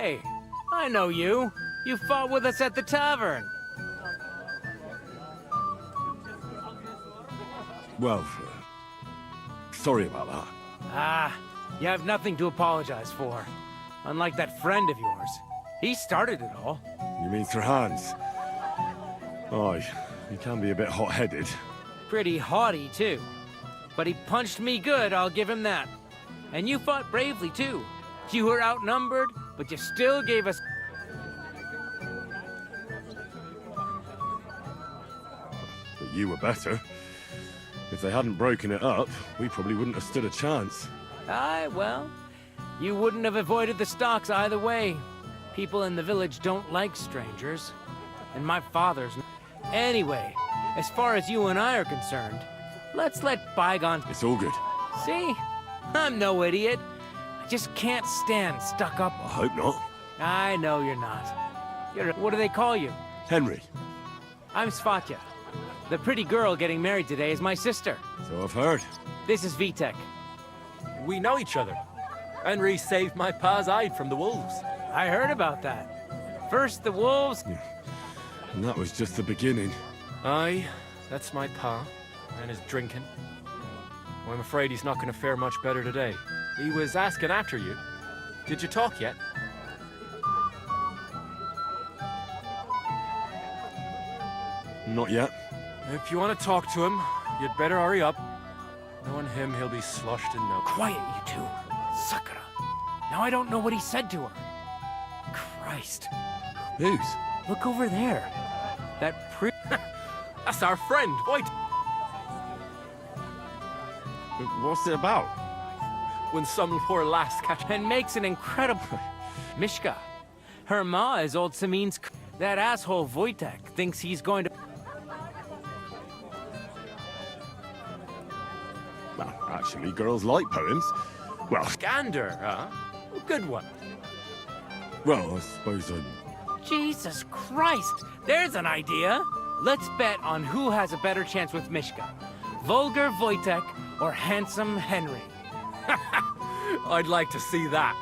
Hey, I know you. You fought with us at the tavern. Well, sorry about that. Ah, you have nothing to apologize for. Unlike that friend of yours. He started it all. You mean Sir Hans? Aye, he can be a bit hot-headed. Pretty haughty, too. But he punched me good, I'll give him that. And you fought bravely, too. You were outnumbered, but you still gave us... But you were better. If they hadn't broken it up, we probably wouldn't have stood a chance. Aye, well, you wouldn't have avoided the stocks either way. People in the village don't like strangers. And my father's... Anyway, as far as you and I are concerned, let's let bygones... It's all good. See? I'm no idiot. I just can't stand stuck-up... I hope not. I know you're not. What do they call you? Henry. I'm Svatya. The pretty girl getting married today is my sister. So I've heard. This is Vitek. We know each other. Henry saved my pa's hide from the wolves. I heard about that. First the wolves... And that was just the beginning. Aye, that's my pa, and his drinking. Well, I'm afraid he's not going to fare much better today. He was asking after you. Did you talk yet? Not yet. If you want to talk to him, you'd better hurry up. Knowing him, he'll be sloshed in no... Quiet, you two. Sakura. Now I don't know what he said to her. Christ. Whose? Look over there. That That's our friend, White. What's it about? When some poor lass catch... and makes an incredible... Mishka. Her ma is old Samin's... That asshole Wojtek thinks he's going to... Well, actually, girls like poems. Well, Gander, huh? Good one. well, I suppose I... Jesus Christ! There's an idea! Let's bet on who has a better chance with Mishka. Vulgar Wojtek or handsome Henry. I'd like to see that.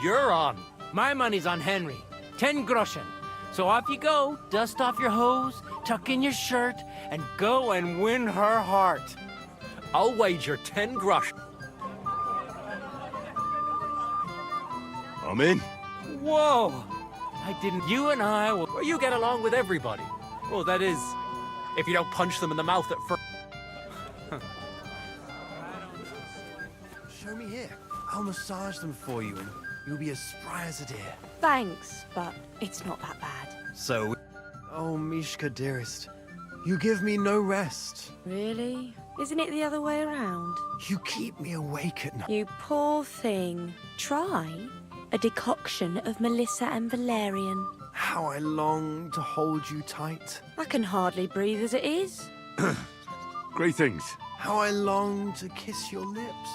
You're on. My money's on Henry. 10 groschen. So off you go, dust off your hose, tuck in your shirt, and go and win her heart. I'll wager 10 grosh. I'm in. Whoa! I didn't... You and I will... Well, you get along with everybody. Well, that is, if you don't punch them in the mouth at first. Show me here. I'll massage them for you and you'll be as spry as a deer. Thanks, but it's not that bad. So... Oh, Mishka, dearest. You give me no rest. Really? Isn't it the other way around? You keep me awake at night. You poor thing. Try a decoction of Melissa and Valerian. How I long to hold you tight. I can hardly breathe as it is. Great things. How I long to kiss your lips.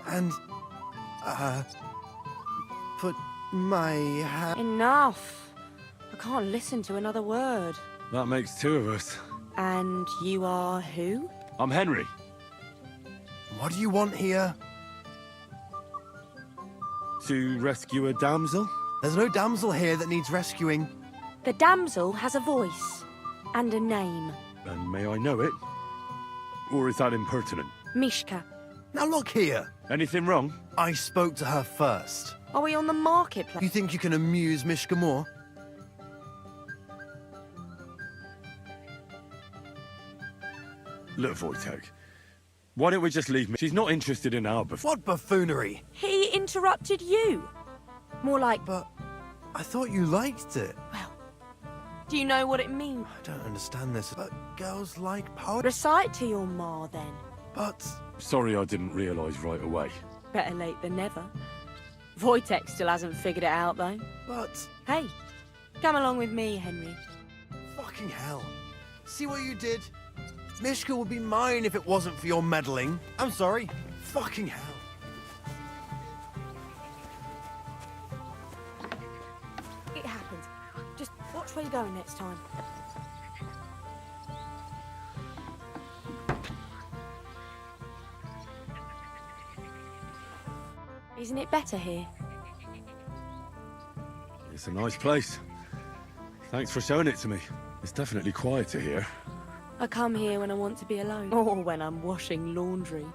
And, put my hand... Enough. I can't listen to another word. That makes two of us. And you are who? I'm Henry. What do you want here? To rescue a damsel? There's no damsel here that needs rescuing. The damsel has a voice and a name. And may I know it? Or is that impertinent? Mishka. Now look here. Anything wrong? I spoke to her first. Are we on the marketplace? You think you can amuse Mishka more? Look, Wojtek. Why don't we just leave me? She's not interested in our buff. What buffoonery? He interrupted you. More like, But I thought you liked it. well, do you know what it means? I don't understand this, but girls like poetry. Recite to your ma then. But Sorry I didn't realise right away. Better late than never. Wojtek still hasn't figured it out though. But Hey, come along with me, Henry. fucking hell. See what you did? Mishka would be mine if it wasn't for your meddling. I'm sorry. Fucking hell. It happens. Just watch where you're going next time. Isn't it better here? It's a nice place. Thanks for showing it to me. It's definitely quieter here. I come here when I want to be alone. Or when I'm washing laundry.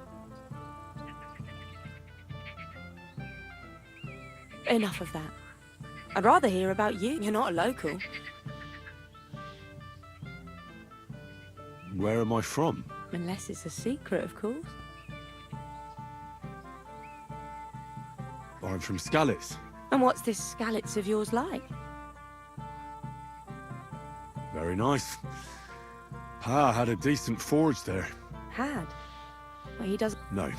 Enough of that. I'd rather hear about you. You're not a local. Where am I from? Unless it's a secret, of course. I'm from Skalitz. And what's this Skalitz of yours like? Very nice. Pa had a decent forge there. Had? Well, he does... No.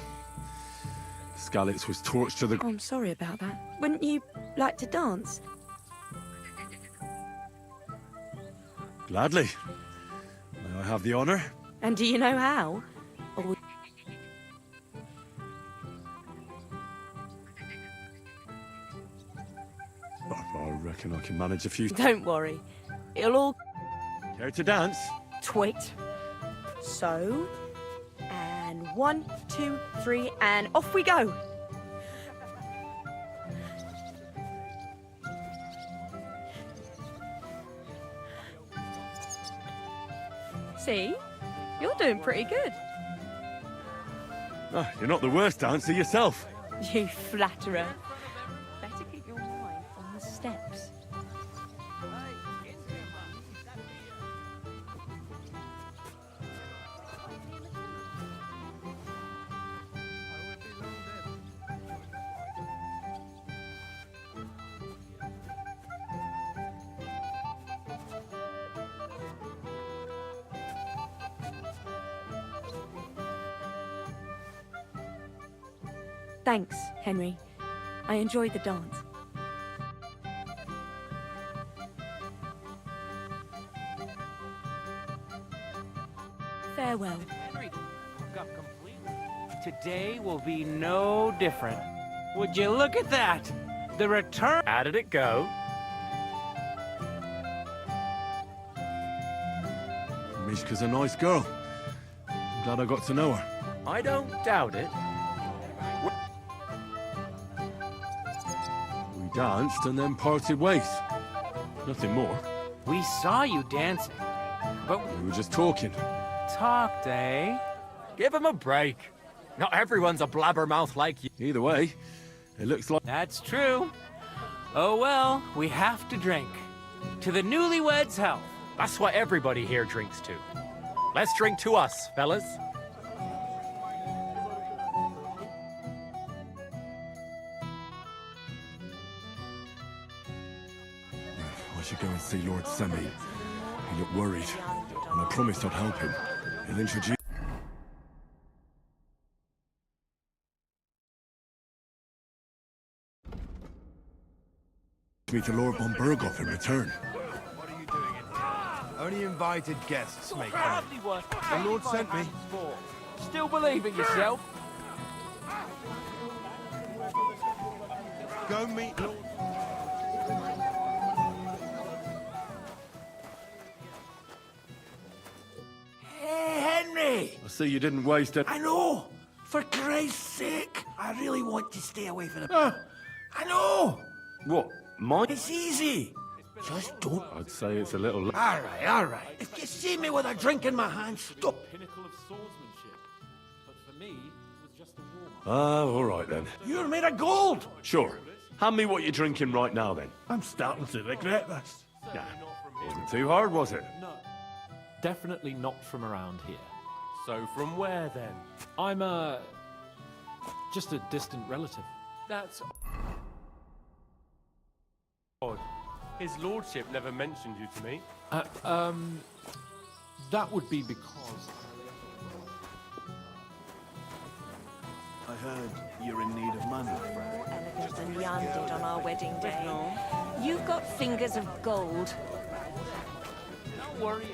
Skalitz was torched to the... Oh, I'm sorry about that. Wouldn't you like to dance? Gladly. May I have the honour? And do you know how? Or... I reckon I can manage a few... Don't worry. It'll all... Care to dance? Twit. So... And 1, 2, 3, and off we go! See? You're doing pretty good. Ah, you're not the worst dancer yourself. You flatterer. Better keep your mind on the steps. Thanks, Henry. I enjoyed the dance. Farewell. Henry, hook up completely. Today will be no different. Would you look at that? The return... How did it go? Mishka's a nice girl. I'm glad I got to know her. I don't doubt it. We danced and then parted ways. Nothing more. We saw you dancing, but We were just talking. talked, eh? Give him a break. Not everyone's a blabbermouth like you. Either way, it looks like... That's true. Oh well, we have to drink. To the newlyweds' health. That's what everybody here drinks to. Let's drink to us, fellas. I should go and see Lord Semi. He looked worried, and I promised I'd help him. He'll introduce me to Lord von Berghoff in return. What are you doing in here? Only invited guests make money. Hardly worth The Lord sent me. for. Still believe in yourself? Go meet Lord... Hey, Henry! I see you didn't waste it. I know! For Christ's sake! I really want to stay away from the... I know! What? Mine? It's easy! Just don't... I'd say it's a little... Alright, alright. If you see me with a drink in my hand, stop. Pinnacle of swordsmanship. But for me, it was just a warm-up. Ah, all right then. You're made of gold! Sure. Hand me what you're drinking right now then. I'm starting to regret this. Nah, wasn't too hard, was it? No, definitely not from around here. So from where then? I'm just a distant relative. That's odd. His lordship never mentioned you to me. That would be because... I heard you're in need of money. Elegant than Jan did on our wedding day. You've got fingers of gold. don't worry.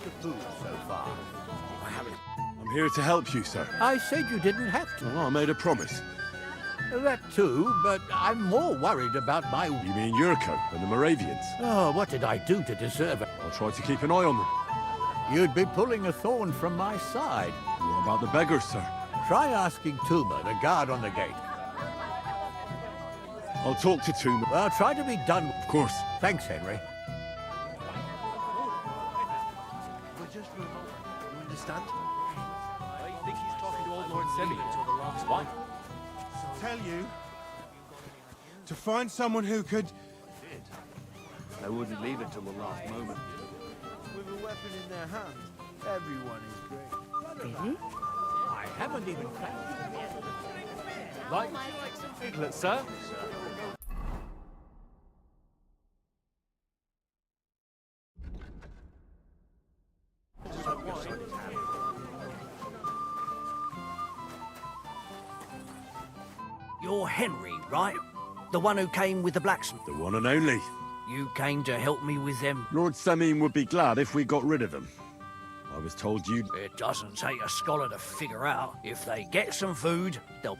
The food so far. I haven't... I'm here to help you, sir. I said you didn't have to. Oh, I made a promise. That too, but I'm more worried about my... You mean Yurko and the Moravians? Oh, what did I do to deserve it? I'll try to keep an eye on them. You'd be pulling a thorn from my side. What about the beggars, sir? Try asking Tuma, the guard on the gate. I'll talk to Toom. Try to be done. Of course. Thanks, Henry. We're just for a moment. You understand? I think he's talking to old Lord Semi. What? Tell you to find someone who could. I wouldn't leave it till the last moment. With a weapon in their hand, everyone is great. Really? I haven't even Like some piglets, sir? You're Henry, right? The one who came with the blacksmith. The one and only. You came to help me with them. Lord Semin would be glad if we got rid of them. I was told you'd... It doesn't take a scholar to figure out. If they get some food, they'll...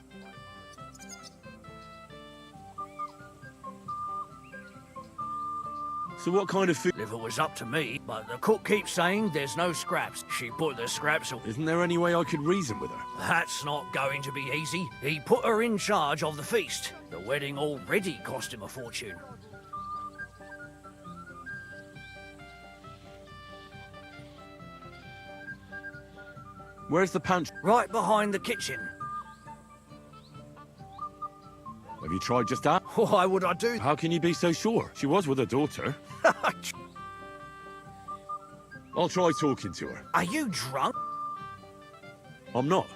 So what kind of food... If it was up to me, but the cook keeps saying there's no scraps. She put the scraps away. Isn't there any way I could reason with her? That's not going to be easy. He put her in charge of the feast. The wedding already cost him a fortune. Where's the pantry? Right behind the kitchen. Have you tried just that? Why would I do How can you be so sure? She was with her daughter. that? I'll try talking to her. Are you drunk? I'm not.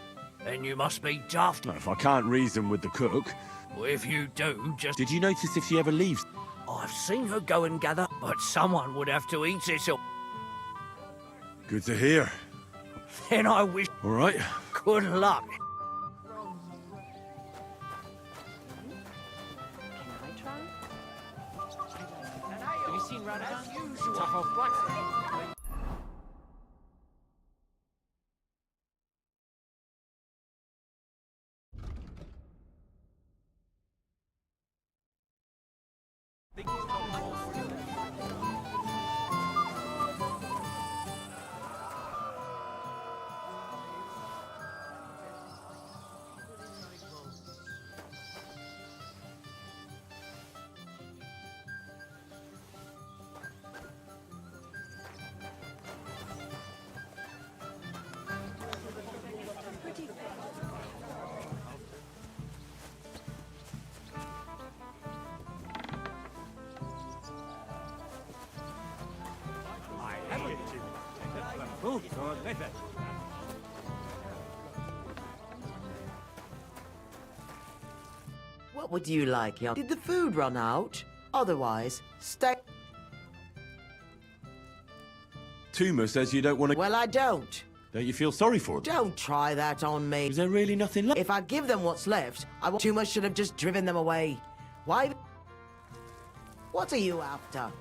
Then you must be daft. No, if I can't reason with the cook... Well, if you do, just... Did you notice if she ever leaves? I've seen her go and gather, but someone would have to eat it, or Good to hear. then I wish All right. good luck. Can I try? Have you seen Radagon? Tough old blacksmith. What would you like, young? Did the food run out? Otherwise, stay. Tuma says you don't want to... Well, I don't. Don't you feel sorry for them? Don't try that on me. Is there really nothing left? If I give them what's left, Tuma should have just driven them away. Why? What are you after?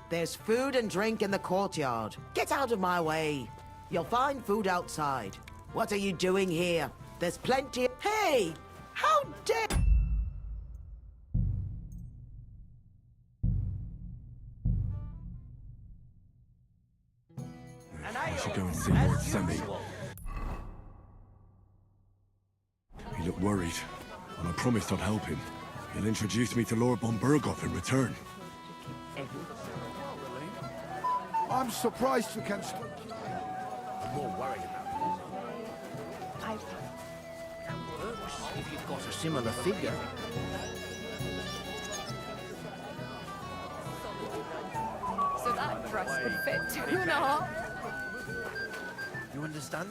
There's food and drink in the courtyard. Get out of my way. You'll find food outside. What are you doing here? There's plenty. Hey! How dare... I should go and see Lord Semi. He looked worried, and I promised I'd help him. He'll introduce me to Lord von Burgoff in return. I'm surprised you can. I'm more worried about it. That works if you've got a similar figure. So that dress would fit 2.5. You understand?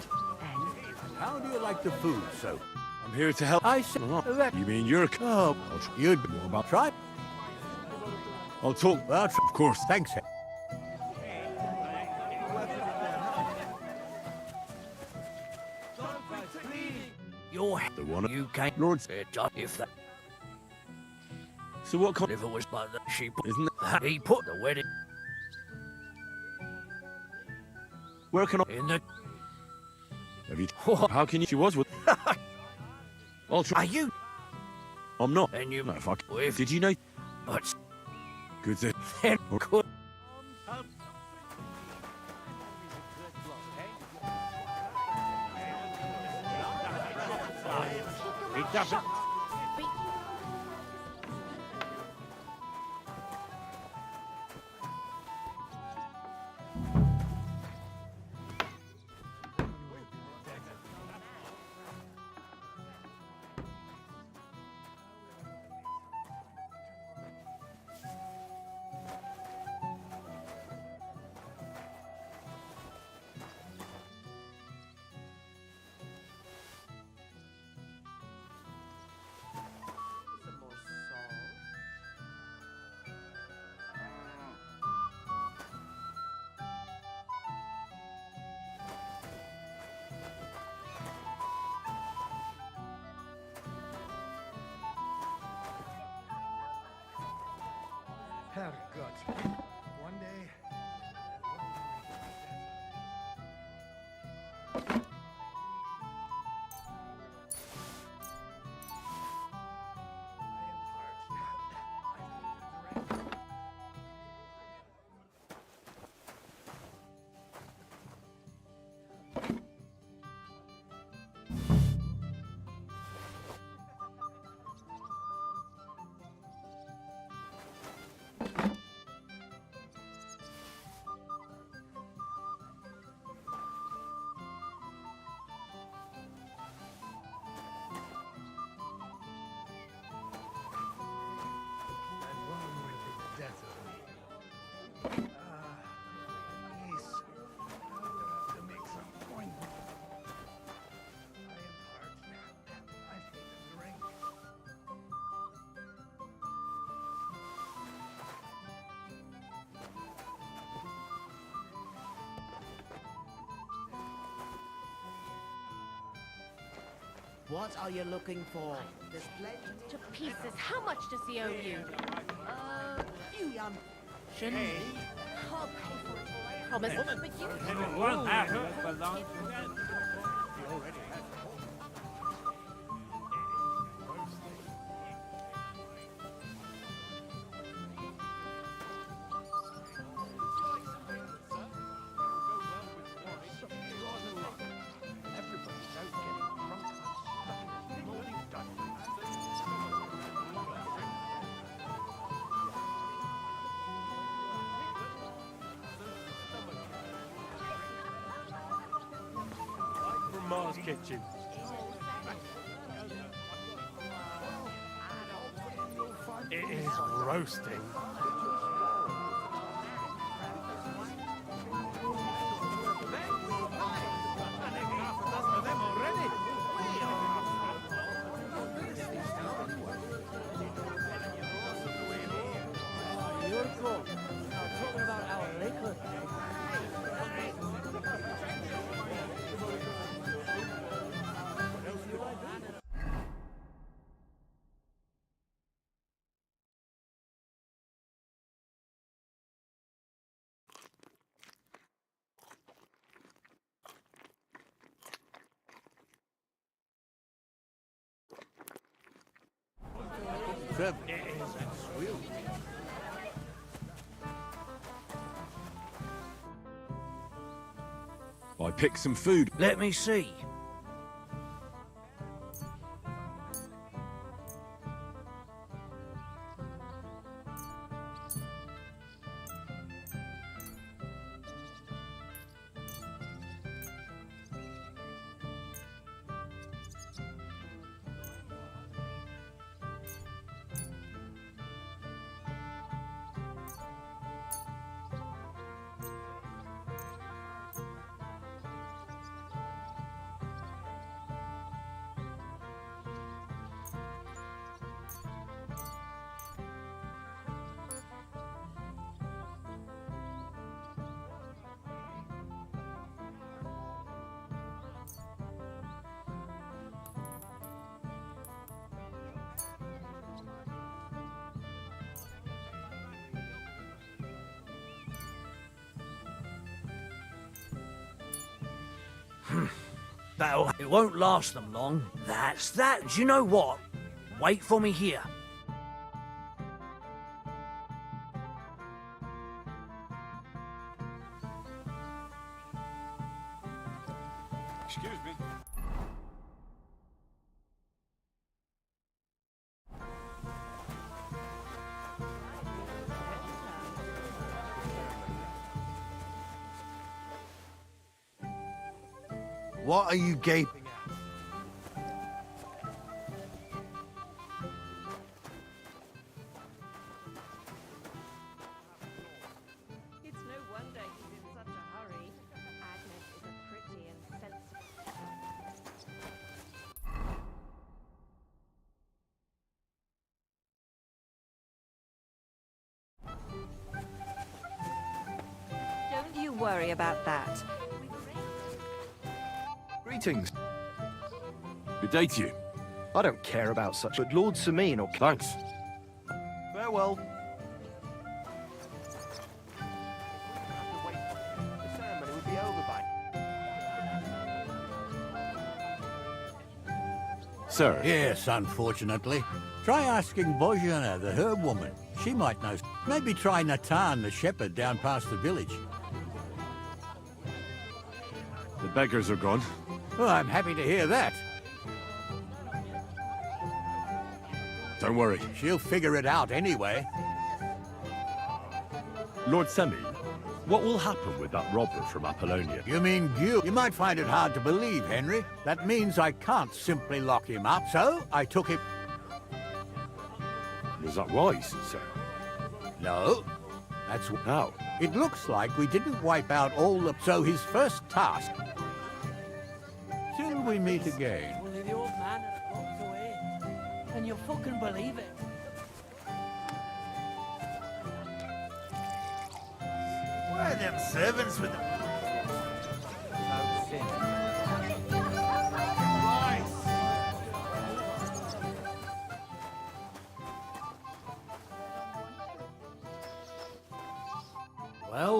How do you like the food, so? I'm here to help. I said that. You mean you're... Oh, you'd be more about try. I'll talk... Of course. Thanks. You're The one... you came. Lord... If that... So what kind... If it was but that she put... Isn't it... He put the wedding Where can I... in the... Have you... How can you... She was with... I'll try... Are you? I'm not. Then you... No, fuck. If... Did you know... But... Good to... Then could... It doesn't... Herrgott. One day. What are you looking for? There's plenty. To pieces. How much does he owe you? You young. I'll pay for it, I promise. But you From Mars Kitchen. It is roasting. I picked some food. Let me see. It won't last them long. That's that. Do you know what? Wait for me here. Excuse me. What are you gaping at? It's no wonder he's in such a hurry. Agnes is a pretty and sensible. Don't you worry about that. Greetings. Good day to you. I don't care about such, but Lord Samine or... Thanks. Farewell. Sir? Yes, unfortunately. Try asking Bojana, the herb woman. She might know. Maybe try Natan, the shepherd down past the village. The beggars are gone. Oh, I'm happy to hear that. Don't worry. She'll figure it out anyway. Lord Semi, what will happen with that robber from Apollonia? You mean Gil? You might find it hard to believe, Henry. That means I can't simply lock him up, so I took him... Was that wise, sir? No. That's... How? It looks like we didn't wipe out all the... So his first task... Till we meet again. Only the old man had walked away. And you'll fucking believe it. Where are them servants with the...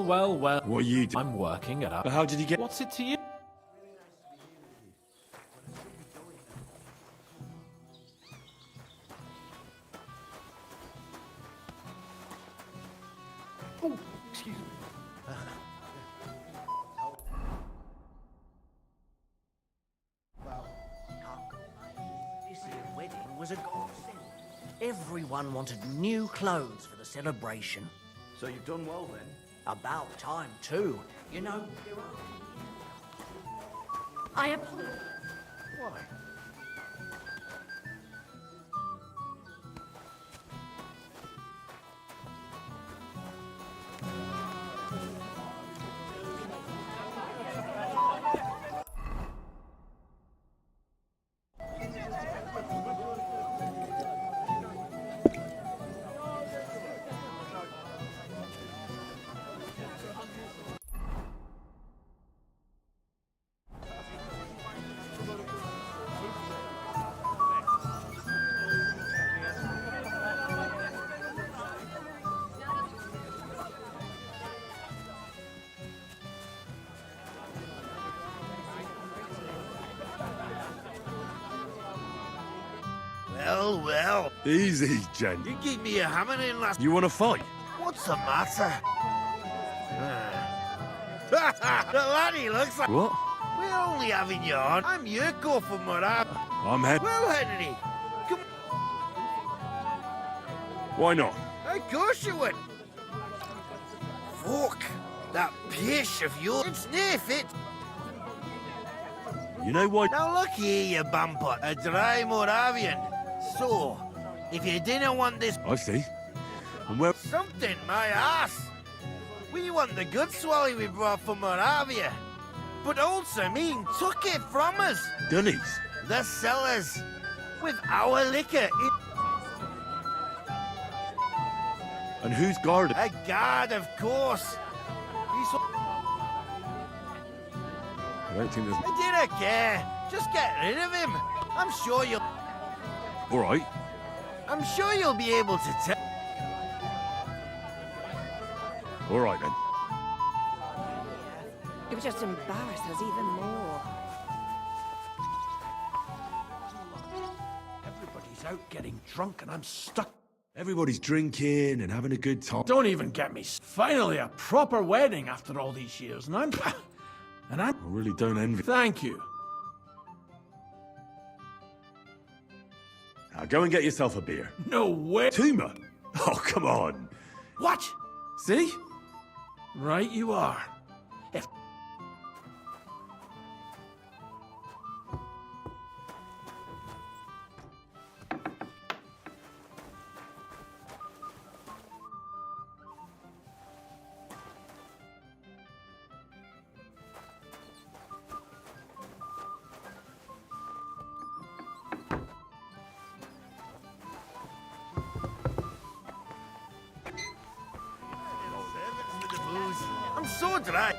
Well. What are you doing? I'm working it up. But how did he get... What's it to you? Oh, excuse me. Well, this here wedding was a godsend. Everyone wanted new clothes for the celebration. So you've done well then? About time, too. You know, I apologize. why? Well. Easy, gent. You gave me a hammer in last... You want to fight? What's the matter? The laddie looks like... What? We're only having you on. I'm Yurko from Moravia. I'm head... Well, Henry, come... Why not? Of course you would. Fuck. That pish of yours. It's near fit. You know why... Now look here, you bumper. A dry Moravian. So, if you didn't want this... I see. And where... Something, my ass. We want the good swally we brought from Moravia. But old Samin took it from us. Dunnies. The cellars. With our liquor. And who's guarded? A guard, of course. He's... I don't think there's... I didn't care. Just get rid of him. I'm sure you'll... All right. I'm sure you'll be able to tell... All right, then. It would just embarrass us even more. Everybody's out getting drunk and I'm stuck. Everybody's drinking and having a good time. Don't even get me. Finally, a proper wedding after all these years, and I'm... I really don't envy... Thank you. Now, go and get yourself a beer. No way. Tuma? Oh, come on. What? See? Right you are. If... I'm so dry.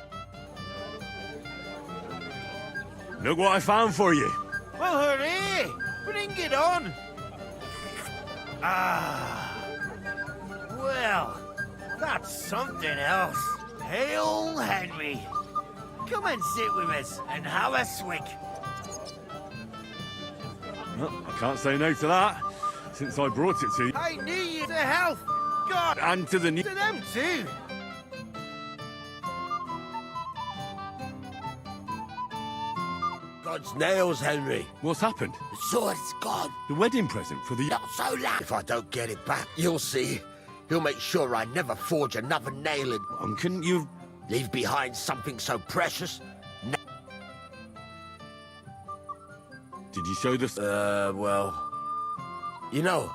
Look what I found for you. Well, hooray! Bring it on. Ah. Well, that's something else. Hail Henry. Come and sit with us and have a swig. Well, I can't say no to that, since I brought it to you. Hey, New Year to health! God! And to the new... To them too! God's nails, Henry. What's happened? The sword's gone. The wedding present for the... Not so loud. If I don't get it back, you'll see. He'll make sure I never forge another nail in. Couldn't you... Leave behind something so precious? Did you show this? Well... You know...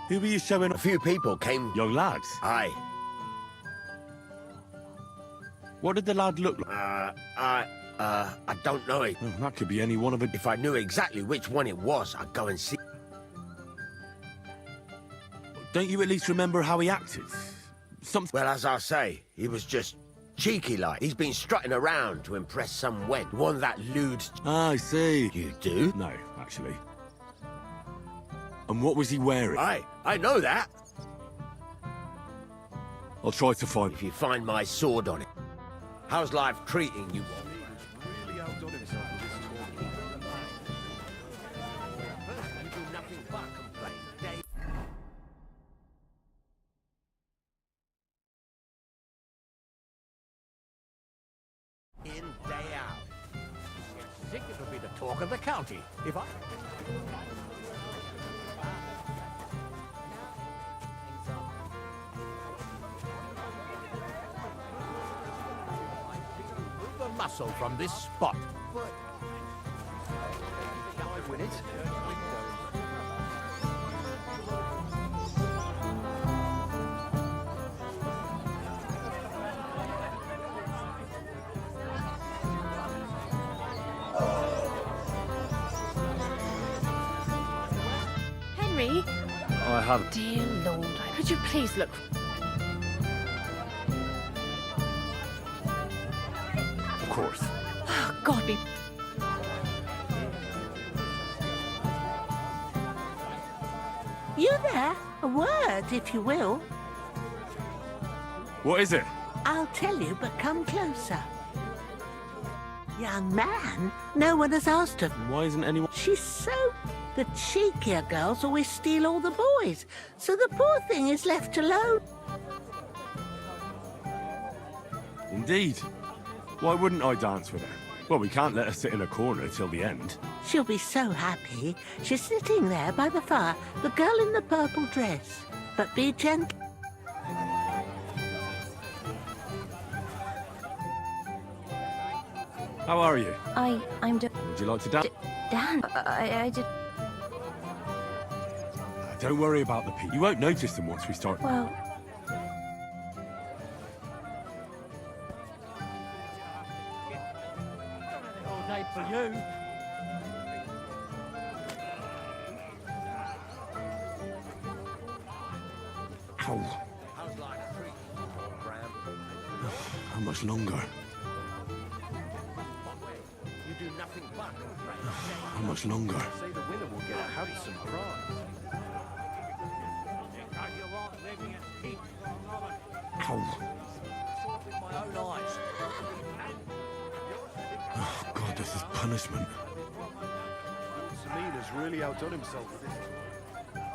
Who were you showing? A few people came... Young lads? Aye. What did the lad look like? I don't know it. Oh, that could be any one of it. If I knew exactly which one it was, I'd go and see. Don't you at least remember how he acted? Well, as I say, he was just cheeky-like. He's been strutting around to impress some wench. One that lewd... Ah, I see. You do? No, actually. And what was he wearing? I know that. I'll try to find... If you find my sword on it. How's life treating you? Really outdone himself with this talking. You do nothing but complain. Day in, day out. I think it'll be the talk of the county. If I... muscle from this spot. But... win it. Henry? I have... Dear Lord, could you please look... Of course. Oh, God be... You there? A word, if you will. What is it? I'll tell you, but come closer. Young man, no one has asked her. Why isn't anyone... She's so... The cheekier girls always steal all the boys, so the poor thing is left alone. Indeed. Why wouldn't I dance with her? Well, we can't let her sit in a corner till the end. She'll be so happy. She's sitting there by the fire, the girl in the purple dress. But be gentle. How are you? I'm... Would you like to dance? Dan, I did... Don't worry about the people. You won't notice them once we start. Well... All day for you. Ow. How much longer? You do nothing but complain. How much longer? Say the winner will get a handsome prize. Ow. With my own eyes. Oh, God, this is punishment. Selena's really outdone himself with this.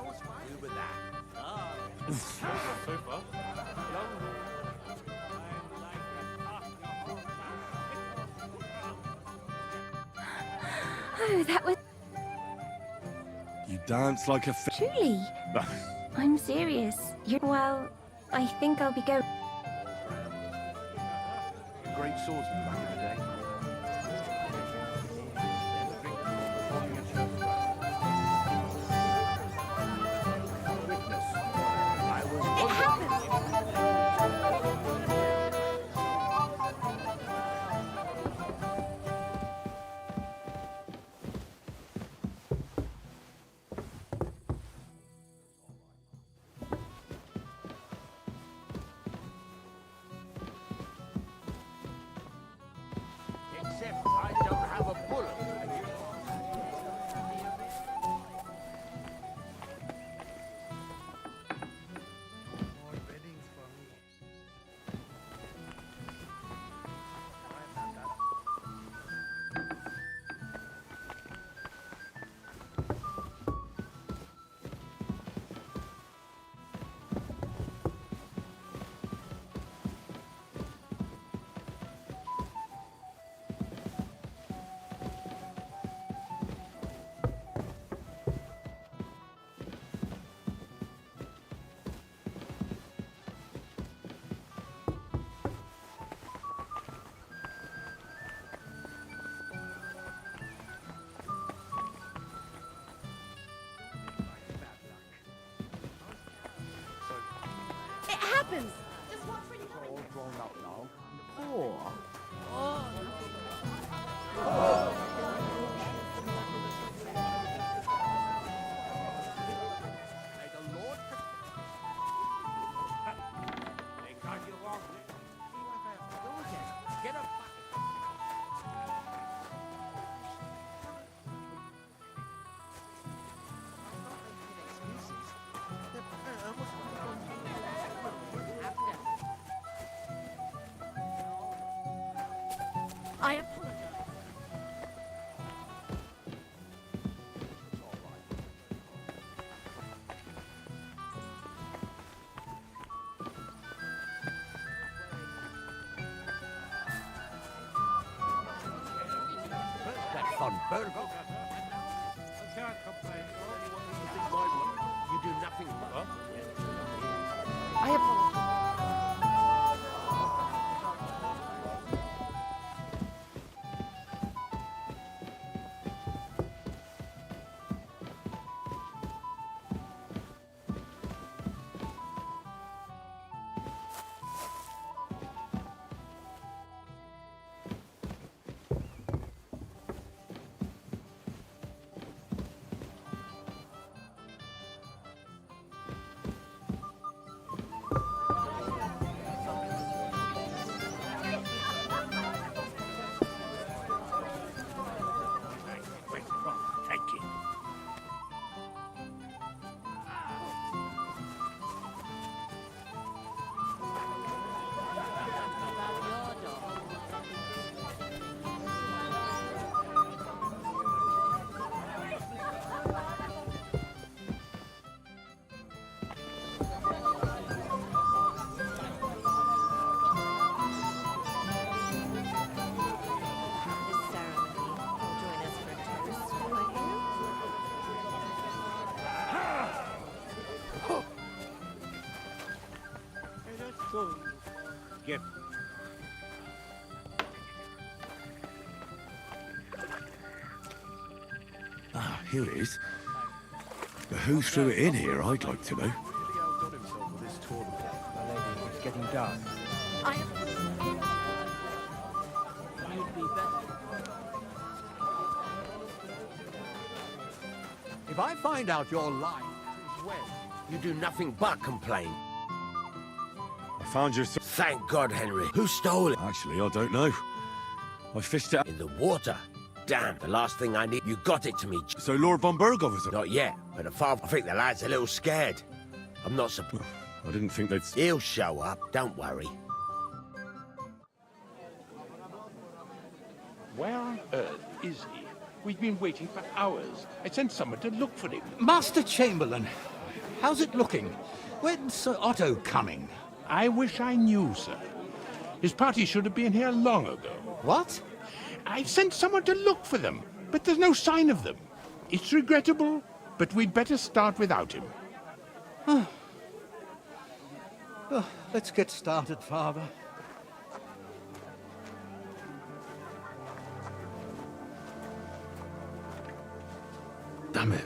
What's new with that? So far. Oh, that was... You dance like a... Truly. I'm serious. Well, I think I'll be going... Great swordsman back in the day. It happened! happens? All grown up now. Get up. I apologize. That fun burger. You do nothing but... I apologize. Thank you. This ceremony will join us for a toast, won't you? Gift. Ah, here it is. But who threw it in here, I'd like to know. It's getting dark. I apologize. You'd be better. If I find out you're lying, You do nothing but complain. I found your... Thank God, Henry. Who stole it? Actually, I don't know. I fished it out. In the water. Damn, the last thing I need. You got it to me. So Lord von Burgov was... Not yet, but I think the lad's a little scared. I'm not surprised. I didn't think they'd... He'll show up, don't worry. Where on earth is he? We've been waiting for hours. I sent someone to look for him. Master Chamberlain, how's it looking? When's Sir Otto coming? I wish I knew, sir. His party should have been here long ago. What? I've sent someone to look for them, but there's no sign of them. It's regrettable, but we'd better start without him. Let's get started, Father. Damn it.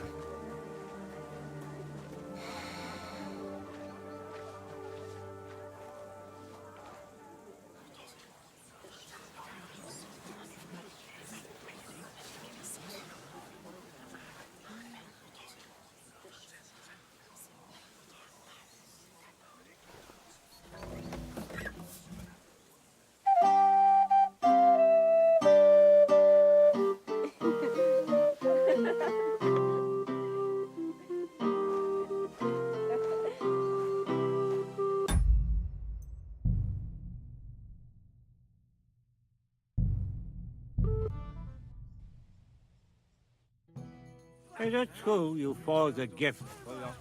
Is it true you forged a gift for your...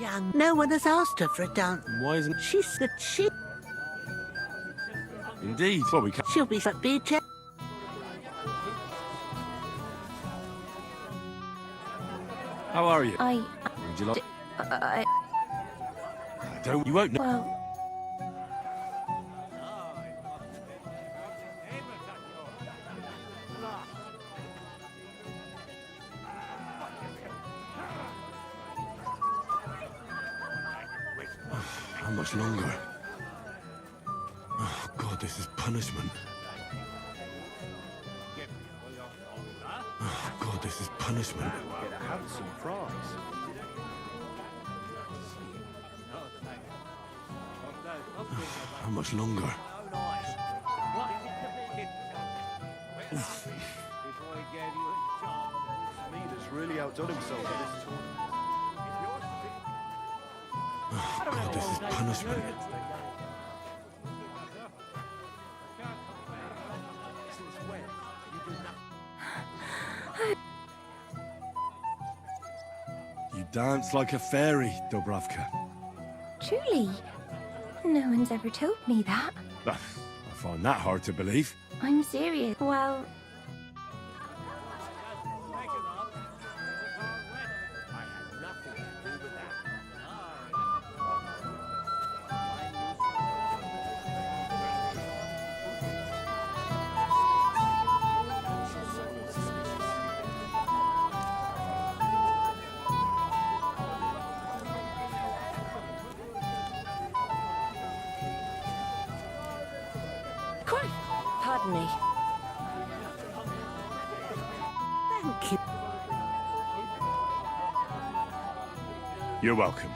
Young, no one has asked her for a dance. Why isn't... She's the chick. Indeed. Well, we can't... She'll be but be How are you? I... Would you like... I... Don't... You won't know. Well... How much longer? Oh, God, this is punishment. Oh, God, this is punishment. Get a handsome prize. How much longer? Smeeder's really outdone himself in this tournament. Oh, God, this is punishment. You dance like a fairy, Dubravka. Truly? No one's ever told me that. I find that hard to believe. I'm serious. Well... Pardon me. Thank you. You're welcome.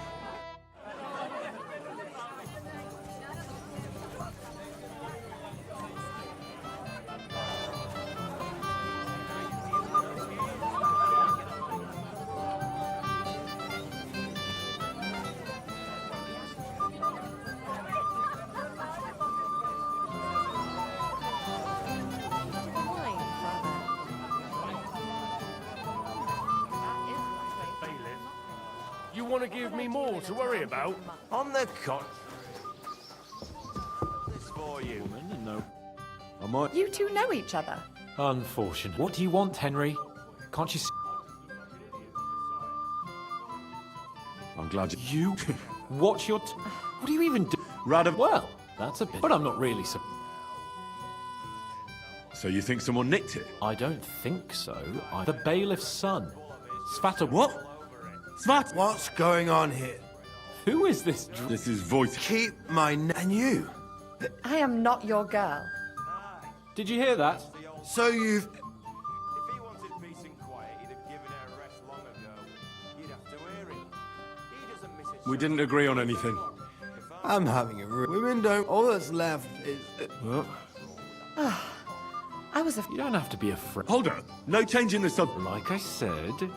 You want to give me more to worry about? On the con... This for you. No. I might... You two know each other. Unfortunate. What do you want, Henry? Can't you see? I'm glad you... Watch your... What do you even do? Radom... Well, that's a bit... But I'm not really so... So you think someone nicked it? I don't think so. The bailiff's son. Svata... What? Svat! What's going on here? Who is this? This is voice. Keep my... And you? I am not your girl. Did you hear that? So you've... If he wanted peace and quiet, he'd have given her a rest long ago. You'd have to hear him. He doesn't miss it. We didn't agree on anything. I'm having a... Women don't... All that's left is... What? I was a... You don't have to be afraid. Hold up. No change in the sub... Like I said, he...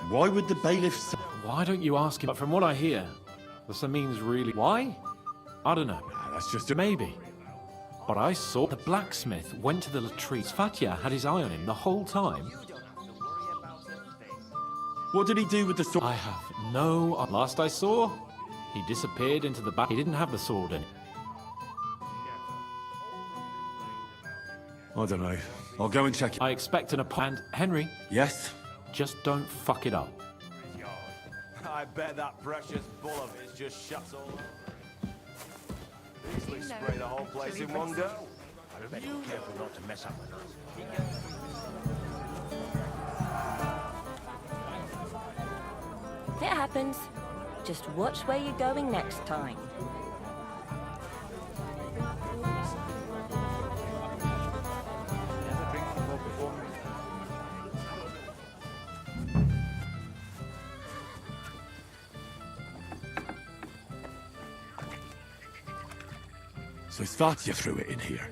Why would the bailiff say... Why don't you ask him? But from what I hear, this means really... Why? I don't know. That's just a... Maybe. But I saw the blacksmith went to the latrine. Fatya had his eye on him the whole time. What did he do with the sword? I have no... Last I saw, he disappeared into the back. He didn't have the sword in. I don't know. I'll go and check it. I expect an appointment. Henry? Yes? Just don't fuck it up. I bet that precious bull of his just shuts all over. Easily spray the whole place in one go. I better be careful not to mess up the night. It happens. Just watch where you're going next time. So Svatya threw it in here.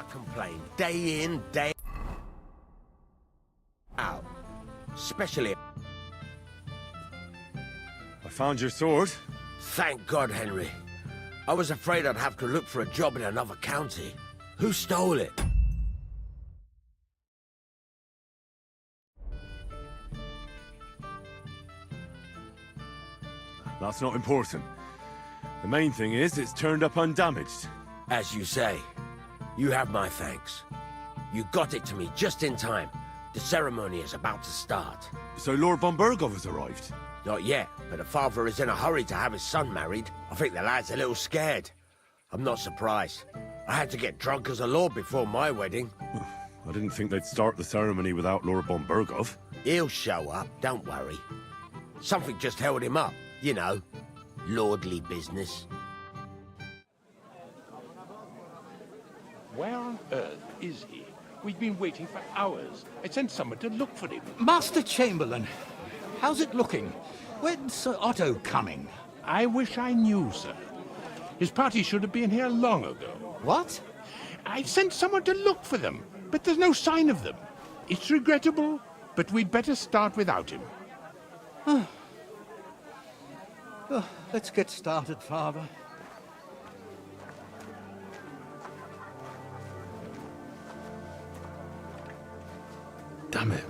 not complain. Day in, day out. Especially... I found your sword. Thank God, Henry. I was afraid I'd have to look for a job in another county. Who stole it? That's not important. The main thing is it's turned up undamaged. As you say, you have my thanks. You got it to me just in time. The ceremony is about to start. So Lord von Bergov has arrived? Not yet, but the father is in a hurry to have his son married. I think the lad's a little scared. I'm not surprised. I had to get drunk as a lord before my wedding. I didn't think they'd start the ceremony without Lord von Bergov. He'll show up, don't worry. Something just held him up, you know. Lordly business. Where on earth is he? We've been waiting for hours. I sent someone to look for him. Master Chamberlain, how's it looking? When's Sir Otto coming? I wish I knew, sir. His party should have been here long ago. What? I sent someone to look for them, but there's no sign of them. It's regrettable, but we'd better start without him. Let's get started, Father. Damn it.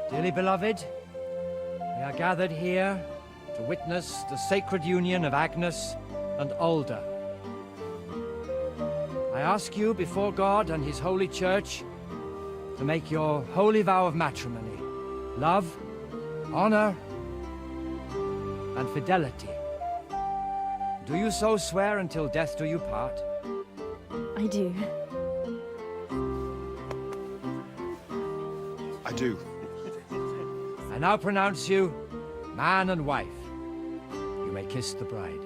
Dearly beloved, we are gathered here to witness the sacred union of Agnes and Alda. I ask you before God and His holy church to make your holy vow of matrimony, love, honor, and fidelity. Do you so swear until death do you part? I do. I do. I now pronounce you man and wife. You may kiss the bride.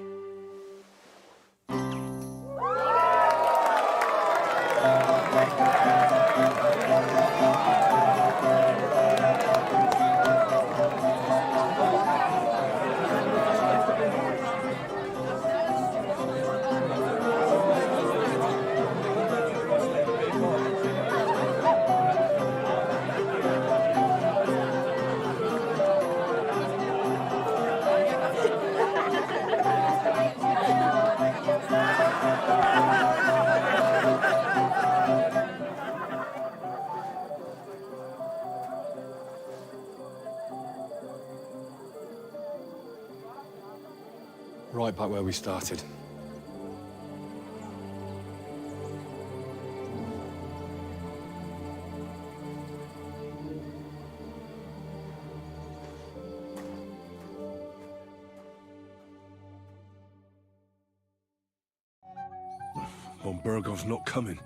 Right back where we started. Von Bergov's not coming,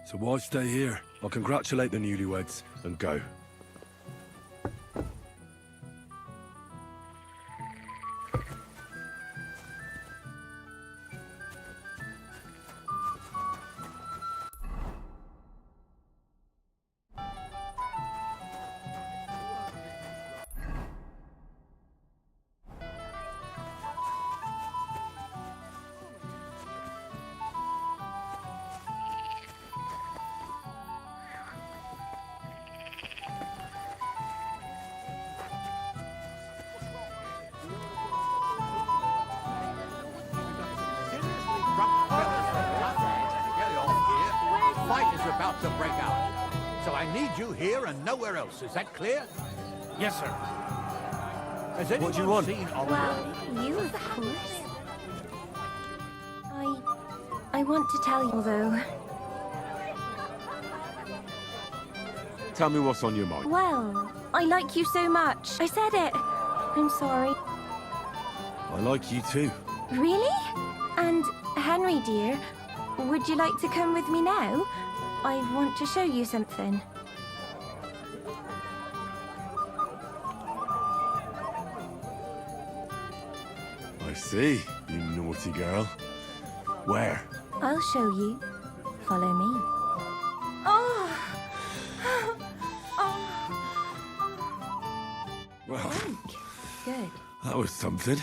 so why stay here? I'll congratulate the newlyweds and go. about to break out. So I need you here and nowhere else. Is that clear? Yes, sir. Has anyone What do you want? seen Well, you, of course. I want to tell you, although... Tell me what's on your mind. Well, I like you so much. I said it. I'm sorry. I like you too. Really? And, Henry, dear, would you like to come with me now? I want to show you something. I see, you naughty girl. Where? I'll show you. Follow me. Oh! Well, Good. that was something.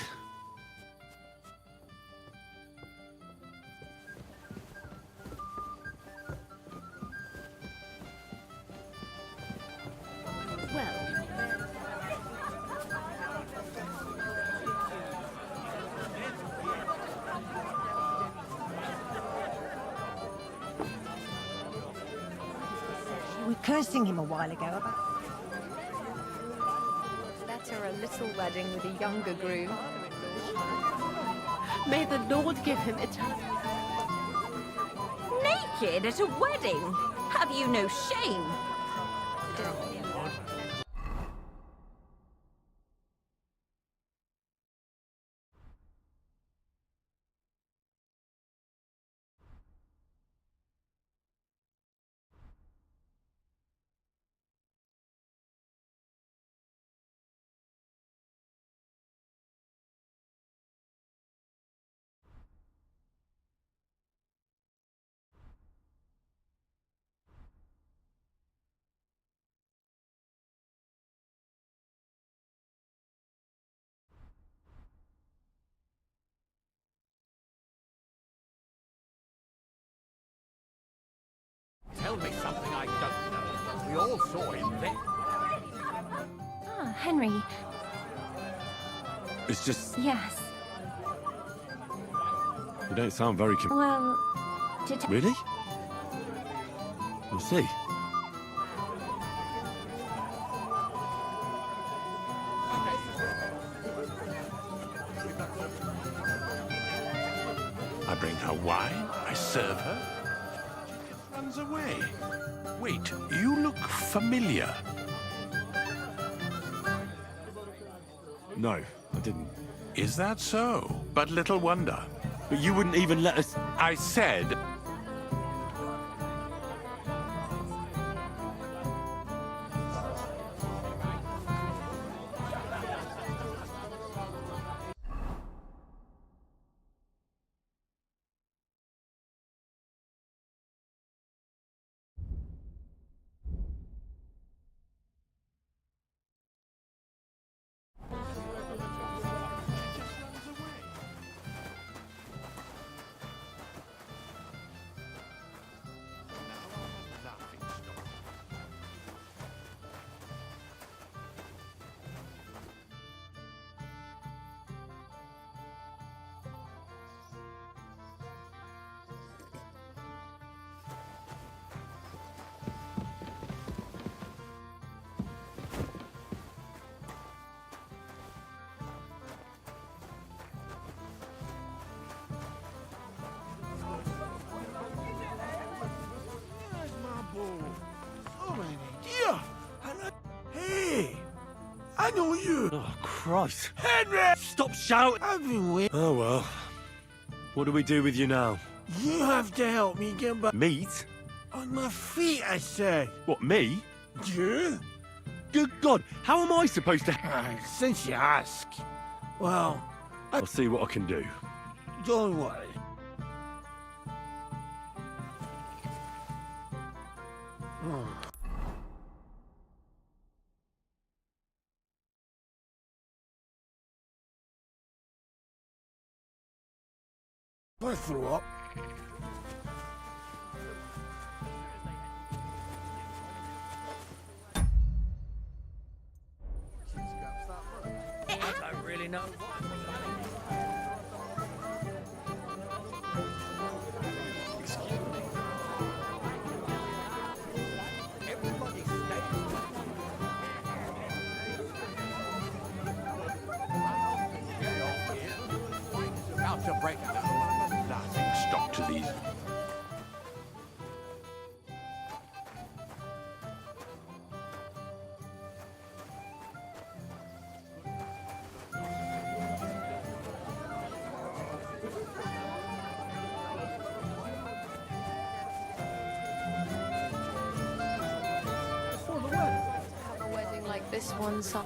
You were cursing him a while ago about... Better a little wedding with a younger groom. May the Lord give him eternal... Naked at a wedding? Have you no shame? Tell me something I don't know. We all saw him then. Ah, Henry. It's just, Yes. you don't sound very Well, Really? We'll see. I bring her wine, I serve her. She runs away. Wait, you look familiar. No, I didn't. Is that so? But little wonder. But you wouldn't even let us... I said... Hey! I know you! Oh, Christ. Henry! Stop shouting! I've been waiting. Oh, well. What do we do with you now? You have to help me get back Meat? on my feet, I said. What, me? Yeah? Good God, how am I supposed to... Since you ask. Well, I'll see what I can do. don't worry. I threw up. I don't really know. Excuse me. this one some.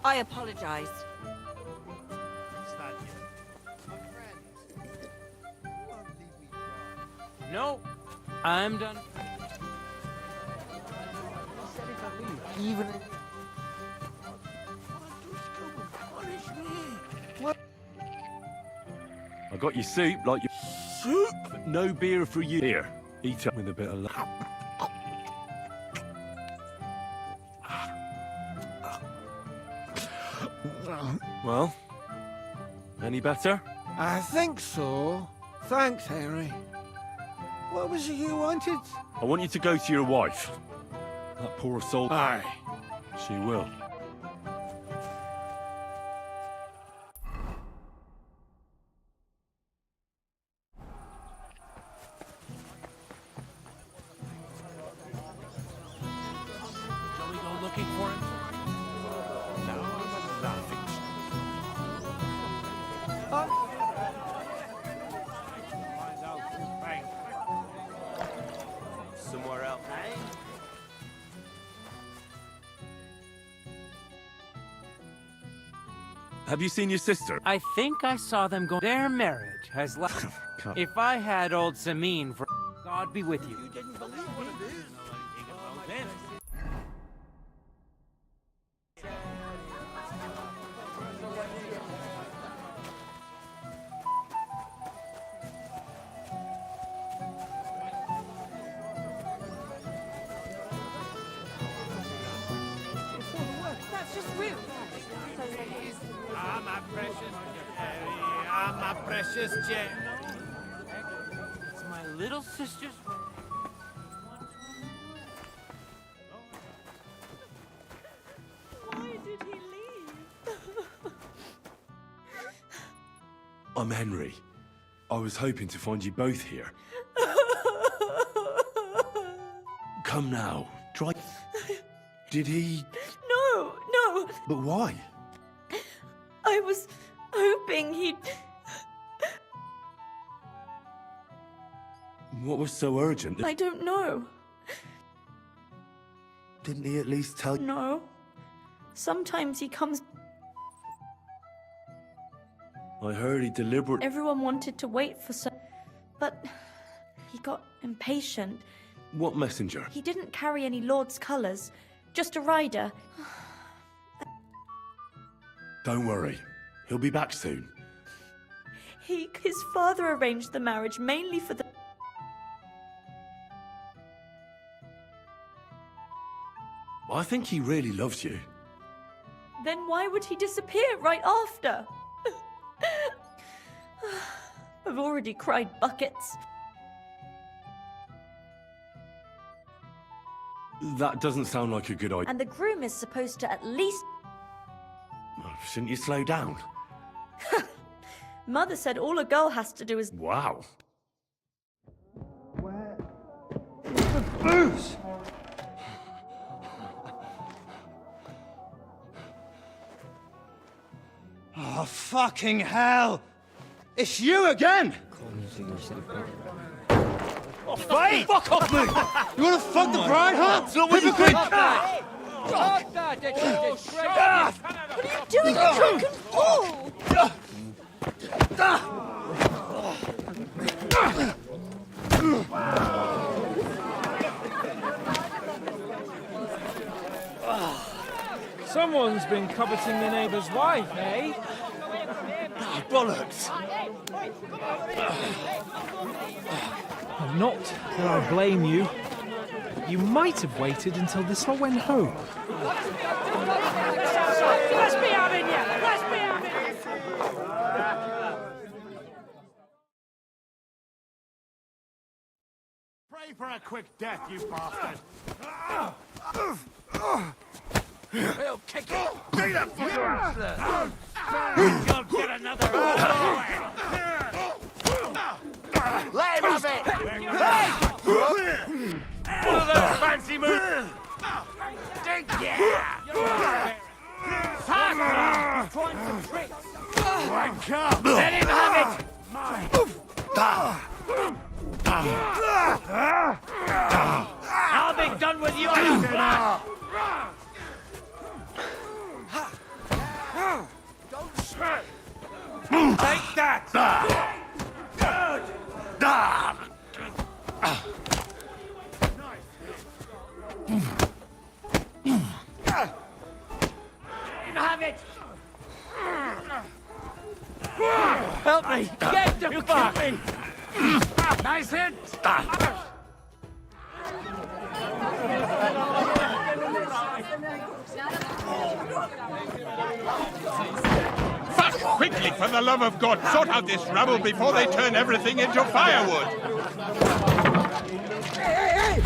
I apologize. No, I'm done. Even I got your soup, like your soup. But no beer for you. Here, eat up with a bit of luck. Well, any better? I think so. Thanks, Henry. What was it you wanted? I want you to go to your wife. That poor soul. Aye. She will. Shall we go looking for him? No, nothing. Somewhere else. Have you seen your sister? I think I saw them go. Their marriage has left. If I had old Samin for, God be with you. That's just rude. Ah, my precious Jerry. Ah, my precious Jerry. It's my little sister's. Why did he leave? I'm Henry. I was hoping to find you both here. Come now. Try. Did he? No, no. But why? I was hoping he'd. What was so urgent? I don't know. Didn't he at least tell you? No. Sometimes he comes. I heard he deliberately. Everyone wanted to wait for so. But he got impatient. What messenger? He didn't carry any Lord's colours, just a rider. Don't worry. He'll be back soon. His father arranged the marriage mainly for the. I think he really loves you. Then why would he disappear right after? I've already cried buckets. That doesn't sound like a good idea. And the groom is supposed to at least. Shouldn't you slow down? Mother said all a girl has to do is. Wow. The booze! Oh, fucking hell! It's you again! Oh, hey! Fuck off me! You wanna fuck the bride, huh? Hypocrite! What are you doing, you drunken fool? Someone's been coveting the neighbour's wife, eh? Oh, bollocks! Not that I blame you. You might have waited until this all went home. Let's be having you! Let's be having you! Pray for a quick death, you bastard! We'll kick it. Beat up for your ass! You'll get another. Let him he move? Yeah! He's trying some tricks. Wake up! Let him have it! I'll be done with you after that! Take that! Have it! Help me! Get the fuck! Nice hit! Fast, quickly, for the love of God, sort out this rubble before they turn everything into firewood. Hey!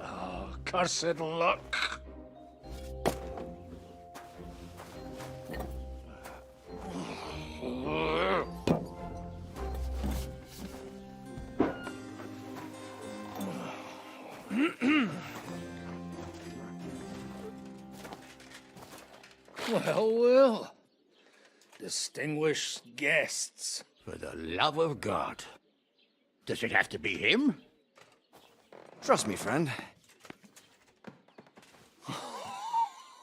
Oh, cursed luck. Well. Distinguished guests. For the love of God. Does it have to be him? Trust me, friend.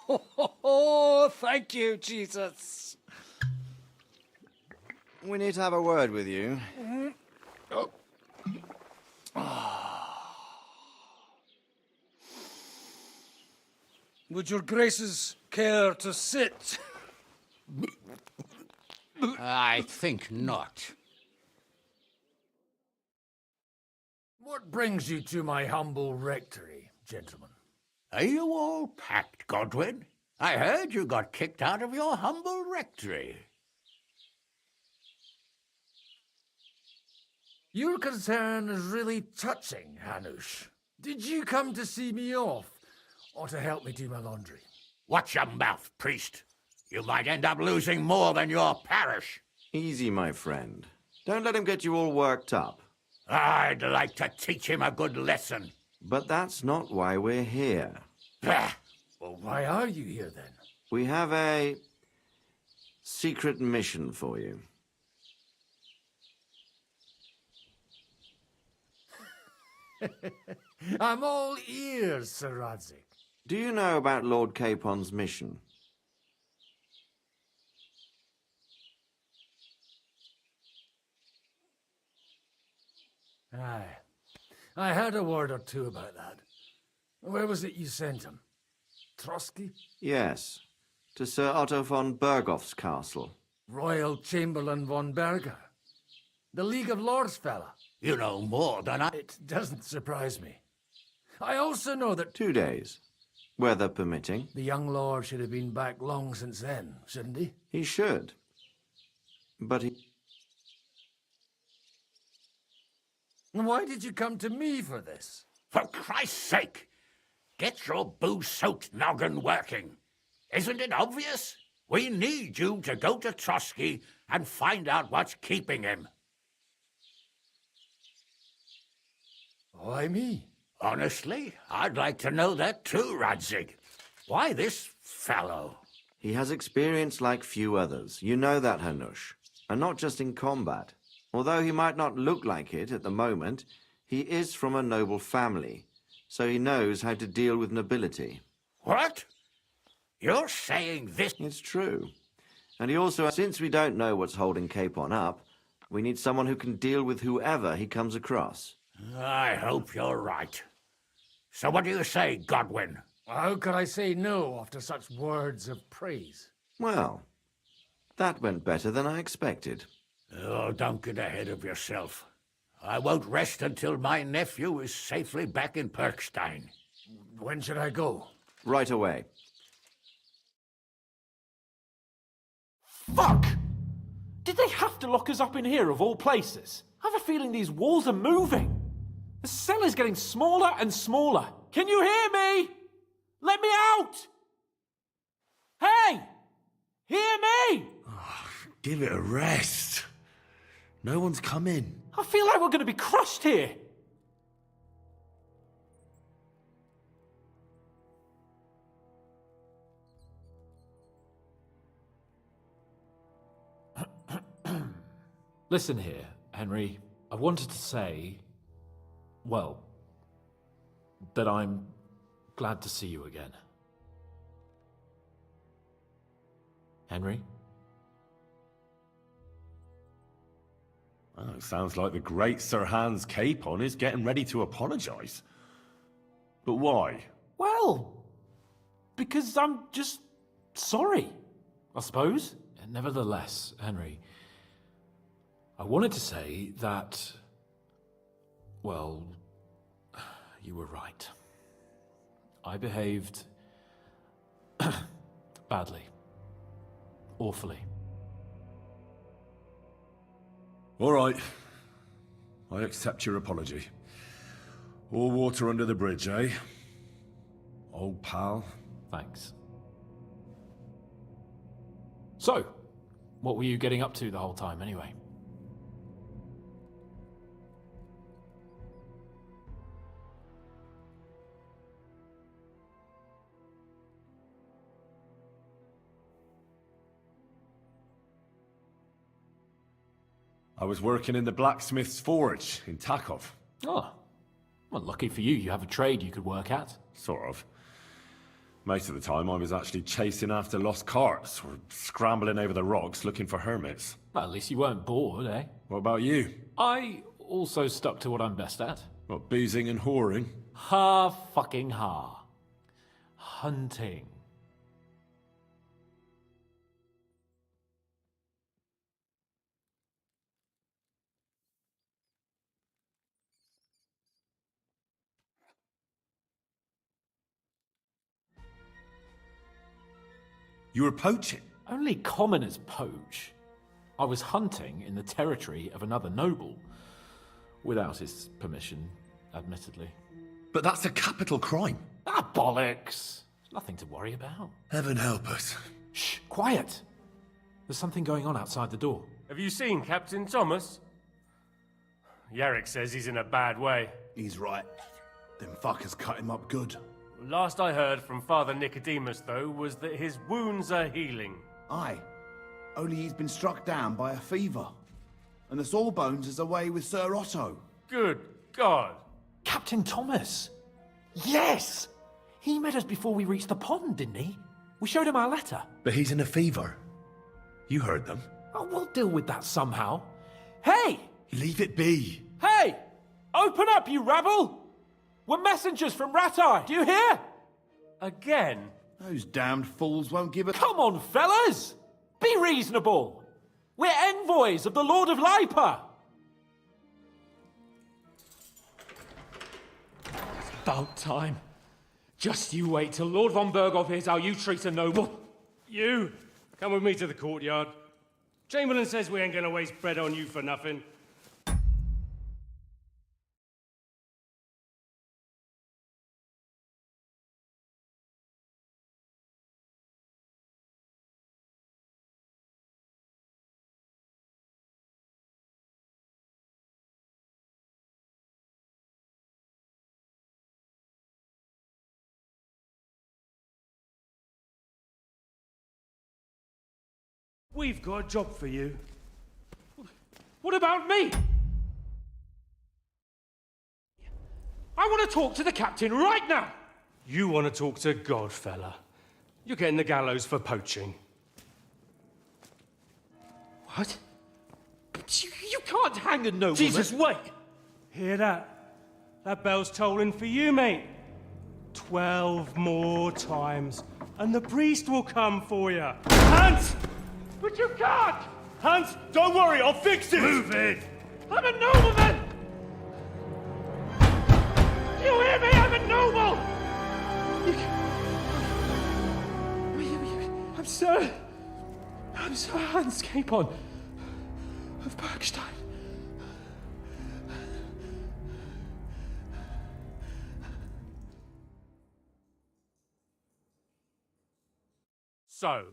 Oh, thank you, Jesus. We need to have a word with you. Oh. Would your graces care to sit? I think not. What brings you to my humble rectory, gentlemen? Are you all packed, Godwin? I heard you got kicked out of your humble rectory. Your concern is really touching, Hanush. Did you come to see me off, or to help me do my laundry? Watch your mouth, priest. You might end up losing more than your parish. Easy, my friend. Don't let him get you all worked up. I'd like to teach him a good lesson. But that's not why we're here. Well, why are you here, then? We have a secret mission for you. I'm all ears, Sir Radzik. Do you know about Lord Capon's mission? Aye. I heard a word or two about that. Where was it you sent him? Trotsky? Yes, to Sir Otto von Bergoff's castle. Royal Chamberlain von Berger? The League of Lords fella? You know more than I... It doesn't surprise me. I also know that... 2 days, weather permitting. The young lord should have been back long since then, shouldn't he? He should. But he... Why did you come to me for this? For Christ's sake, get your booze-soaked noggin working. Isn't it obvious? We need you to go to Trotsky and find out what's keeping him. Why me? Honestly, I'd like to know that too, Radzig. Why this fellow? He has experience like few others. You know that, Hanush. And not just in combat. Although he might not look like it at the moment, he is from a noble family, so he knows how to deal with nobility. What? You're saying this? It's true. And he also, since we don't know what's holding Capon up, we need someone who can deal with whoever he comes across. I hope you're right. So what do you say, Godwin? How could I say no after such words of praise? Well, that went better than I expected. Oh, don't get ahead of yourself. I won't rest until my nephew is safely back in Perkstein. When should I go? Right away. Fuck! Did they have to lock us up in here of all places? I have a feeling these walls are moving. The cell is getting smaller and smaller. Can you hear me? Let me out! Hey! Hear me! Give it a rest. No one's come in. I feel like we're going to be crushed here. Listen here, Henry. I wanted to say, well, that I'm glad to see you again. Henry? Oh, it sounds like the great Sir Hans Capon is getting ready to apologise. But why? Well, because I'm just sorry, I suppose. And nevertheless, Henry, I wanted to say that, well, you were right. I behaved badly. Awfully. All right. I accept your apology. All water under the bridge, eh? Old pal. Thanks. So, what were you getting up to the whole time, anyway? I was working in the blacksmith's forge in Takov. Oh, well, lucky for you, you have a trade you could work at. Sort of. Most of the time I was actually chasing after lost carts or scrambling over the rocks looking for hermits. Well, at least you weren't bored, eh? What about you? I also stuck to what I'm best at. What, boozing and whoring? Ha fucking ha. Hunting. You were poaching? Only commoners poach. I was hunting in the territory of another noble. Without his permission, admittedly. But that's a capital crime. Ah, bollocks! Nothing to worry about. Heaven help us. Shh, quiet! There's something going on outside the door. Have you seen Captain Thomas? Yarrick says he's in a bad way. He's right. Them fuckers cut him up good. Last I heard from Father Nicodemus, though, was that his wounds are healing. Aye. Only he's been struck down by a fever. And the Sawbones is away with Sir Otto. Good God. Captain Thomas! Yes! He met us before we reached the pond, didn't he? We showed him our letter. But he's in a fever. You heard them. Oh, we'll deal with that somehow. Hey! Leave it be. Hey! Open up, you rabble! We're messengers from Ratai. Do you hear? Again? Those damned fools won't give a... Come on, fellas! Be reasonable! We're envoys of the Lord of Lipa! It's about time. Just you wait till Lord von Berghoff hears how you treat a noble. You! Come with me to the courtyard. Chamberlain says we ain't gonna waste bread on you for nothing. We've got a job for you. What about me? I want to talk to the captain right now. You want to talk to God, fella. You're getting the gallows for poaching. What? You can't hang a nobleman. Jesus, wait! Hear that? That bell's tolling for you, mate. 12 more times, and the priest will come for you. Hans! But you can't! Hans, don't worry, I'll fix it! Move it! I'm a nobleman! You hear me? I'm a noble! I'm Sir Hans Capon of Bergstein. So,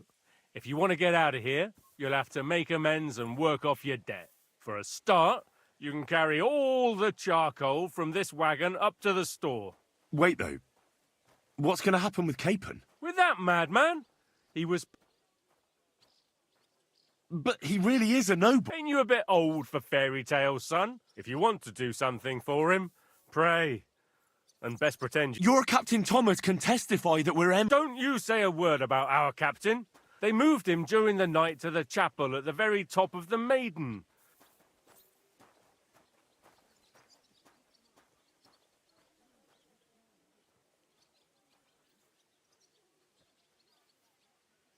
if you want to get out of here, you'll have to make amends and work off your debt. For a start, you can carry all the charcoal from this wagon up to the store. Wait, though. What's going to happen with Capon? With that madman? He was... But he really is a noble. Ain't you a bit old for fairy tales, son? If you want to do something for him, pray. And best pretend... Your Captain Thomas can testify that we're... Don't you say a word about our captain. They moved him during the night to the chapel at the very top of the Maiden.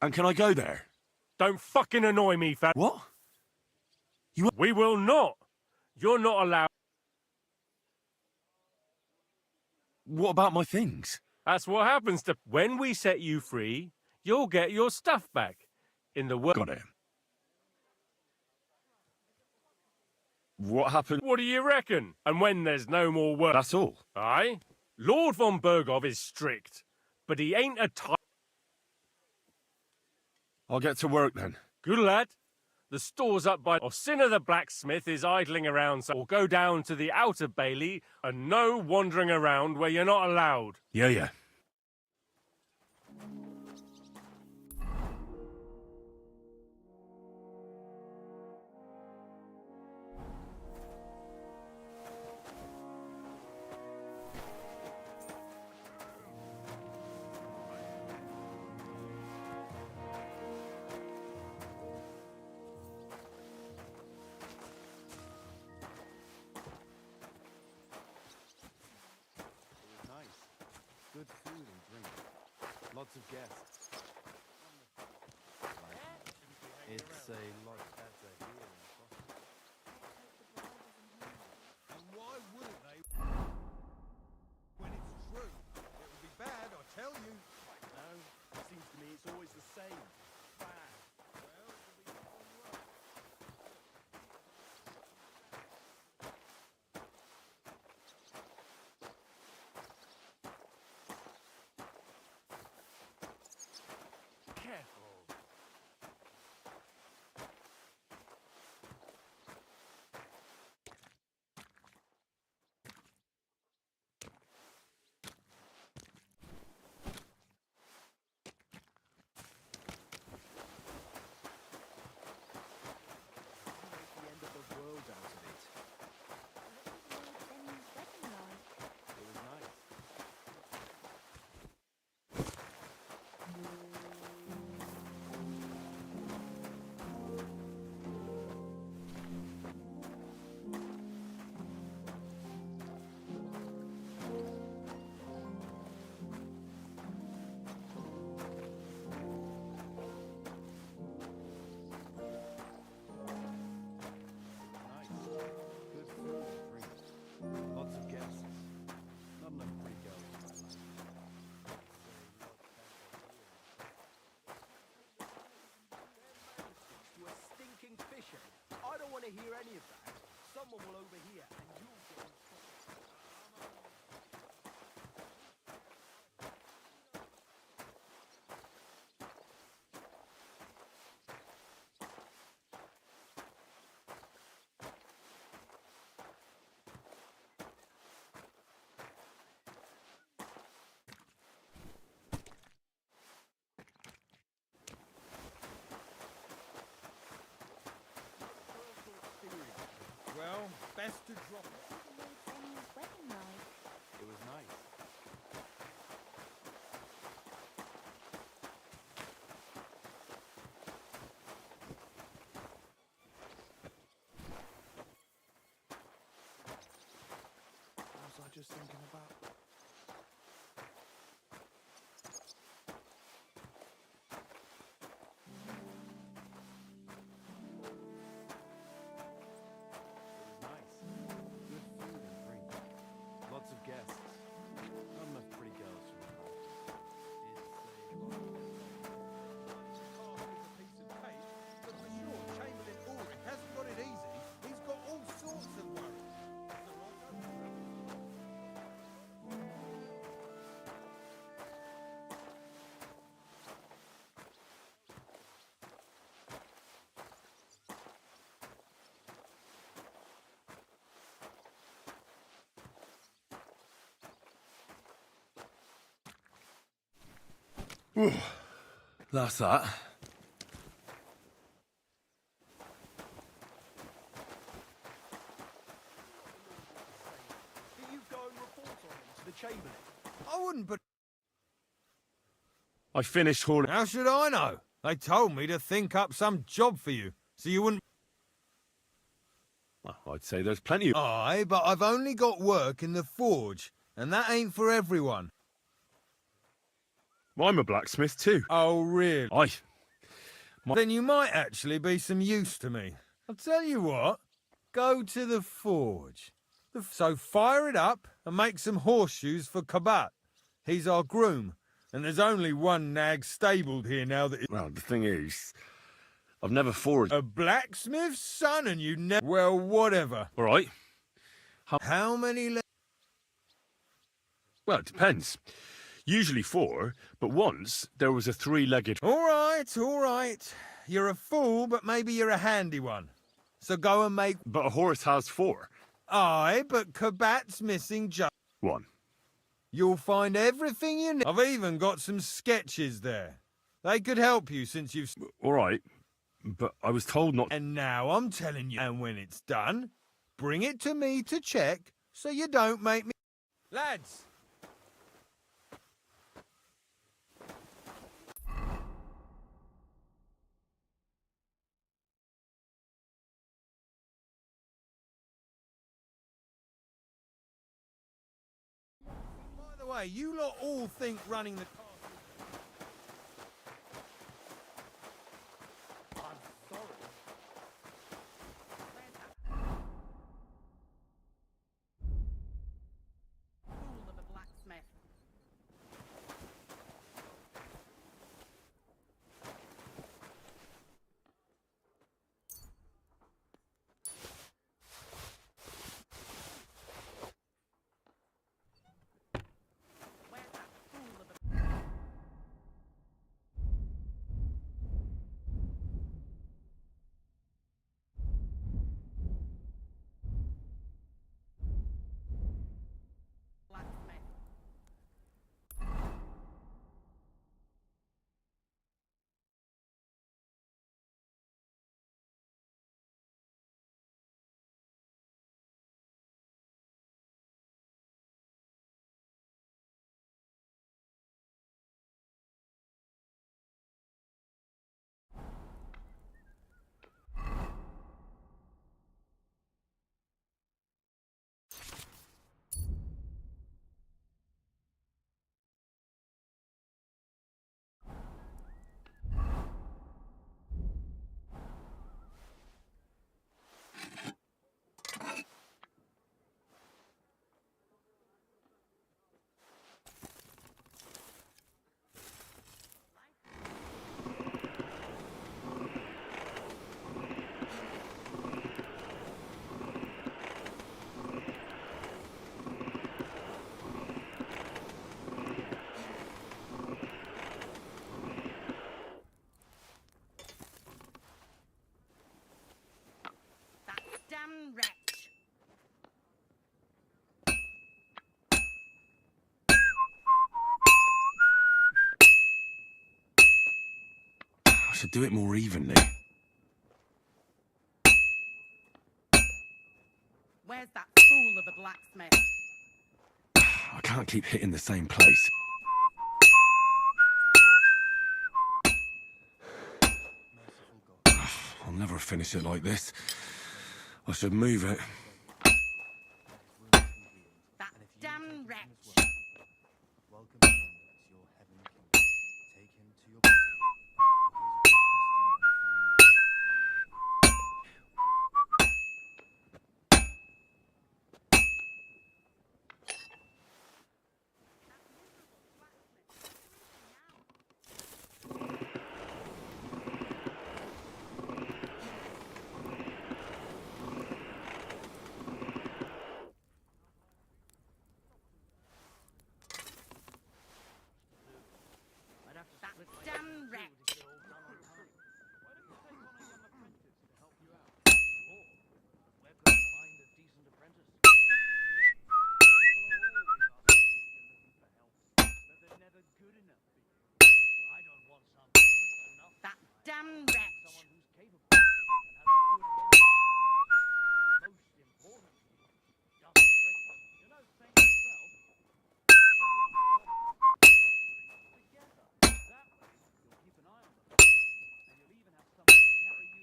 And can I go there? Don't fucking annoy me, fam. What? We will not. You're not allowed. What about my things? That's what happens to... When we set you free, you'll get your stuff back. In the world. Got it. What happened? What do you reckon? And when there's no more work... That's all. Aye? Lord von Bergov is strict, but he ain't a type... I'll get to work then. Good lad. The store's up by... Or Sinner the blacksmith is idling around, so... Or go down to the outer bailey, and no wandering around where you're not allowed. Yeah. Good food and drink. Lots of guests. It's a lot better here in Scotland. And why wouldn't they? When it's true. It would be bad, I tell you. No, it seems to me it's always the same. Bad. Well, it'll be all right. Well, best to drop it. Wedding like. It was nice. What was I just thinking about? Lots of guests. Not enough pretty girls from the house. It's a piece of cake, but for sure, Chamberlain Ulrich hasn't got it easy. He's got all sorts of worries. That's that. Do you go and report on him to the Chamberlain? I wouldn't, but I finished hauling. how should I know? They told me to think up some job for you, so you wouldn't. Well, I'd say there's plenty of. Aye, but I've only got work in the forge, and that ain't for everyone. I'm a blacksmith too. Oh, really? I. Then you might actually be some use to me. I'll tell you what, go to the forge. So fire it up and make some horseshoes for Kabat. He's our groom, and there's only one nag stabled here now that... Well, the thing is, I've never forged. A blacksmith's son and you never... Well, whatever. All right. How many... Well, it depends. Usually 4, but once there was a 3-legged. All right. You're a fool, but maybe you're a handy one. So go and make... But a horse has 4. Aye, but Kabat's missing just... 1. You'll find everything you need. I've even got some sketches there. They could help you since you've... All right, but I was told not... And now I'm telling you, and when it's done, bring it to me to check, so you don't make me... Lads! By the way, you lot all think running the castle... I'm sorry. Fool of a blacksmith. Where's that fool of a... blacksmith? That damn wretch. I should do it more evenly. can't keep hitting the same place. I'll never finish it like this. I should move it. That damn wretch! That damn wretch! That damn wretch!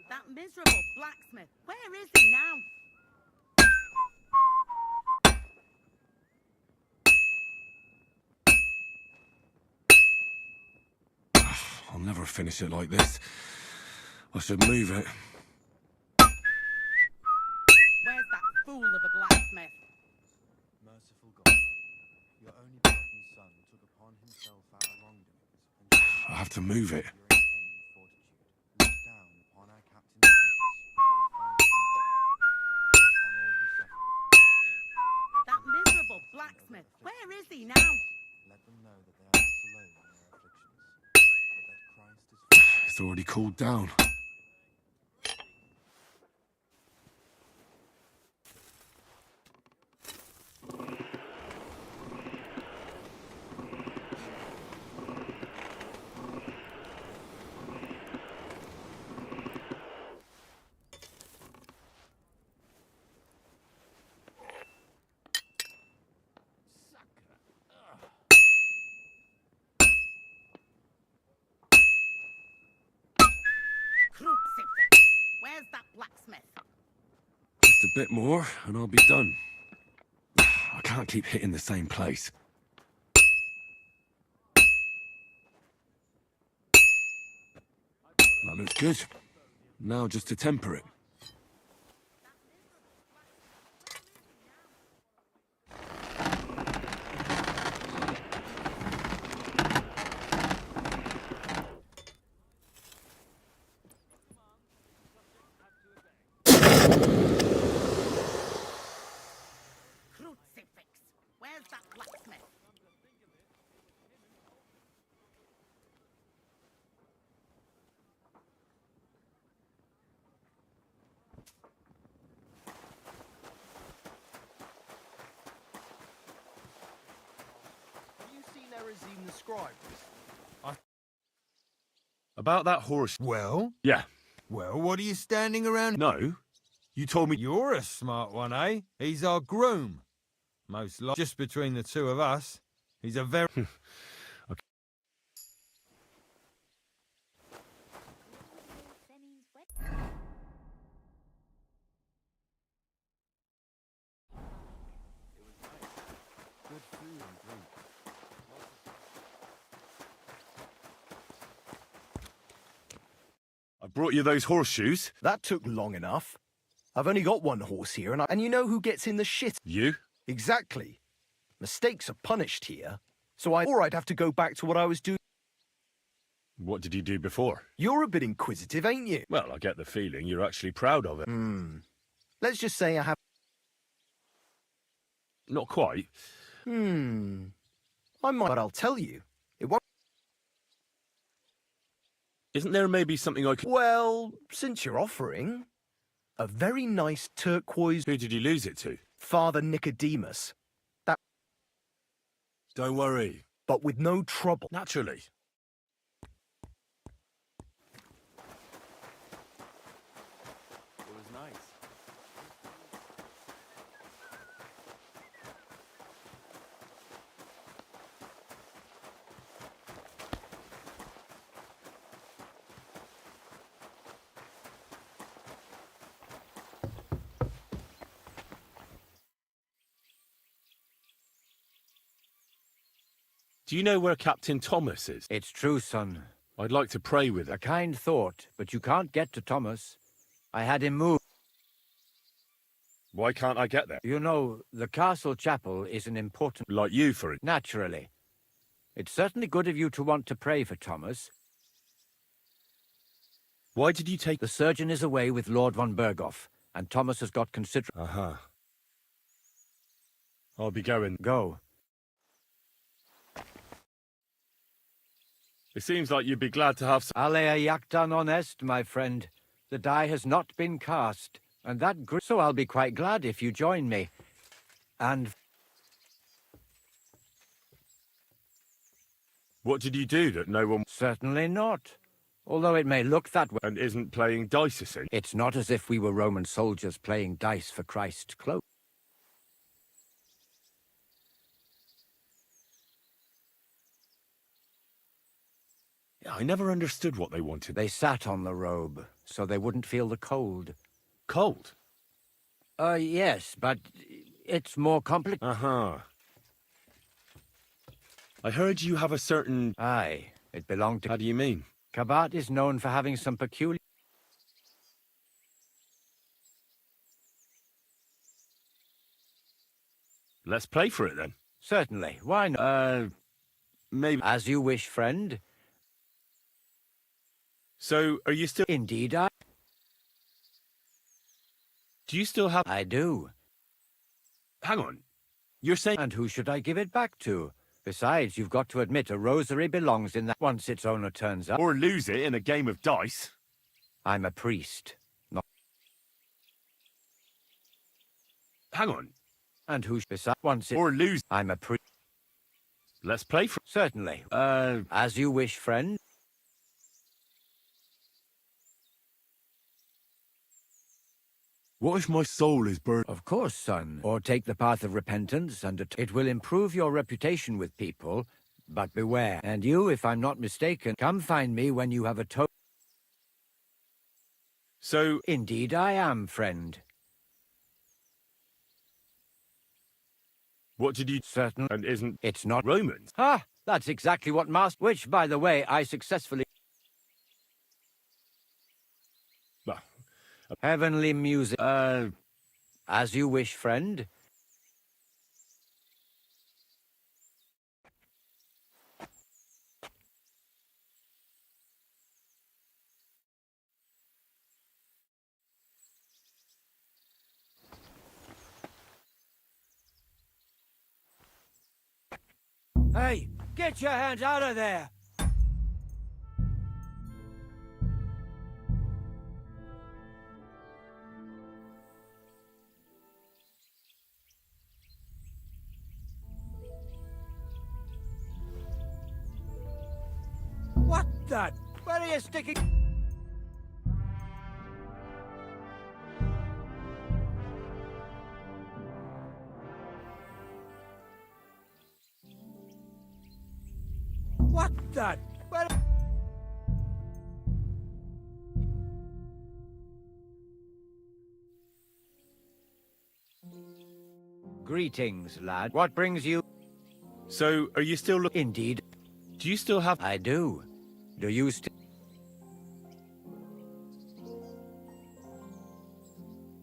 That miserable blacksmith, where is he now? I'll never finish it like this. I should move it. Where's that fool of a blacksmith? Merciful God, your only begotten Son took upon himself our wrongdoings I have to move it. look down upon our Captain Thomas, That miserable blacksmith, where is he now? let them know that they are not alone in their afflictions, but that Christ is It's already cooled down. Crucifix! Where's that blacksmith? Just a bit more, and I'll be done. I can't keep hitting the same place. That looks good. Now just to temper it. Crucifix! Where's that blacksmith? Have you seen Erazim the scribe? About that horse... Well? Yeah. Well, what are you standing around? No. You told me... You're a smart one, eh? He's our groom. Most likely, just between the two of us, he's a very... Good food and drink. I brought you those horseshoes. That took long enough. I've only got one horse here, and you know who gets in the shit? You? Exactly. Mistakes are punished here, or I'd have to go back to what I was doing. What did you do before? You're a bit inquisitive, ain't you? Well, I get the feeling you're actually proud of it. Let's just say I have... Not quite. I might, but I'll tell you. It won't... Isn't there maybe something I could... Well, since you're offering... A very nice turquoise... Who did you lose it to? Father Nicodemus. That... Don't worry. But with no trouble. Naturally. It was nice. Do you know where Captain Thomas is? It's true, son. I'd like to pray with him. A kind thought, but you can't get to Thomas. I had him moved. Why can't I get there? You know, the castle chapel is an important... Like you, for it. Naturally. It's certainly good of you to want to pray for Thomas. Why did you take... The surgeon is away with Lord von Berghoff, and Thomas has got considerable... Uh-huh. I'll be going. Go. It seems like you'd be glad to have some... Alea jactan honest, my friend. The die has not been cast, and that... So I'll be quite glad if you join me. And... What did you do that no one... Certainly not. Although it may look that way. And isn't playing dice a sin? It's not as if we were Roman soldiers playing dice for Christ's cloak. Yeah, I never understood what they wanted. They sat on the robe, so they wouldn't feel the cold. Cold? Yes, but it's more complicated. Uh-huh. I heard you have a certain... Aye, it belonged to... How do you mean? Kabat is known for having some peculiar... Let's play for it, then. Certainly. Why not? Maybe... As you wish, friend. So, are you still... Indeed, I... Do you still have... I do. Hang on. You're saying... And who should I give it back to? Besides, you've got to admit a rosary belongs in that once its owner turns up. Or lose it in a game of dice. I'm a priest, not... Hang on. And who... Besides, once it... Or lose... I'm a priest. Let's play for... Certainly. As you wish, friend. What if my soul is burned? Of course, son. Or take the path of repentance, and it will improve your reputation with people. But beware. And you, if I'm not mistaken, come find me when you have atoned. So... Indeed I am, friend. What did you... Certain... And isn't... It's not... Romans? Ah, that's exactly what Master... Which, by the way, I successfully... Heavenly music. As you wish, friend. Hey, get your hands out of there! What the? Where are you sticking? What the? Where... Greetings, lad. What brings you? So, are you still looking? Indeed. Do you still have... I do. Do you still...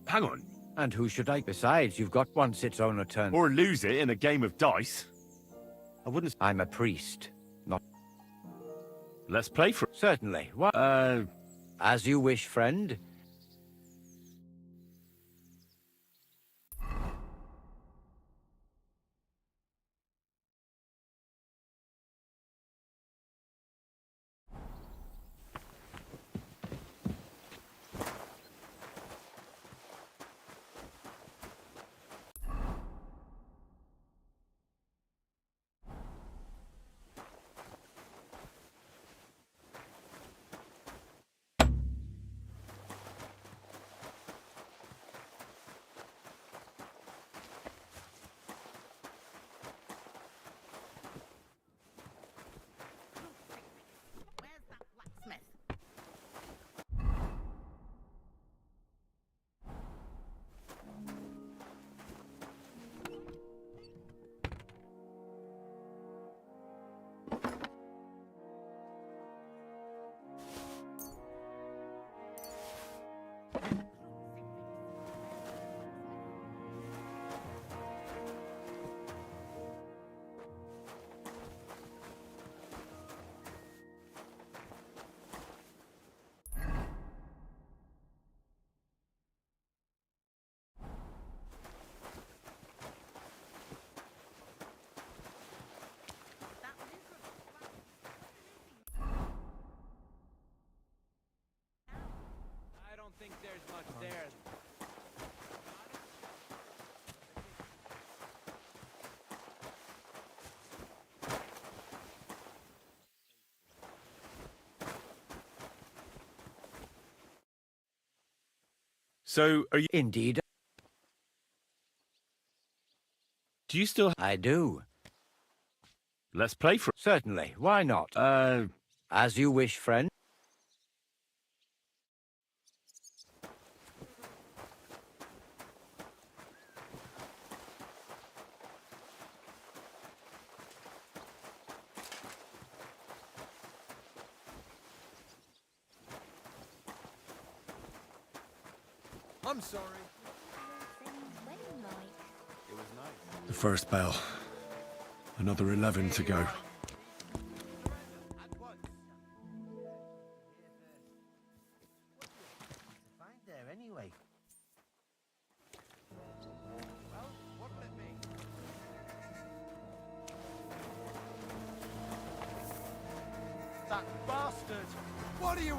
Hang on. And who should I... Besides, you've got once its owner turn... Or lose it in a game of dice. I wouldn't... I'm a priest, not... Let's play for... Certainly. What... As you wish, friend. So, are you... Indeed. Do you still... I do. Let's play for... Certainly. Why not? As you wish, friend. I'm sorry. The first bell. Another 11 to go. Find there anyway. Well, what'll it be? That bastard! What are you...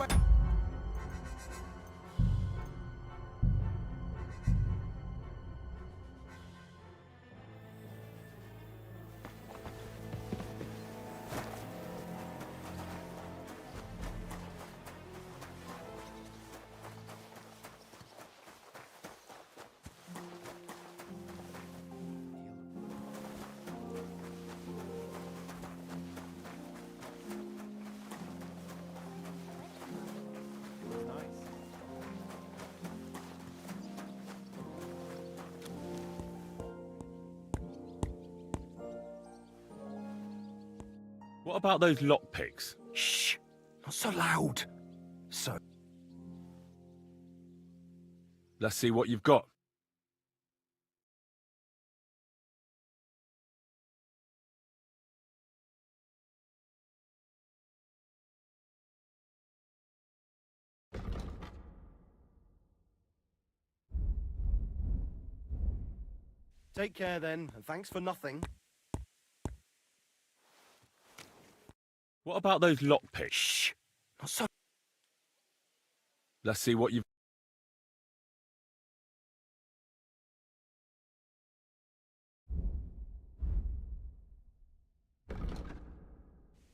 What about those lockpicks? Shh! Not so loud. So... Let's see what you've got. Take care then, and thanks for nothing. What about those lockpicks? Shh! Not so... Let's see what you've...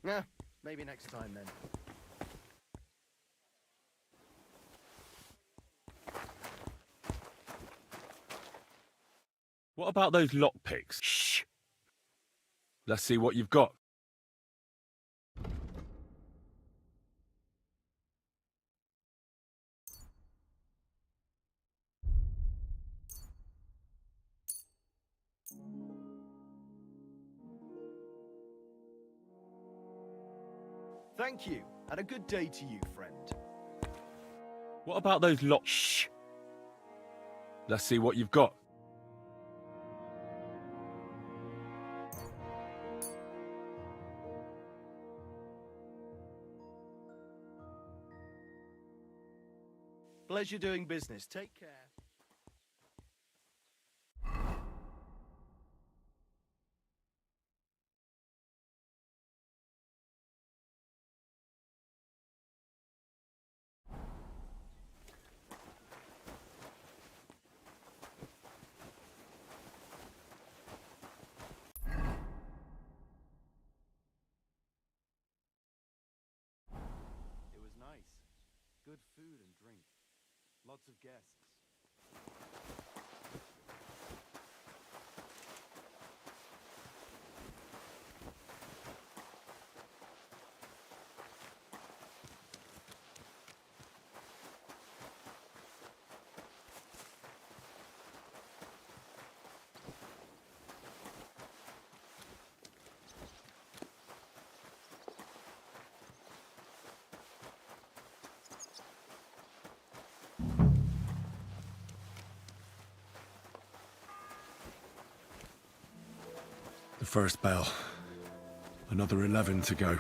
Yeah, maybe next time then. What about those lockpicks? Shh! Let's see what you've got. Thank you, and a good day to you, friend. What about those locks? Shh! Let's see what you've got. Pleasure doing business. Take care. It was nice. Good food and drink. Lots of guests. The first bell. Another 11 to go.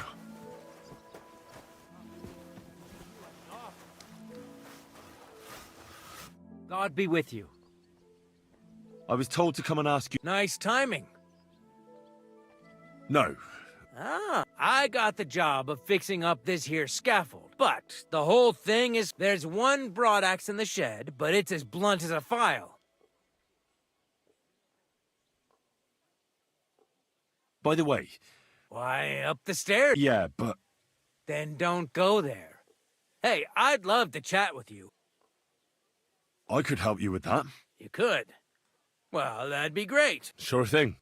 God be with you. I was told to come and ask you... Nice timing. No. Ah, I got the job of fixing up this here scaffold. But the whole thing is there's one broadaxe in the shed, but it's as blunt as a file. By the way... Why, up the stairs? Yeah, but... Then don't go there. Hey, I'd love to chat with you. I could help you with that. You could? Well, that'd be great. Sure thing.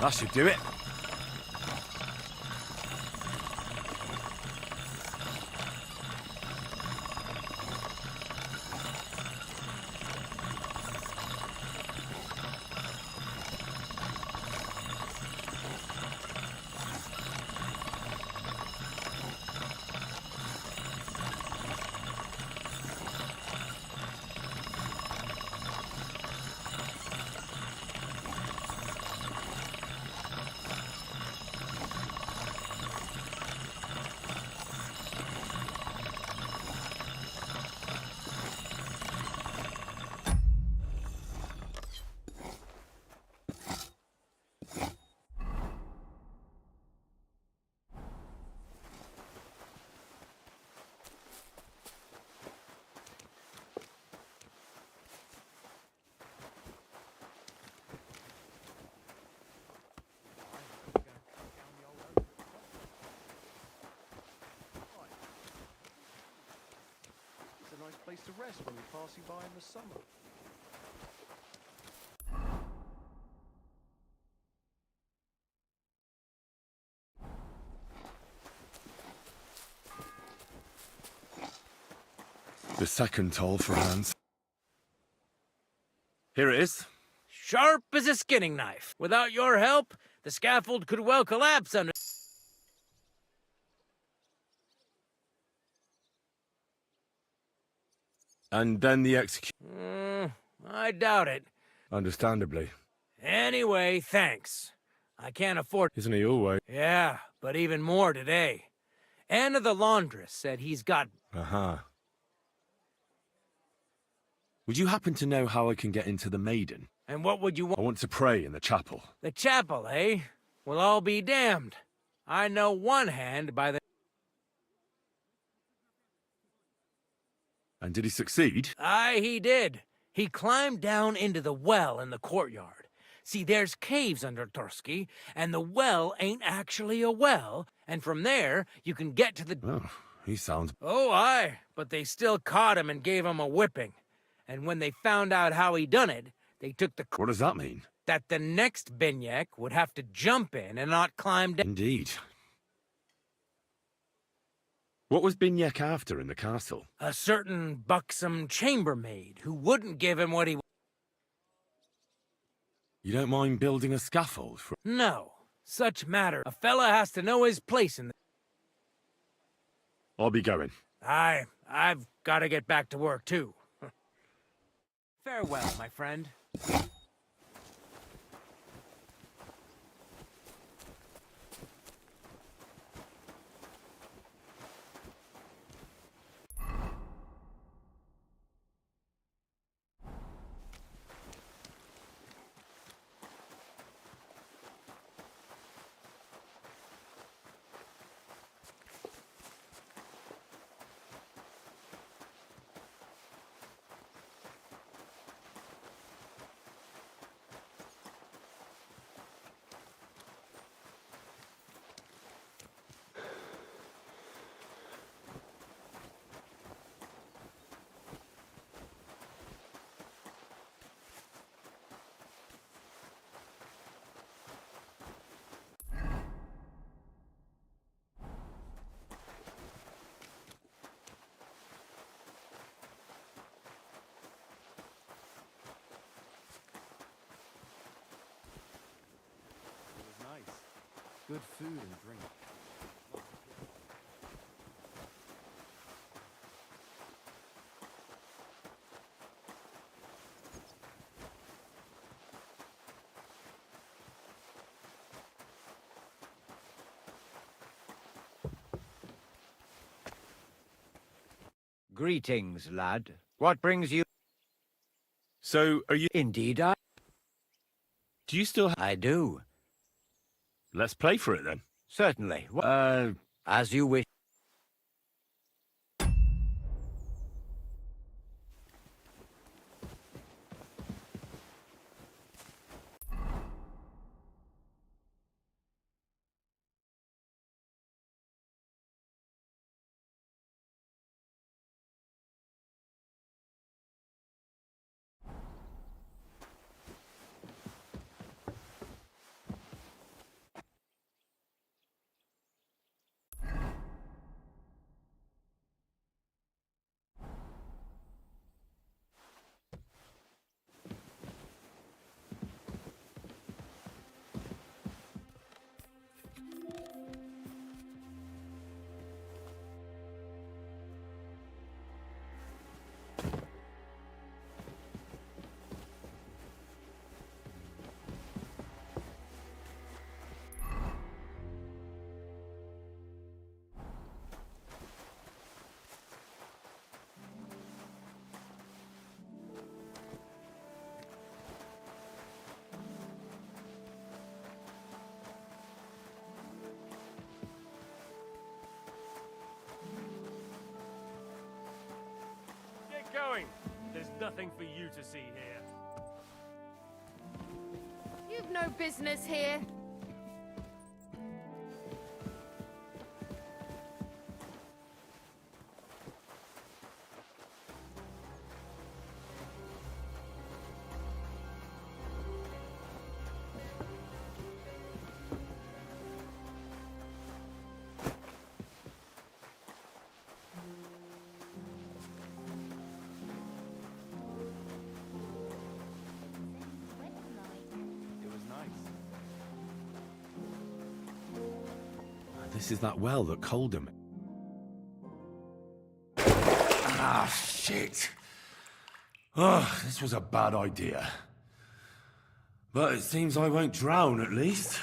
That should do it. It's a nice place to rest when you're passing by in the summer. The second toll for Hans. Here it is. Sharp as a skinning knife. Without your help, the scaffold could well collapse under... And then the execution. I doubt it. Understandably. Anyway, thanks. I can't afford... Isn't he always? Yeah, but even more today. Anna the laundress said he's got... Uh-huh. Would you happen to know how I can get into the Maiden? And what would you want? I want to pray in the chapel. The chapel, eh? Well, I'll be damned. I know one hand by the... And did he succeed? Aye, he did. He climbed down into the well in the courtyard. See, there's caves under Torski, and the well ain't actually a well, And from there, you can get to the... Oh, he sounds... Oh, aye, but they still caught him and gave him a whipping. And when they found out how he done it, they took the... What does that mean? That the next Binyek would have to jump in and not climb down. Indeed. What was Binyek after in the castle? A certain buxom chambermaid who wouldn't give him what he... You don't mind building a scaffold for... No. Such matter. A fella has to know his place in the... I'll be going. Aye, I've got to get back to work, too. Farewell, my friend. Good food and drink. Greetings, lad. What brings you? So, are you... Indeed, I... Do you still... I do. Let's play for it, then. Certainly. As you wish. Going. There's nothing for you to see here. You've no business here. This is that well that culled him. Ah, shit. Oh, this was a bad idea. But it seems I won't drown, at least.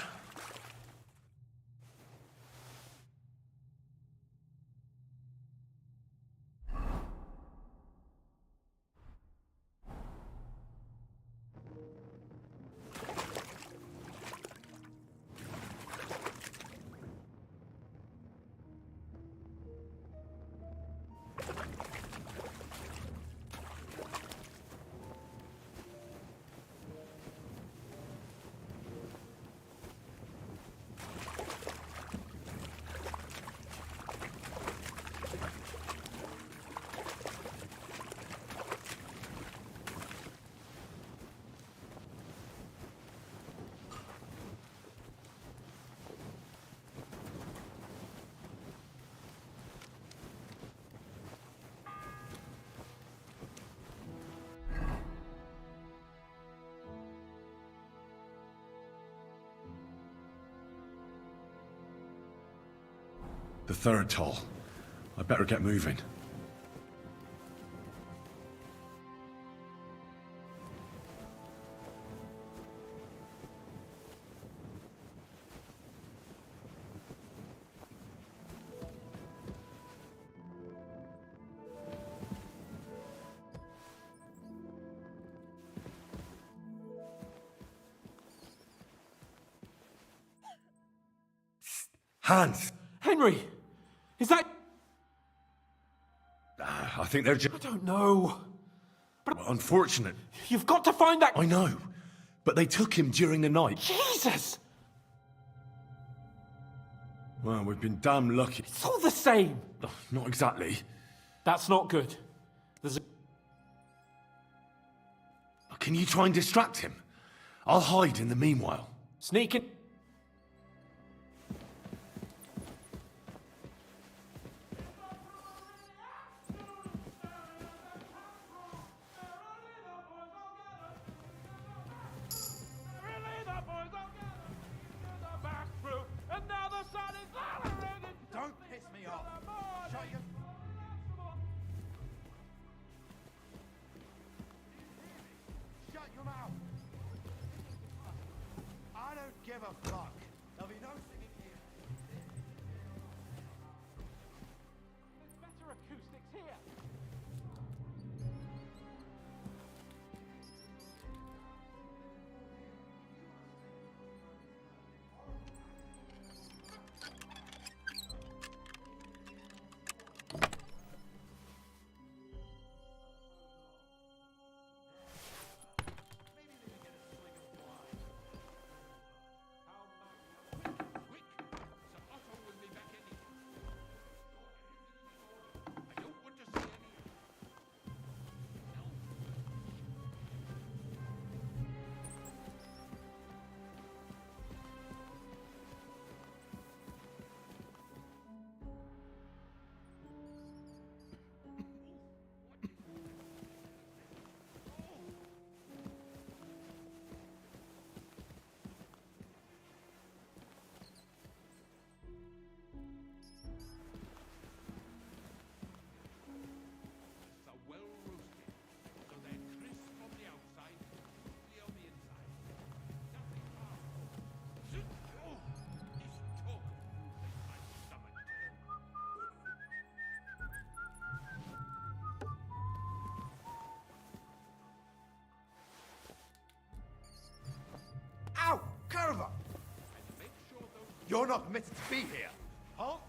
The third toll. I better get moving. Hans! Henry! Is that... I think they're just... I don't know. But unfortunate. You've got to find that... I know. But they took him during the night. Jesus! Well, we've been damn lucky. It's all the same. Not exactly. That's not good. There's a... Can you try and distract him? I'll hide in the meanwhile. Sneak in... Don't piss me off. Shut your... Shut your mouth. I don't give a fuck. There'll be no singing here. There's better acoustics here. Ow! Caravan! You're not permitted to be here. Halt!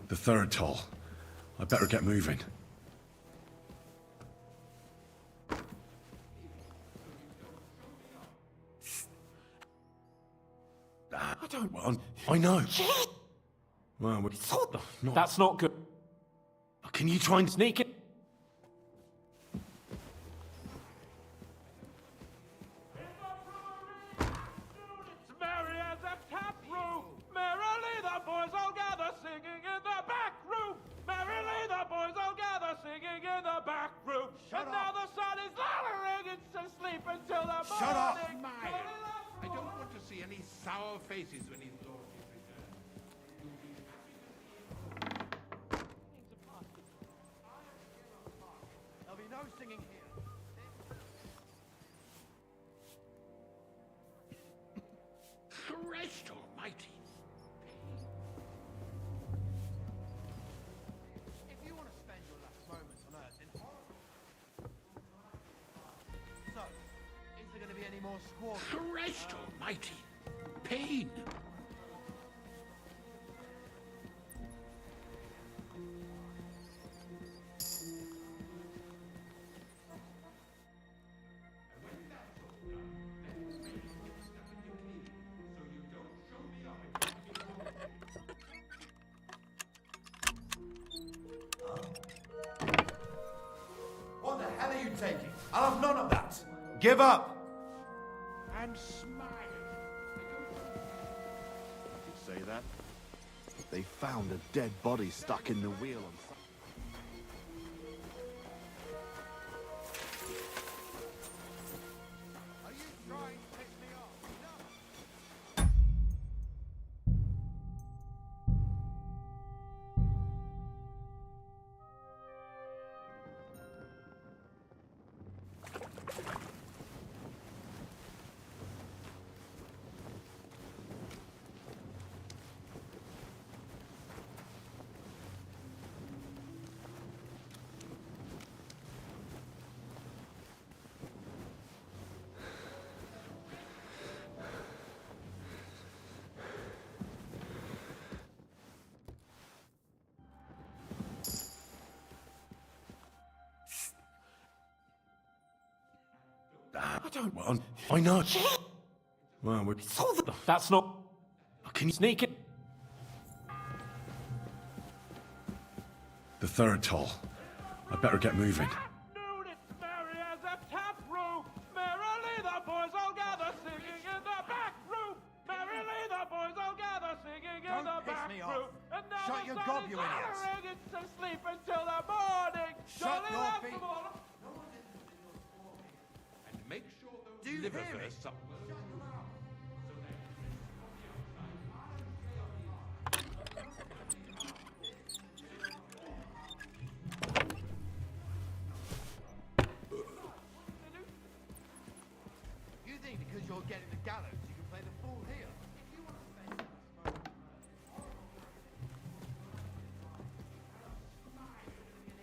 The third toll. I better get moving. I don't... I know. Well, not... That's not good. Can you try and... Sneak it? Shut up! I don't want to see any sour faces when he's gone. There'll be no singing here. Christ almighty. If you want to spend your last moments on Earth in horror... So, is there going to be any more squads? Christ almighty. Pain. Give up! And smile. You say that? They found a dead body stuck in the wheel on... I don't want. Why not? Well, we're... That's not... Can you sneak it? The third toll. I better get moving. Merry as a tap room. Merrily the boys all gather singing in the back room. Merrily the boys all gather singing in the back room. And now Shut the your sun gob, is you idiots. shining into sleep until the morning. Shut Jolly your laugh feet. them all. And make sure those Do you liver hear me? first up. You think because you're getting the gallows, you can play the fool here?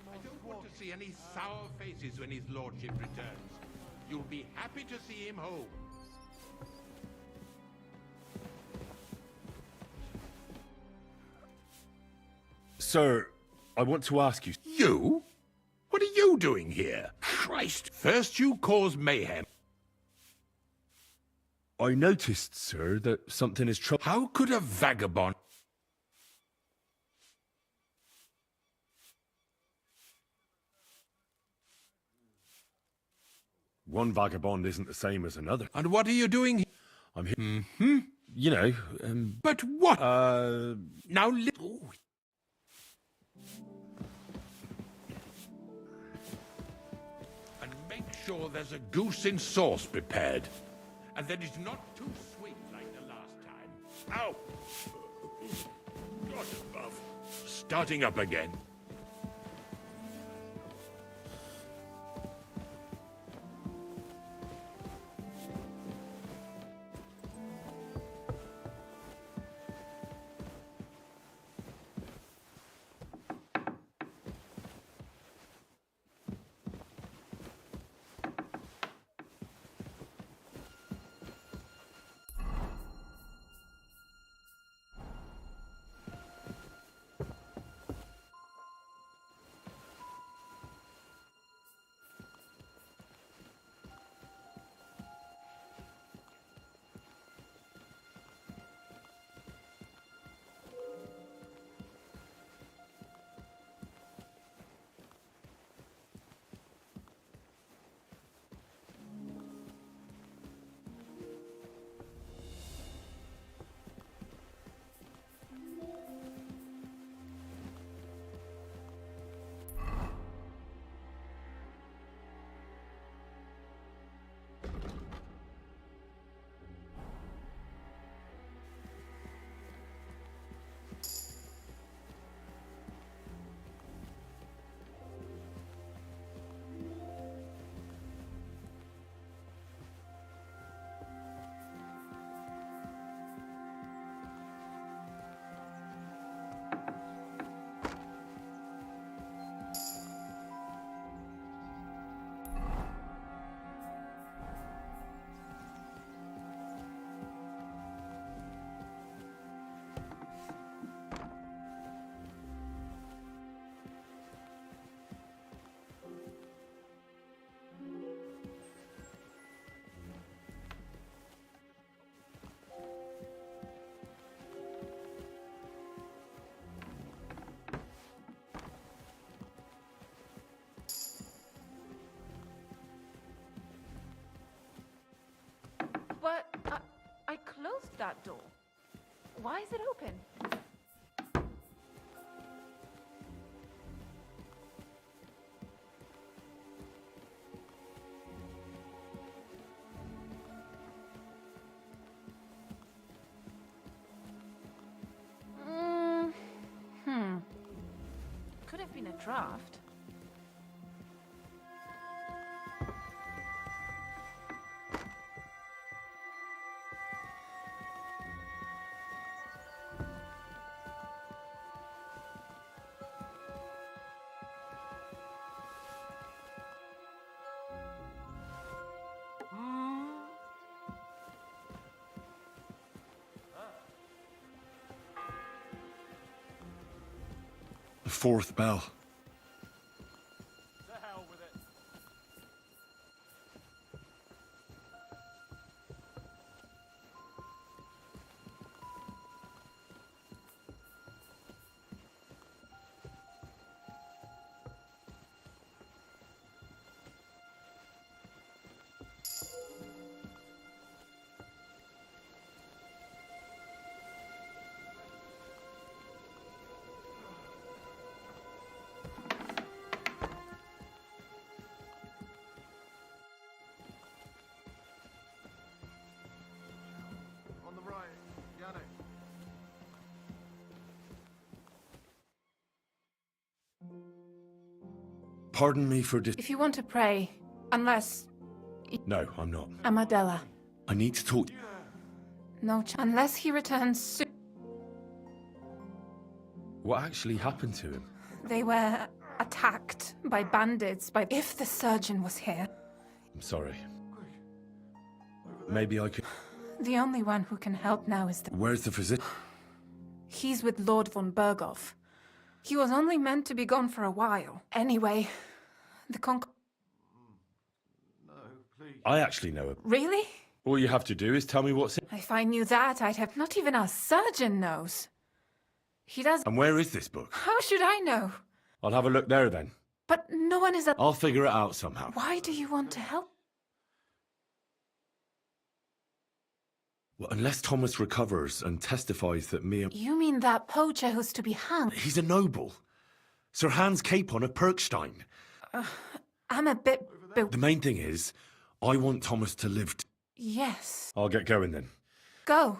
I don't want to see any sour faces when his lordship returns. You'll be happy to see him home. Sir, I want to ask you... You? What are you doing here? Christ! First you cause mayhem. I noticed, sir, that something is trouble... How could a vagabond... One vagabond isn't the same as another. And what are you doing here? I'm here... You know, But what? Now and make sure there's a goose in sauce prepared. And that it's not too sweet like the last time. Ow! God above. Starting up again. that door? Why is it open? Could have been a draft. The fourth bell. To hell with it. On the right, Yannick. Pardon me for If you want to pray, unless No, I'm not. Amadella. I need to talk. No, unless he returns soon. What actually happened to him? They were attacked by bandits. If the surgeon was here, I'm sorry. Maybe I could. the only one who can help now is the. Where's the physician? He's with Lord von Berghoff. He was only meant to be gone for a while. Anyway, the No, please. I actually know him. Really? All you have to do is tell me what's in. If I knew that, I'd have. Not even our surgeon knows. He does. And where is this book? How should I know? I'll have a look there then. But no one is. I'll figure it out somehow. Why do you want to help? Well, unless Thomas recovers and testifies that me and... You mean that poacher who's to be hung? He's a noble. Sir Hans Capon of Perkstein. I'm a bit. The main thing is, I want Thomas to live. Yes. I'll get going then. Go.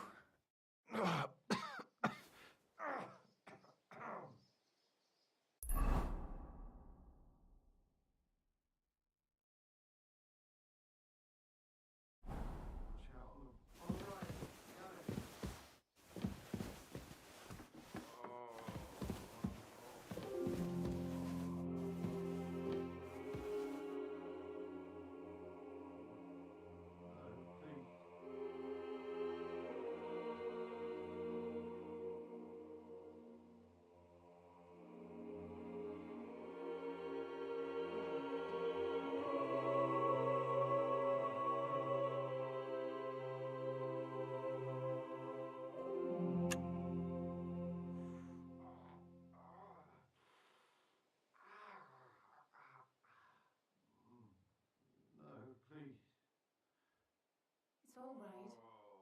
It's all right.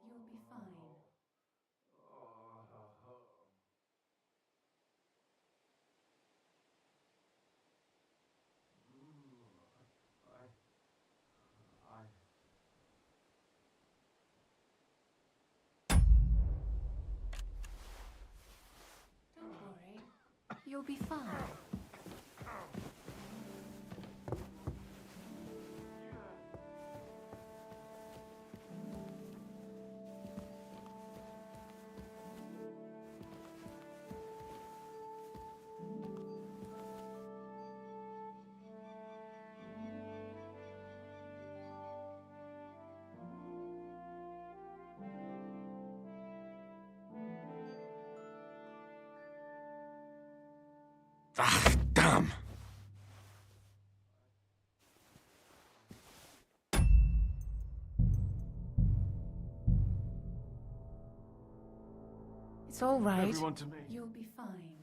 You'll be fine. Don't worry. You'll be fine. Ah, damn! It's all right. Everyone to me. You'll be fine.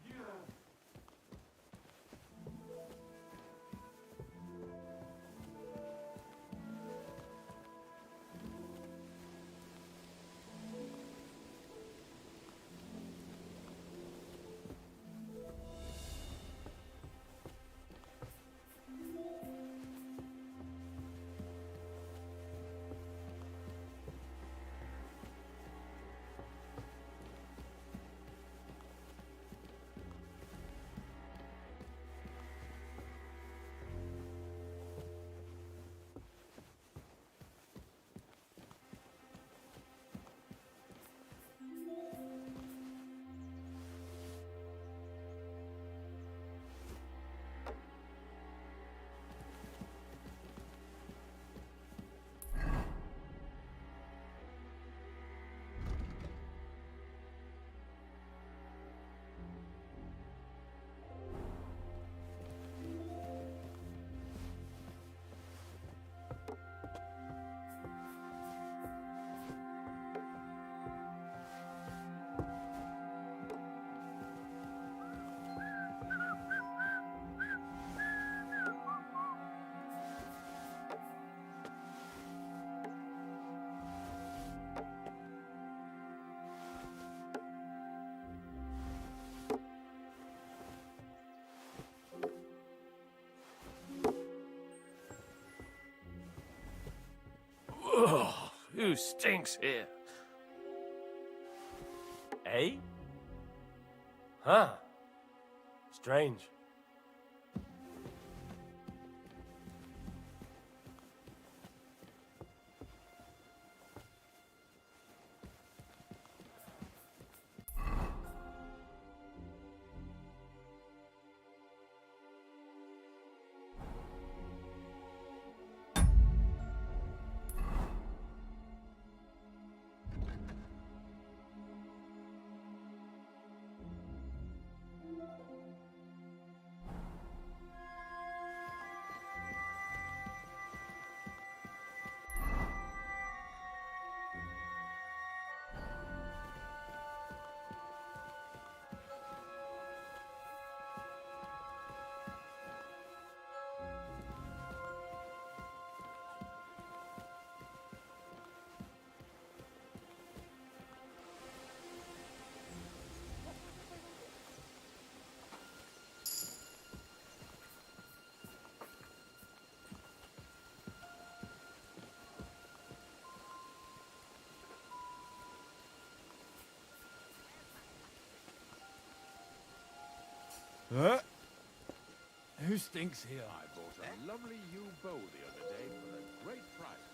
Who stinks here? Eh? Huh. Strange. Who stinks here? I bought a lovely ewe bowl the other day for a great price.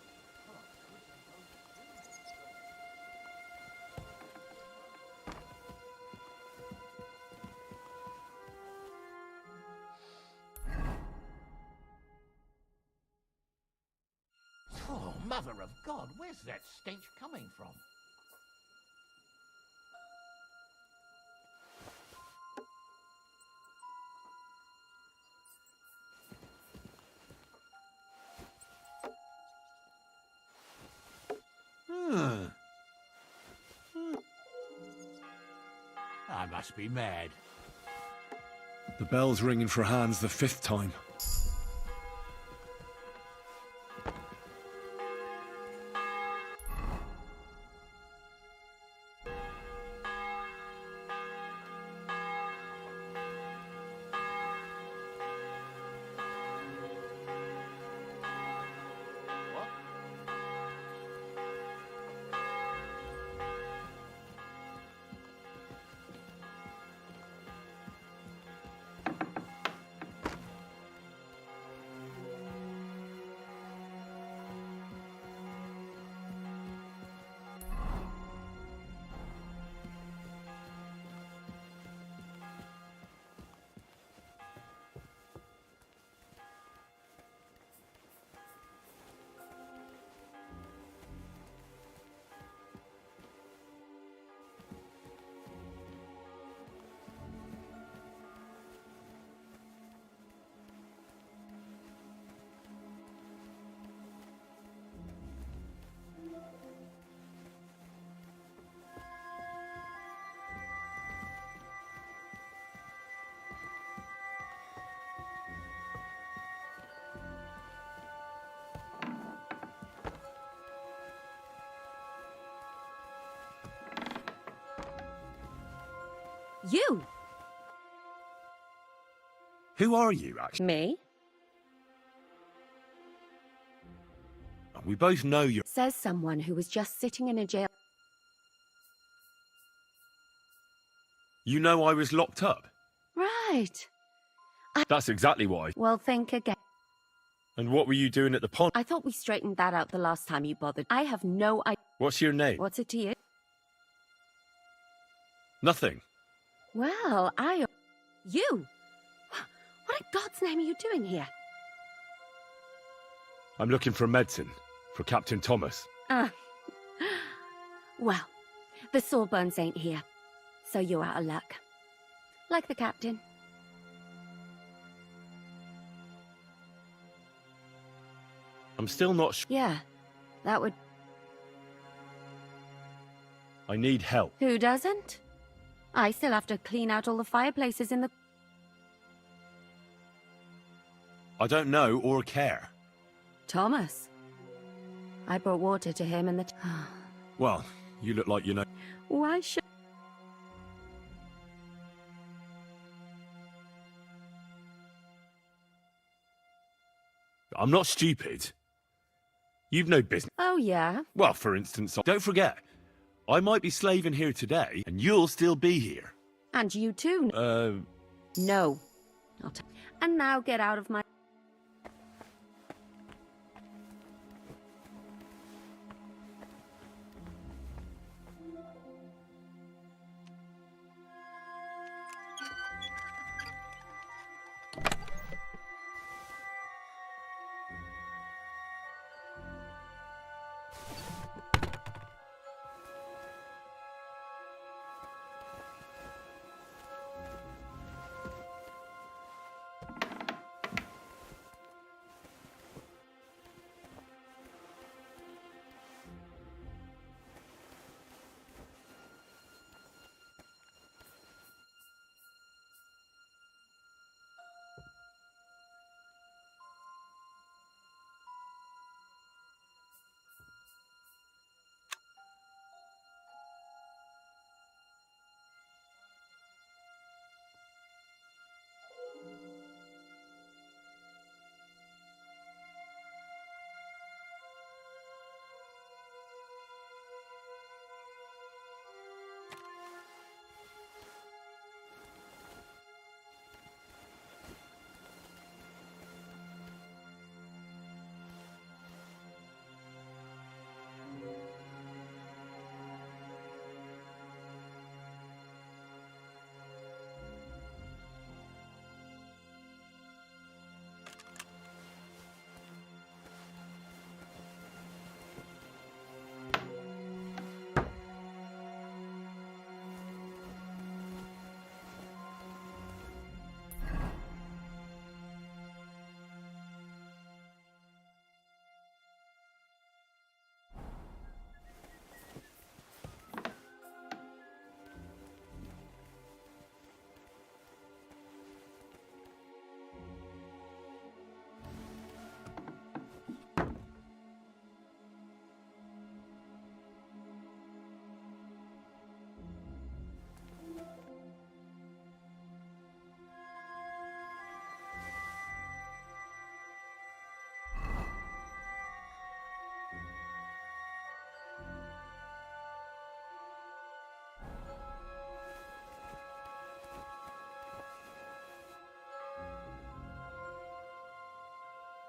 Oh, Mother of God, where's that stench coming from? I must be mad. The bell's ringing for Hans the 5th time. You! Who are you, actually? Me? We both know you're... Says someone who was just sitting in a jail. You know I was locked up? Right. That's exactly why. Well, think again. And what were you doing at the pond? I thought we straightened that out the last time you bothered. I have no idea. What's your name? What's it to you? Nothing. Well, You! What in God's name are you doing here? I'm looking for medicine. For Captain Thomas. Well, the Sawbones ain't here. So you're out of luck. Like the captain. I'm still not sure. Yeah, that would... I need help. Who doesn't? I still have to clean out all the fireplaces in the... I don't know or care. Thomas. I brought water to him and the... Well, you look like you know. Why should... I'm not stupid. You've no business. Oh, yeah? Well, for instance, don't forget, I might be slaving here today, and you'll still be here. And you too. No. Not. And now get out of my...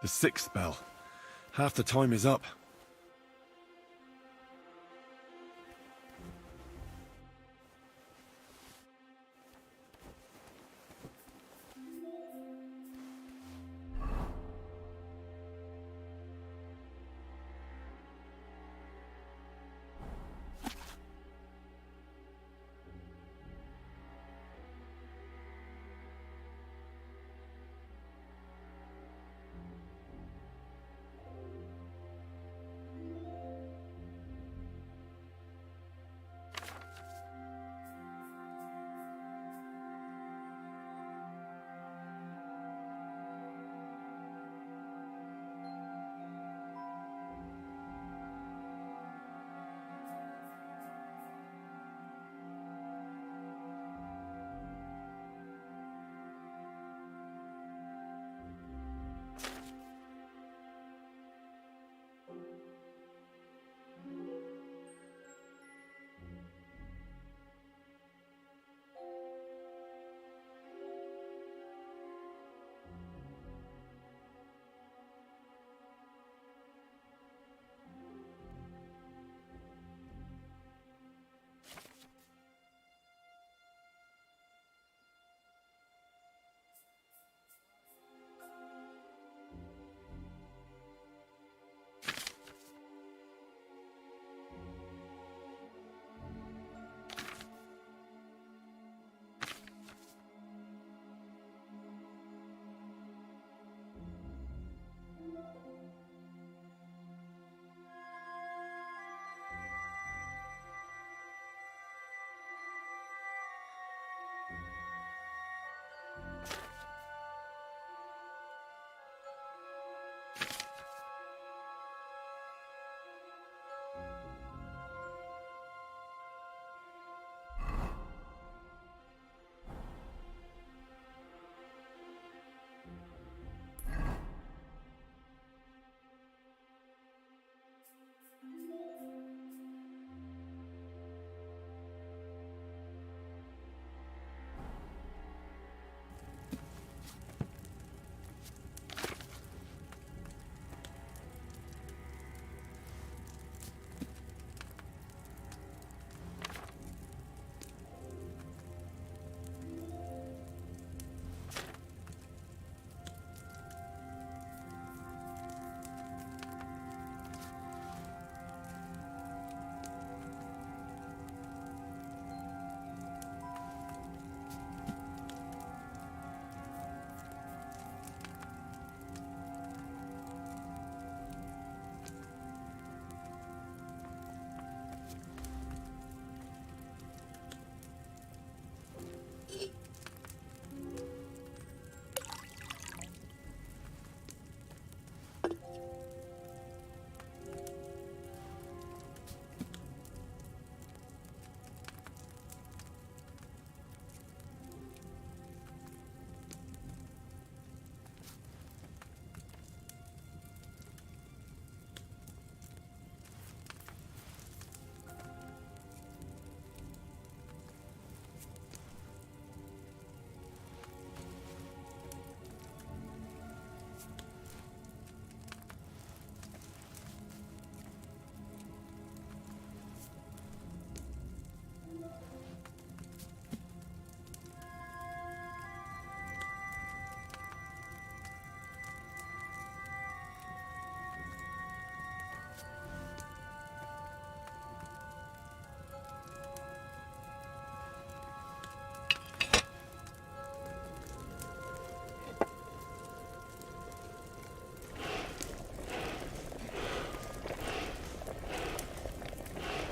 The 6th bell. Half the time is up.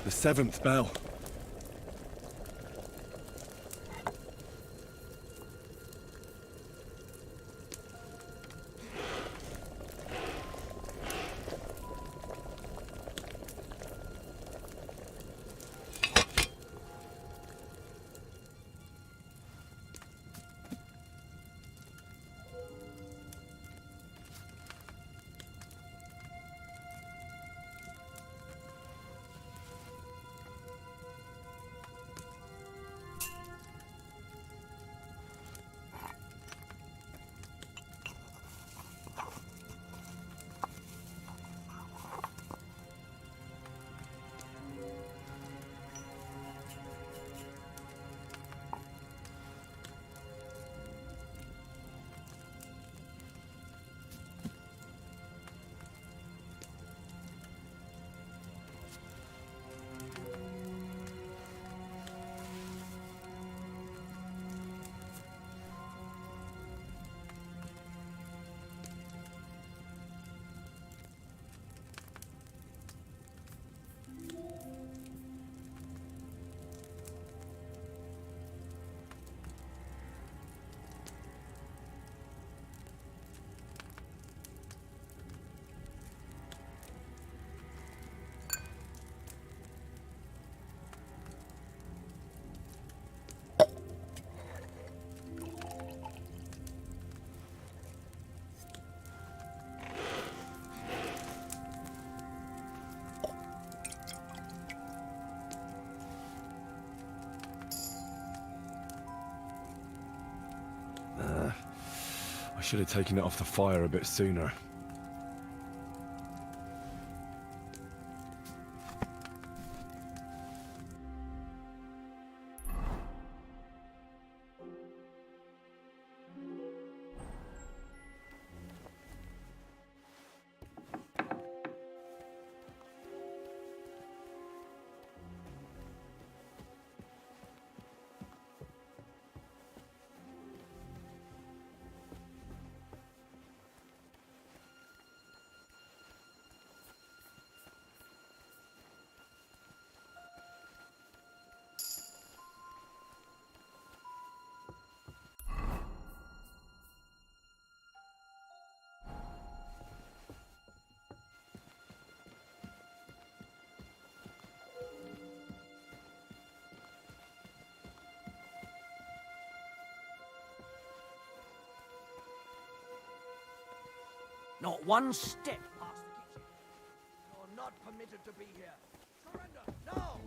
The 7th bell. I should have taken it off the fire a bit sooner. Not one step past the kitchen. You're not permitted to be here. Surrender, now!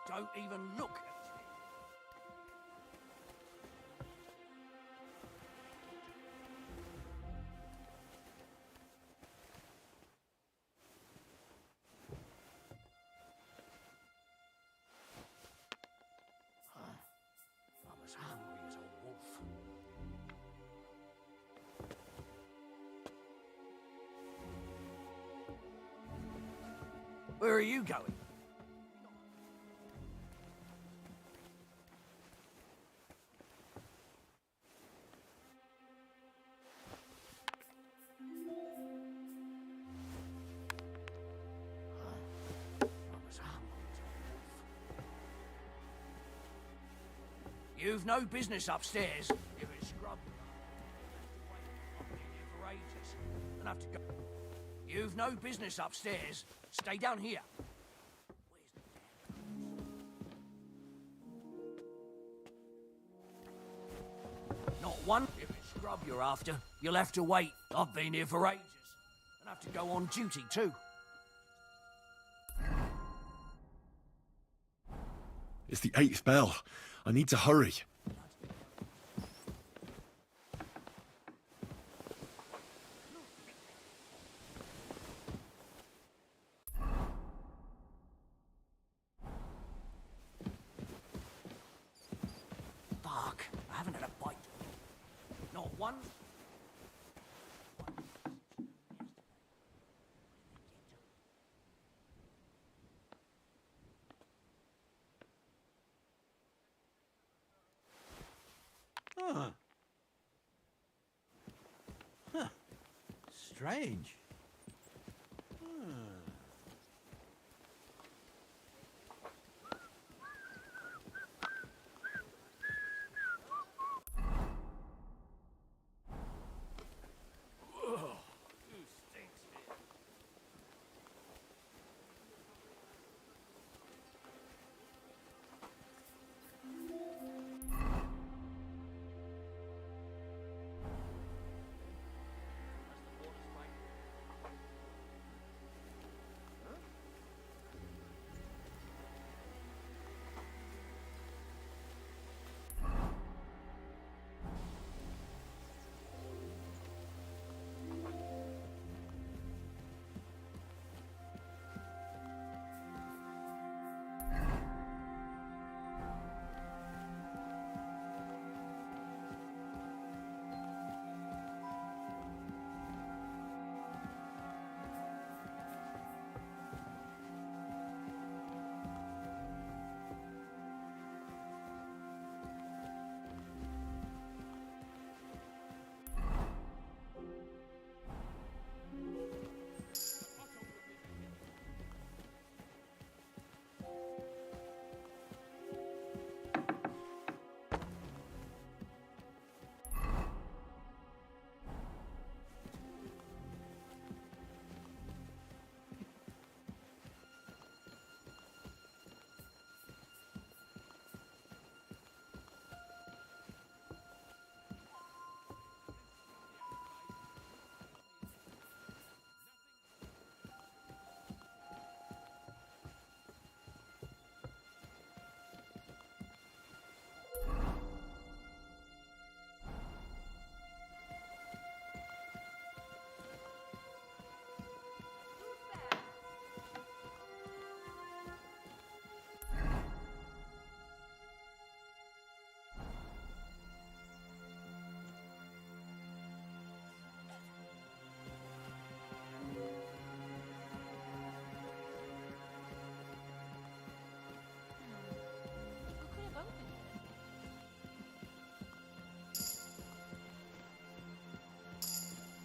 Don't even look at me. I'm as hungry as a wolf. Where are you going? You've no business upstairs. If it's scrub, I've been here for ages and have to go. You've no business upstairs. Stay down here. Not one. If it's scrub you're after, you'll have to wait. I've been here for ages. And have to go on duty too. It's the 8th bell. I need to hurry. Fuck, I haven't had a bite. Not one. Huh. Huh. Strange.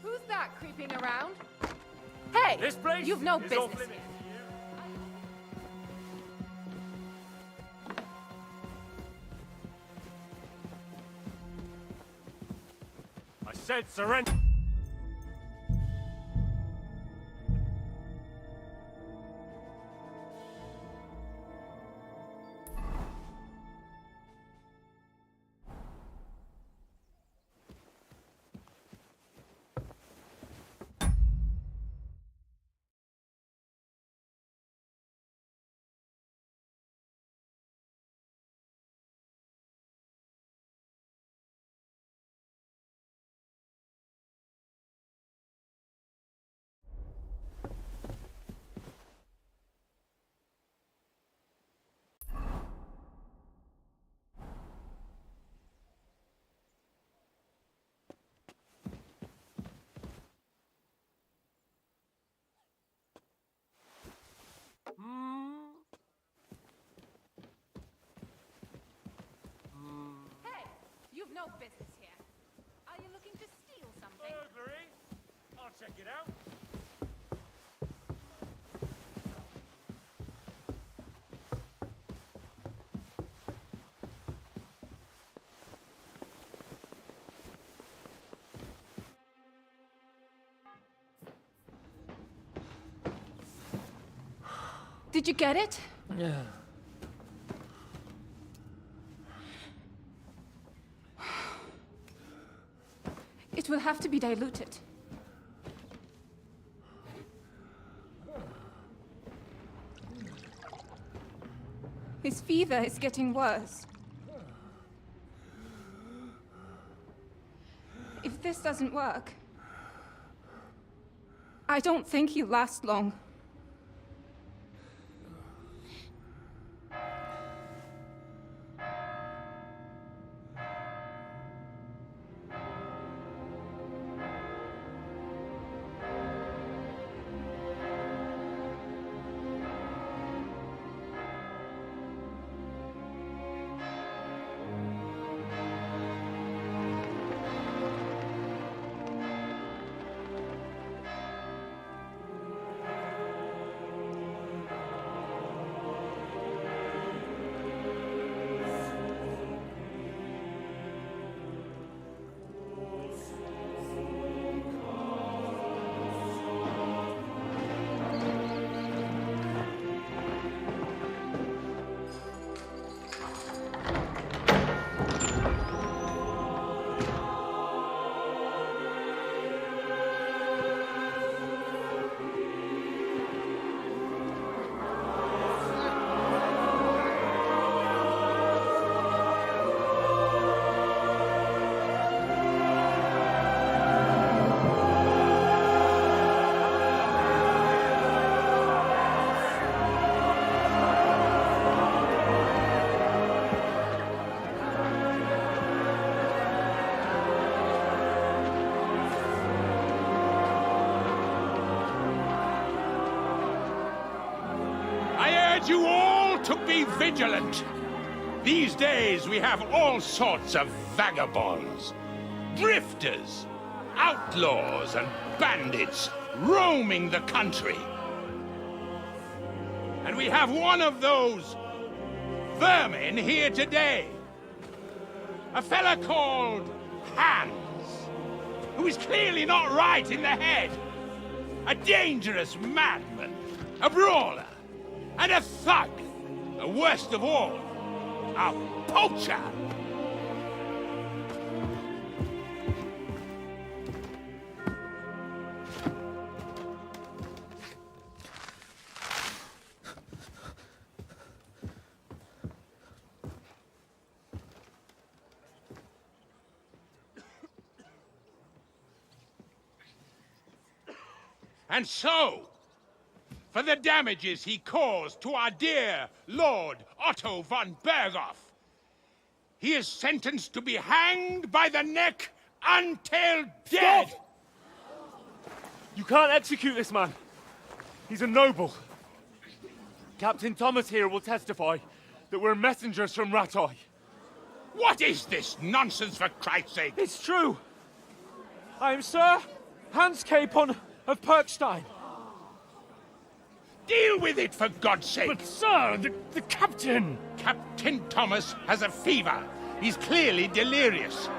Who's that creeping around? Hey! This place You've no is business off here. limits. I said surrender. Hey! You've no business here. Are you looking to steal something? Burglary? I'll check it out. Did you get it? Yeah. It will have to be diluted. His fever is getting worse. If this doesn't work, I don't think he'll last long. You all to be vigilant. These days we have all sorts of vagabonds, drifters, outlaws and bandits roaming the country. And we have one of those vermin here today. A fella called Hans, who is clearly not right in the head. A dangerous madman, a brawler, and a thug, the worst of all, a poacher. And so, for the damages he caused to our dear Lord Otto von Berghoff, he is sentenced to be hanged by the neck until dead! Stop! You can't execute this man. He's a noble. Captain Thomas here will testify that we're messengers from Ratoi. What is this nonsense, for Christ's sake? It's true. I am Sir Hans Capon of Perkstein. Deal with it, for God's sake! But, sir, the captain... Captain Thomas has a fever. He's clearly delirious.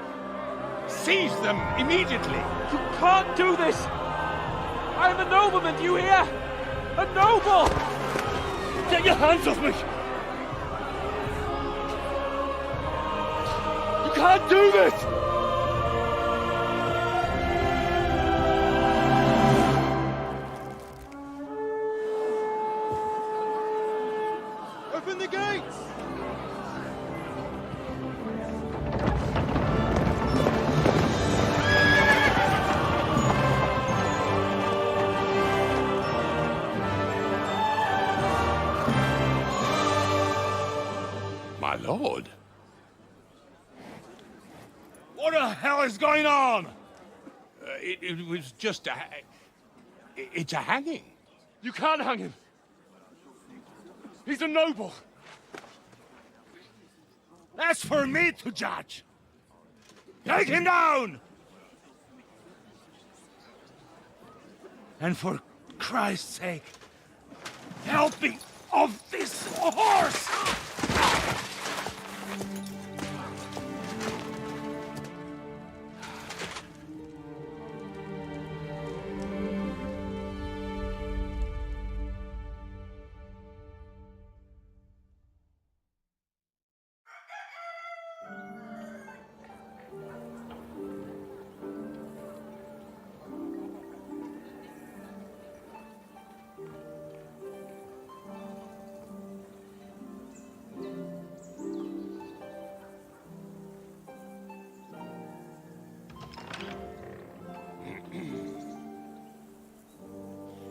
Seize them immediately. You can't do this! I am a nobleman, do you hear? A noble! Get your hands off me! You can't do this! Open the gates! My lord. What the hell is going on? It was just a... It's a hanging. You can't hang him. He's a noble. That's for me to judge. Take him down! And for Christ's sake, help me off this horse!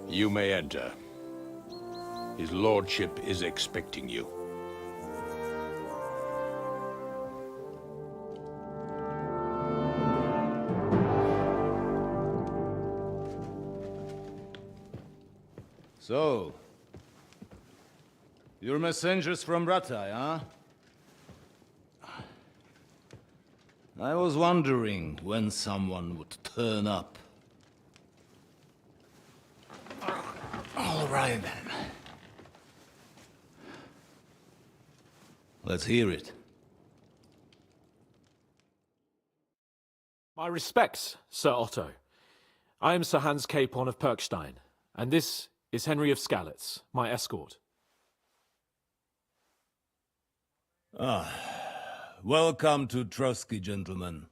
You may enter. His lordship is expecting you. So, you're messengers from Ratai, huh? I was wondering when someone would turn up. All right, then. Let's hear it. My respects, Sir Otto. I am Sir Hans Capon of Perkstein, and this is Henry of Skalitz, my escort. Welcome to Trotsky, gentlemen.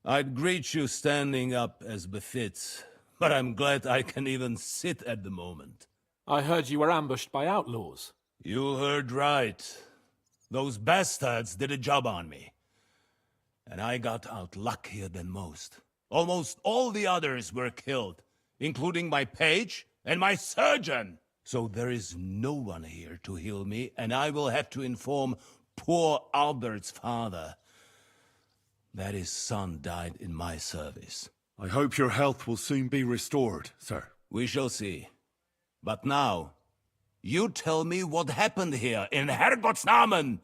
I'd greet you standing up as befits, but I'm glad I can even sit at the moment. I heard you were ambushed by outlaws. You heard right. Those bastards did a job on me. And I got out luckier than most. Almost all the others were killed, including my page and my surgeon. So there is no one here to heal me, and I will have to inform poor Albert's father that his son died in my service. I hope your health will soon be restored, sir. We shall see. But now, you tell me what happened here in Herrgottsnamen.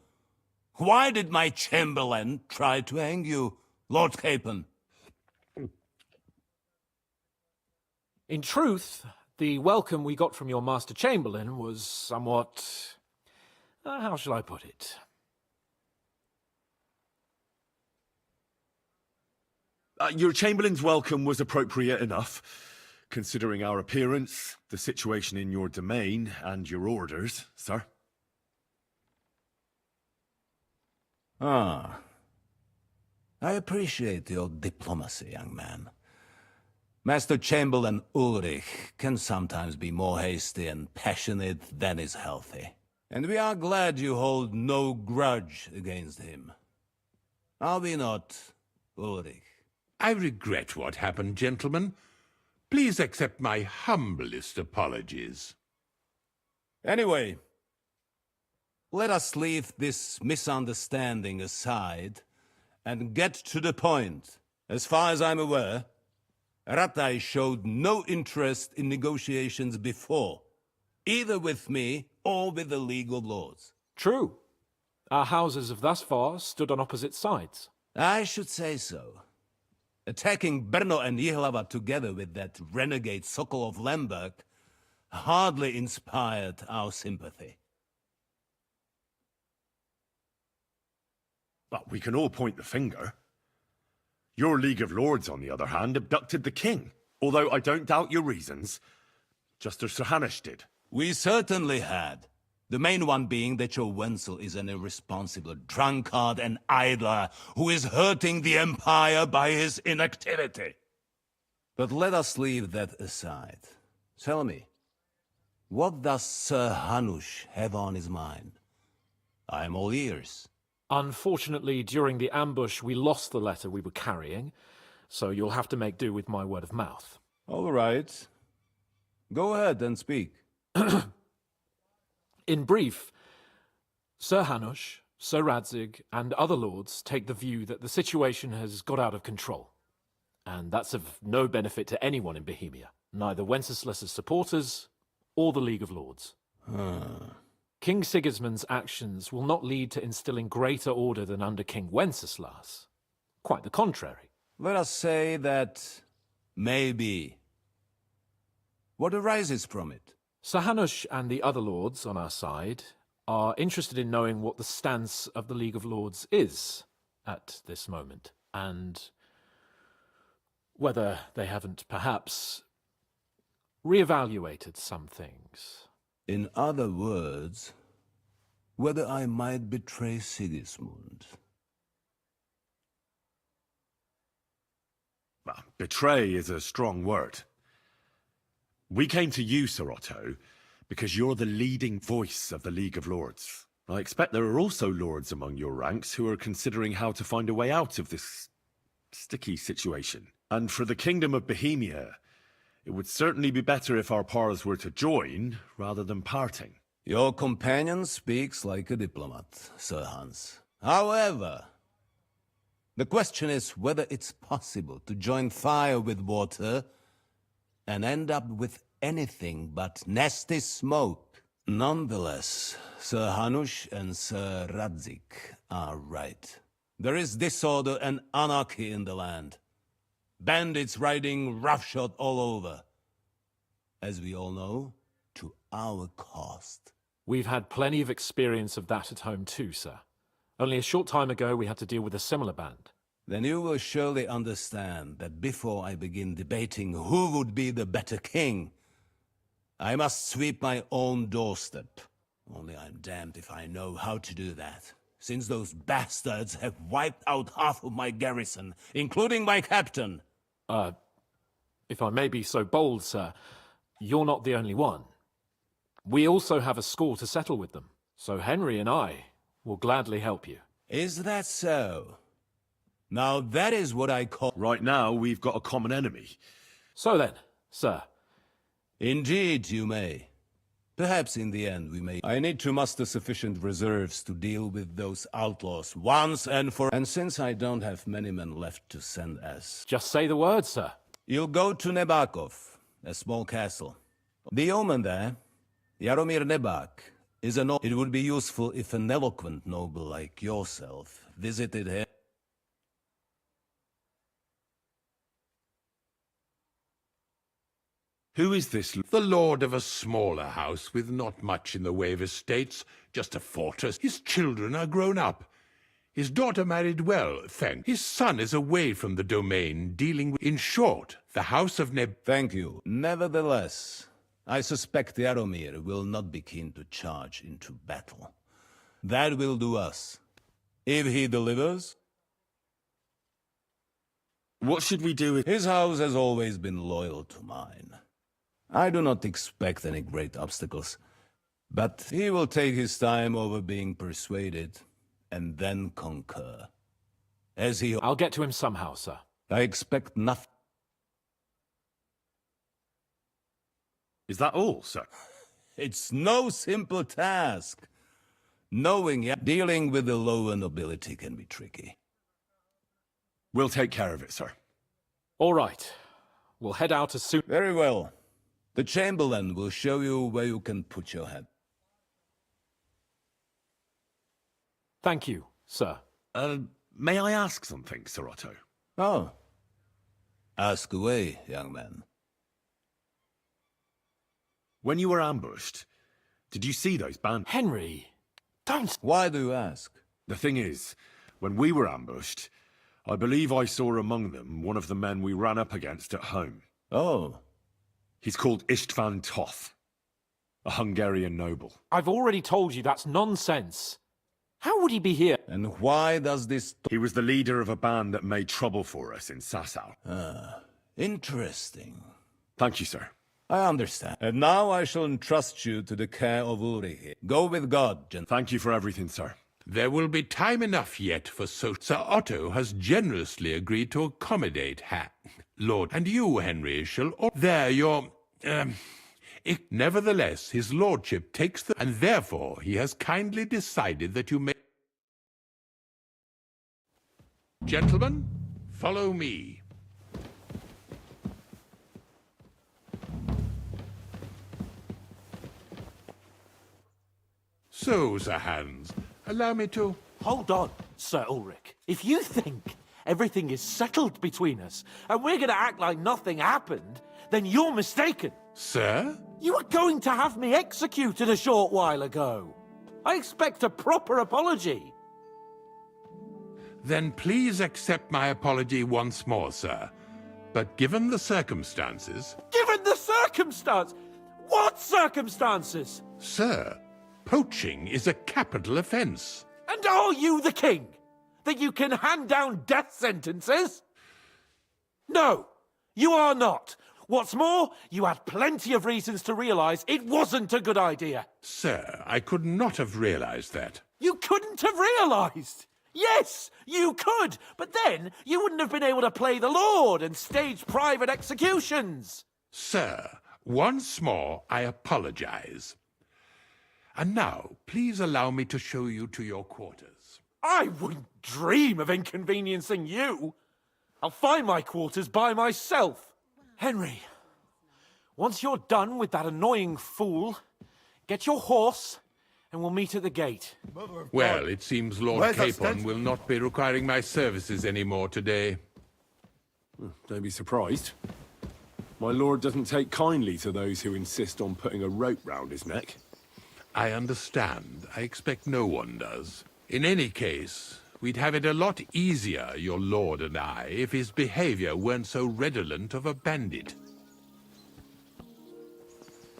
Why did my chamberlain try to hang you, Lord Capon? In truth, the welcome we got from your Master Chamberlain was somewhat... how shall I put it? Your Chamberlain's welcome was appropriate enough, considering our appearance, the situation in your domain, and your orders, sir. I appreciate your diplomacy, young man. Master Chamberlain Ulrich can sometimes be more hasty and passionate than is healthy. And we are glad you hold no grudge against him. Are we not, Ulrich? I regret what happened, gentlemen. Please accept my humblest apologies. Anyway, let us leave this misunderstanding aside and get to the point. As far as I'm aware, Ratai showed no interest in negotiations before, either with me or with the League of Lords. True. Our houses have thus far stood on opposite sides. I should say so. Attacking Brno and Jihlava together with that renegade Sokol of Lemberg hardly inspired our sympathy. But we can all point the finger. Your League of Lords, on the other hand, abducted the king. Although I don't doubt your reasons, just as Sir Hanush did. We certainly had. The main one being that your Wenzel is an irresponsible drunkard and idler who is hurting the Empire by his inactivity. But let us leave that aside. Tell me, what does Sir Hanush have on his mind? I am all ears. Unfortunately, during the ambush, we lost the letter we were carrying, so you'll have to make do with my word of mouth. All right. Go ahead and speak. In brief, Sir Hanush, Sir Radzig, and other lords take the view that the situation has got out of control. And that's of no benefit to anyone in Bohemia, neither Wenceslas's supporters or the League of Lords. King Sigismund's actions will not lead to instilling greater order than under King Wenceslas. Quite the contrary. Let us say that maybe. What arises from it? Sir Hanush and the other lords on our side are interested in knowing what the stance of the League of Lords is at this moment, and whether they haven't perhaps reevaluated some things. In other words, whether I might betray Sigismund. Well, betray is a strong word. We came to you, Sir Otto, because you're the leading voice of the League of Lords. I expect there are also lords among your ranks who are considering how to find a way out of this sticky situation. And for the Kingdom of Bohemia, It would certainly be better if our paths were to join, rather than parting. Your companion speaks like a diplomat, Sir Hans. However, the question is whether it's possible to join fire with water and end up with anything but nasty smoke. Nonetheless, Sir Hanush and Sir Radzik are right. There is disorder and anarchy in the land. Bandits riding roughshod all over. As we all know, to our cost. We've had plenty of experience of that at home too, sir. Only a short time ago we had to deal with a similar band. Then you will surely understand that before I begin debating who would be the better king, I must sweep my own doorstep. Only I'm damned if I know how to do that, since those bastards have wiped out half of my garrison, including my captain. If I may be so bold, sir, you're not the only one. We also have a score to settle with them, so Henry and I will gladly help you. Is that so? Now that is what I call... Right now, we've got a common enemy. So then, sir. Indeed, you may. Perhaps in the end we may... I need to muster sufficient reserves to deal with those outlaws once and for... And since I don't have many men left to send as... Just say the word, sir. You'll go to Nebakov, a small castle. The yeoman there, Jaromir Nebak, is a It would be useful if an eloquent noble like yourself visited him. Who is this? The lord of a smaller house with not much in the way of estates, just a fortress. His children are grown up. His daughter married well, thank. His son is away from the domain, dealing with... In short, the house of Thank you. Nevertheless, I suspect Jaromir will not be keen to charge into battle. That will do us. If he delivers... What should we do with... His house has always been loyal to mine. I do not expect any great obstacles, but he will take his time over being persuaded, and then conquer. As he... I'll get to him somehow, sir. I expect nothing. Is that all, sir? It's no simple task. Dealing with the lower nobility can be tricky. We'll take care of it, sir. All right. We'll head out as soon... Very well. The Chamberlain will show you where you can put your head. Thank you, sir. May I ask something, Sir Otto? Oh. Ask away, young man. When you were ambushed, did you see those bandits? Henry, don't... Why do you ask? The thing is, when we were ambushed, I believe I saw among them one of the men we ran up against at home. Oh. He's called Istvan Toth, a Hungarian noble. I've already told you that's nonsense. How would he be here? And why does this... He was the leader of a band that made trouble for us in Sasau. Interesting. Thank you, sir. I understand. And now I shall entrust you to the care of Uri. Go with God, Thank you for everything, sir. There will be time enough yet for Sir Otto has generously agreed to accommodate Lord, and you, Henry, shall... There, your... Nevertheless, his lordship takes the... And therefore, he has kindly decided that you may... Gentlemen, follow me. So, Sir Hans, allow me to... Hold on, Sir Ulrich. If you think everything is settled between us, and we're going to act like nothing happened, then you're mistaken. Sir? You were going to have me executed a short while ago. I expect a proper apology. Then please accept my apology once more, sir. But given the circumstances... Given the circumstance? What circumstances? Sir, poaching is a capital offence. And are you the king? That you can hand down death sentences? No, you are not. What's more, you had plenty of reasons to realise it wasn't a good idea. Sir, I could not have realised that. You couldn't have realised? Yes, you could, but then you wouldn't have been able to play the Lord and stage private executions. Sir, once more I apologize. And now, please allow me to show you to your quarters. I wouldn't dream of inconveniencing you. I'll find my quarters by myself. Henry, once you're done with that annoying fool, get your horse and we'll meet at the gate. Well, it seems Lord Where's that Capon stench? will not be requiring my services anymore today. Don't be surprised. My lord doesn't take kindly to those who insist on putting a rope round his neck. I understand. I expect no one does. In any case, we'd have it a lot easier, your lord and I, if his behavior weren't so redolent of a bandit.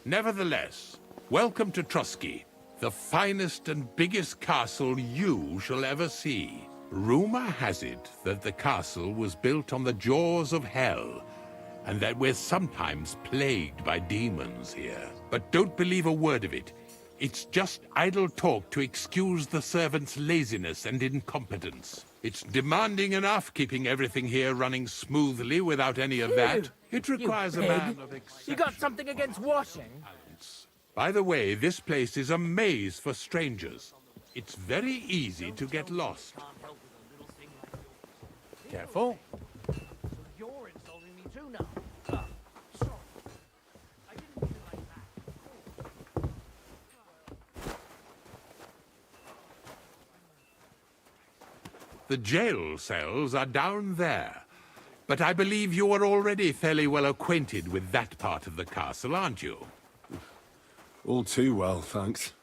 Nevertheless, welcome to Trusky, the finest and biggest castle you shall ever see. Rumor has it that the castle was built on the jaws of hell, and that we're sometimes plagued by demons here. But don't believe a word of it. It's just idle talk to excuse the servants' laziness and incompetence. It's demanding enough keeping everything here running smoothly without any of that. It requires a man of You got something against washing? By the way, this place is a maze for strangers. It's very easy to get lost. Careful. You're insulting me too now. Sorry. I didn't mean it like that. The jail cells are down there. But I believe you are already fairly well acquainted with that part of the castle, aren't you? All too well, thanks.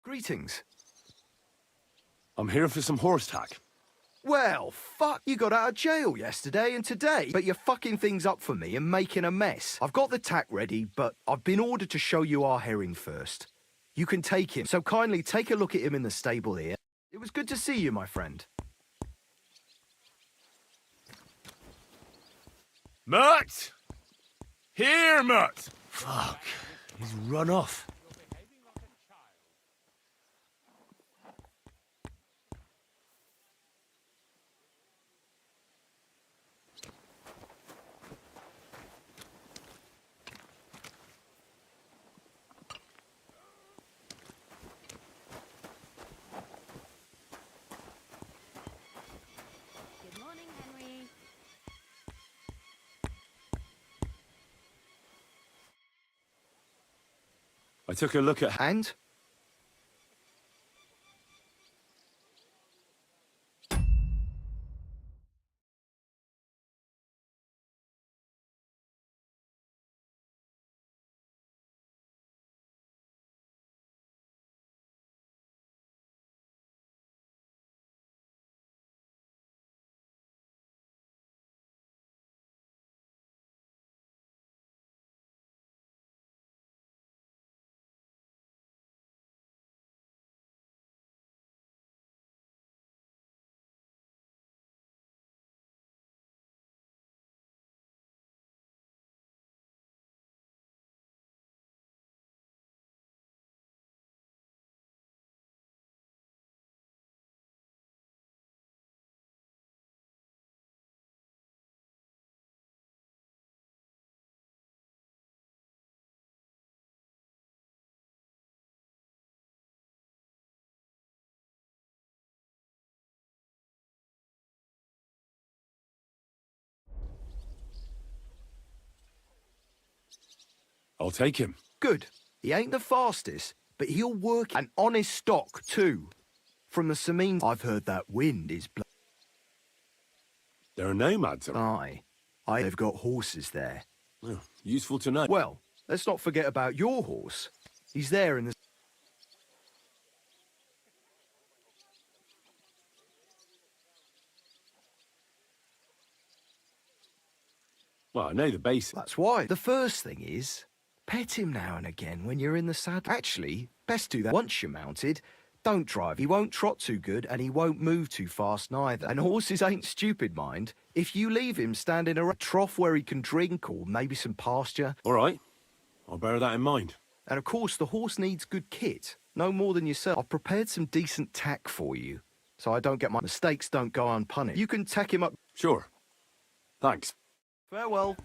Greetings. I'm here for some horse tack. Well, fuck, you got out of jail yesterday and today, but you're fucking things up for me and making a mess. I've got the tack ready, but I've been ordered to show you our herring first. You can take him, so kindly take a look at him in the stable here. It was good to see you, my friend. Mutt! Here, Mutt! Fuck, he's run off. Good morning, Henry. I took a look at... And? I'll take him. Good. He ain't the fastest, but he'll work an honest stock too. From the Sameen, I've heard that wind is There are nomads around. They've got horses there. Oh, useful to know. Well, let's not forget about your horse. He's there in the... Well, I know the basics. That's why. The first thing is, pet him now and again when you're in the saddle. Actually, best do that once you're mounted. Don't drive. He won't trot too good, and he won't move too fast neither. And horses ain't stupid, mind. If you leave him standing in a trough where he can drink or maybe some pasture... All right. I'll bear that in mind. And of course, the horse needs good kit. No more than yourself. I've prepared some decent tack for you, so I don't get my mistakes don't go unpunished. You can tack him up... Sure. Thanks. Farewell.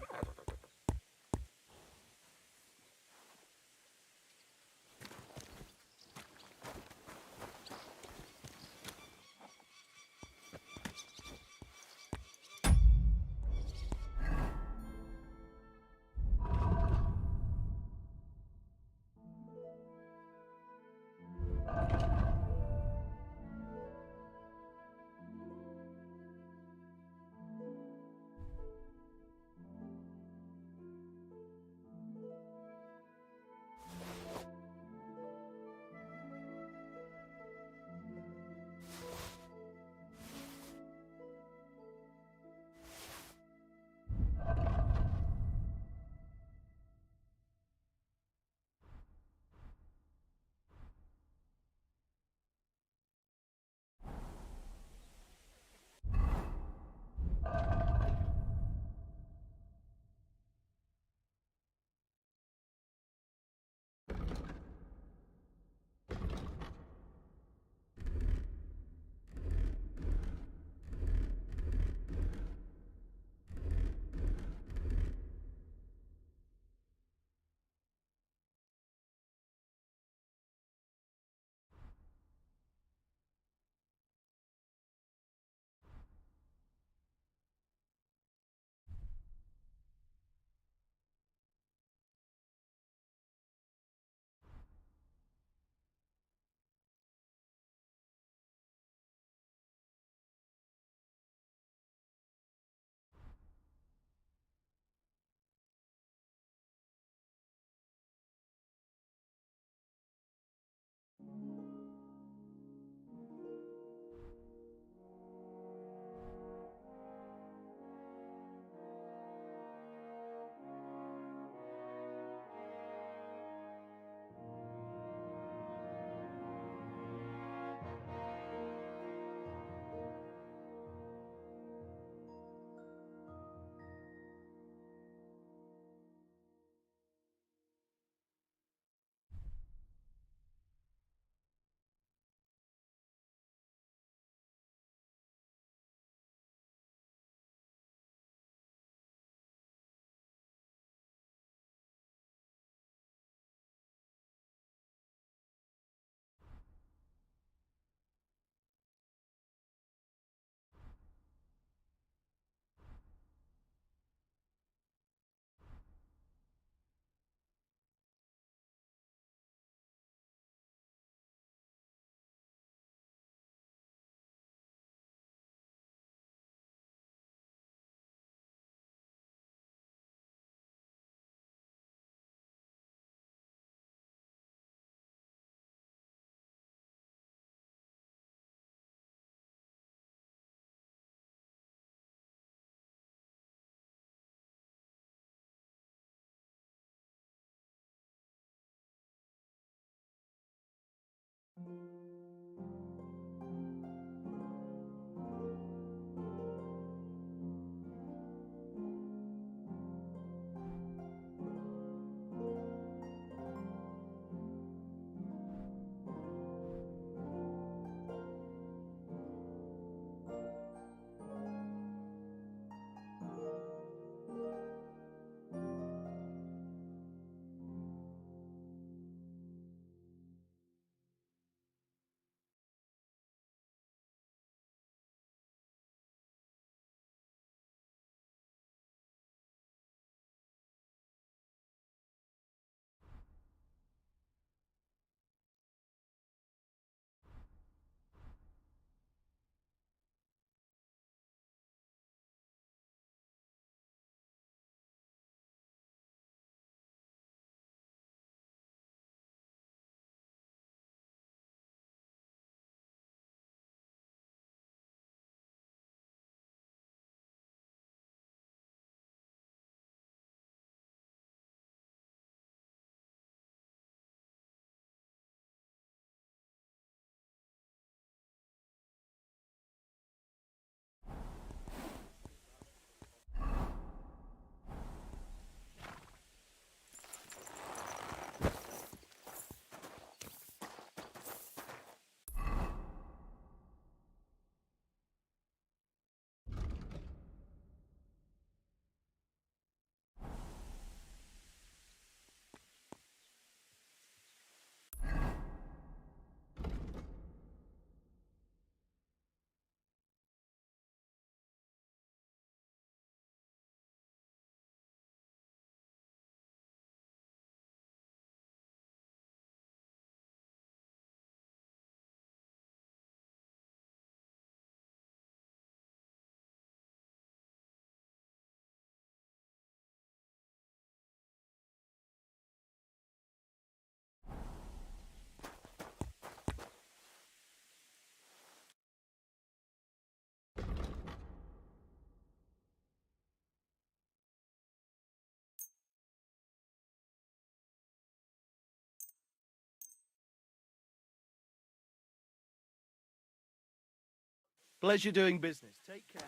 Pleasure doing business. Take care.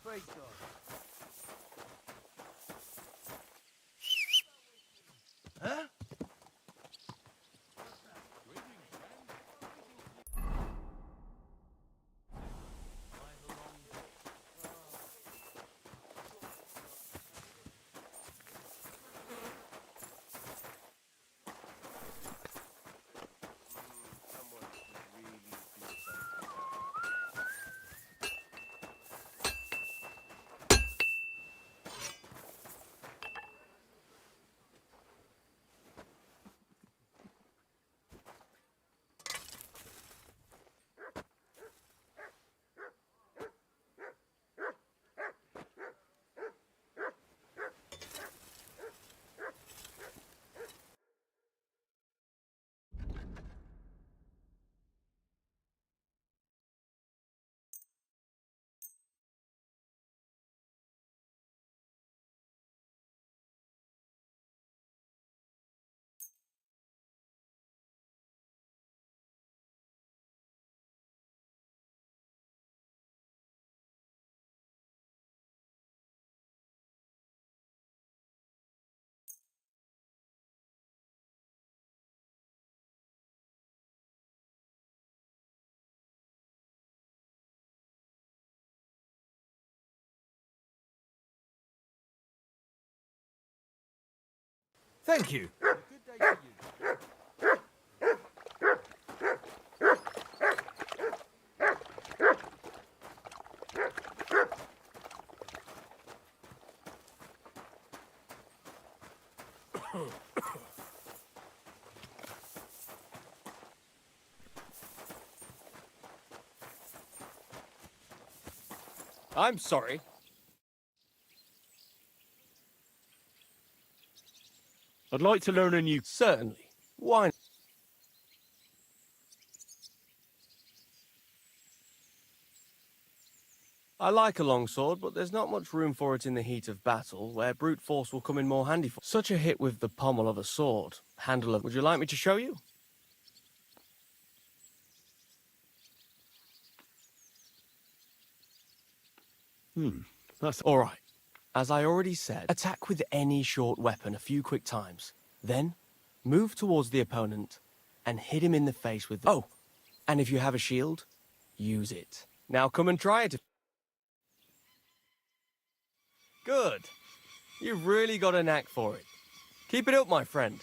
Praise God. Huh? Thank you. Good day to you. I'm sorry. I'd like to learn a new... Certainly. Why? I like a longsword, but there's not much room for it in the heat of battle, where brute force will come in more handy for. Such a hit with the pommel of a sword. Handle of... Would you like me to show you? That's... All right. As I already said, attack with any short weapon a few quick times. Then, move towards the opponent and hit him in the face with the... Oh, and if you have a shield, use it. Now come and try it. Good. You've really got a knack for it. Keep it up, my friend.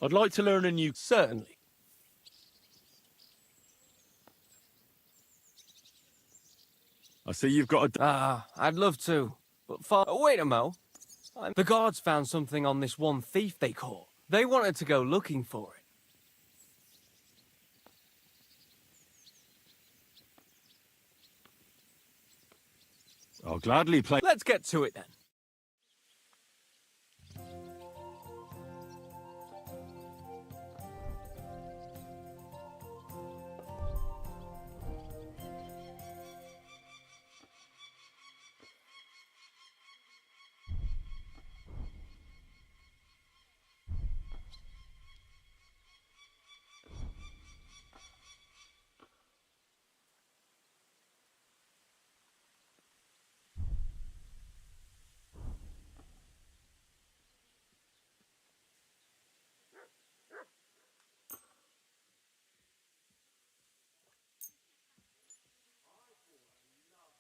I'd like to learn a new... Certainly. I see you've got a... I'd love to. But wait a mo. The guards found something on this one thief they caught. They wanted to go looking for it. I'll gladly play... Let's get to it then.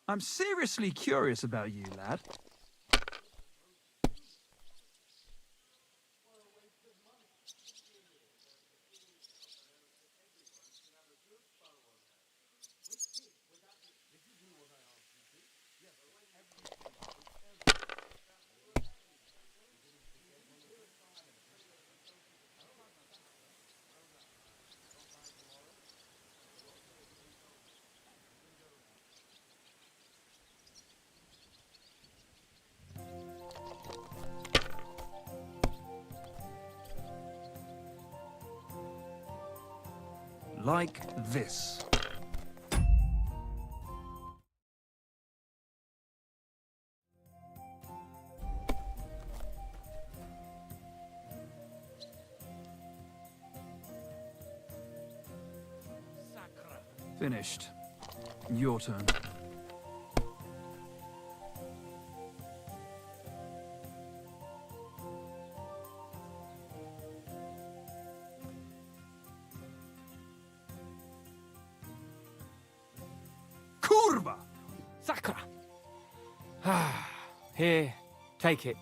I'm seriously curious about you, lad. Like this. Finished. Your turn. Kurva! Sakra! Here, take it.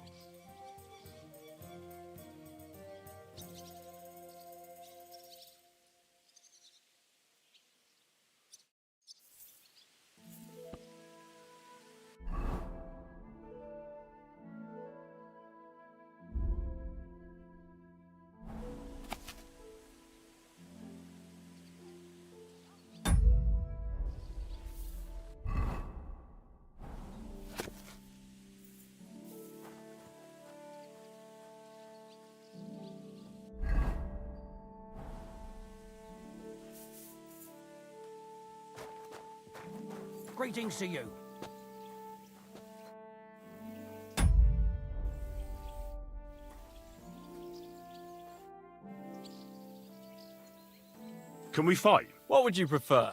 Greetings to you. Can we fight? What would you prefer?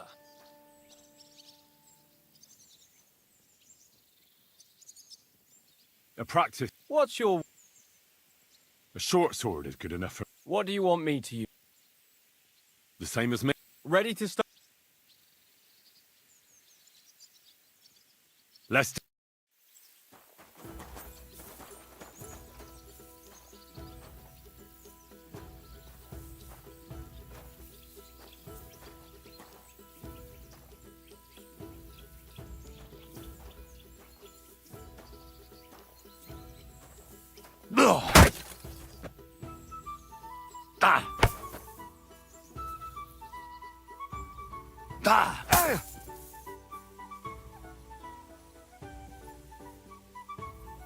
A practice. What's your... A short sword is good enough for... What do you want me to use? The same as me. Ready to start? Let's...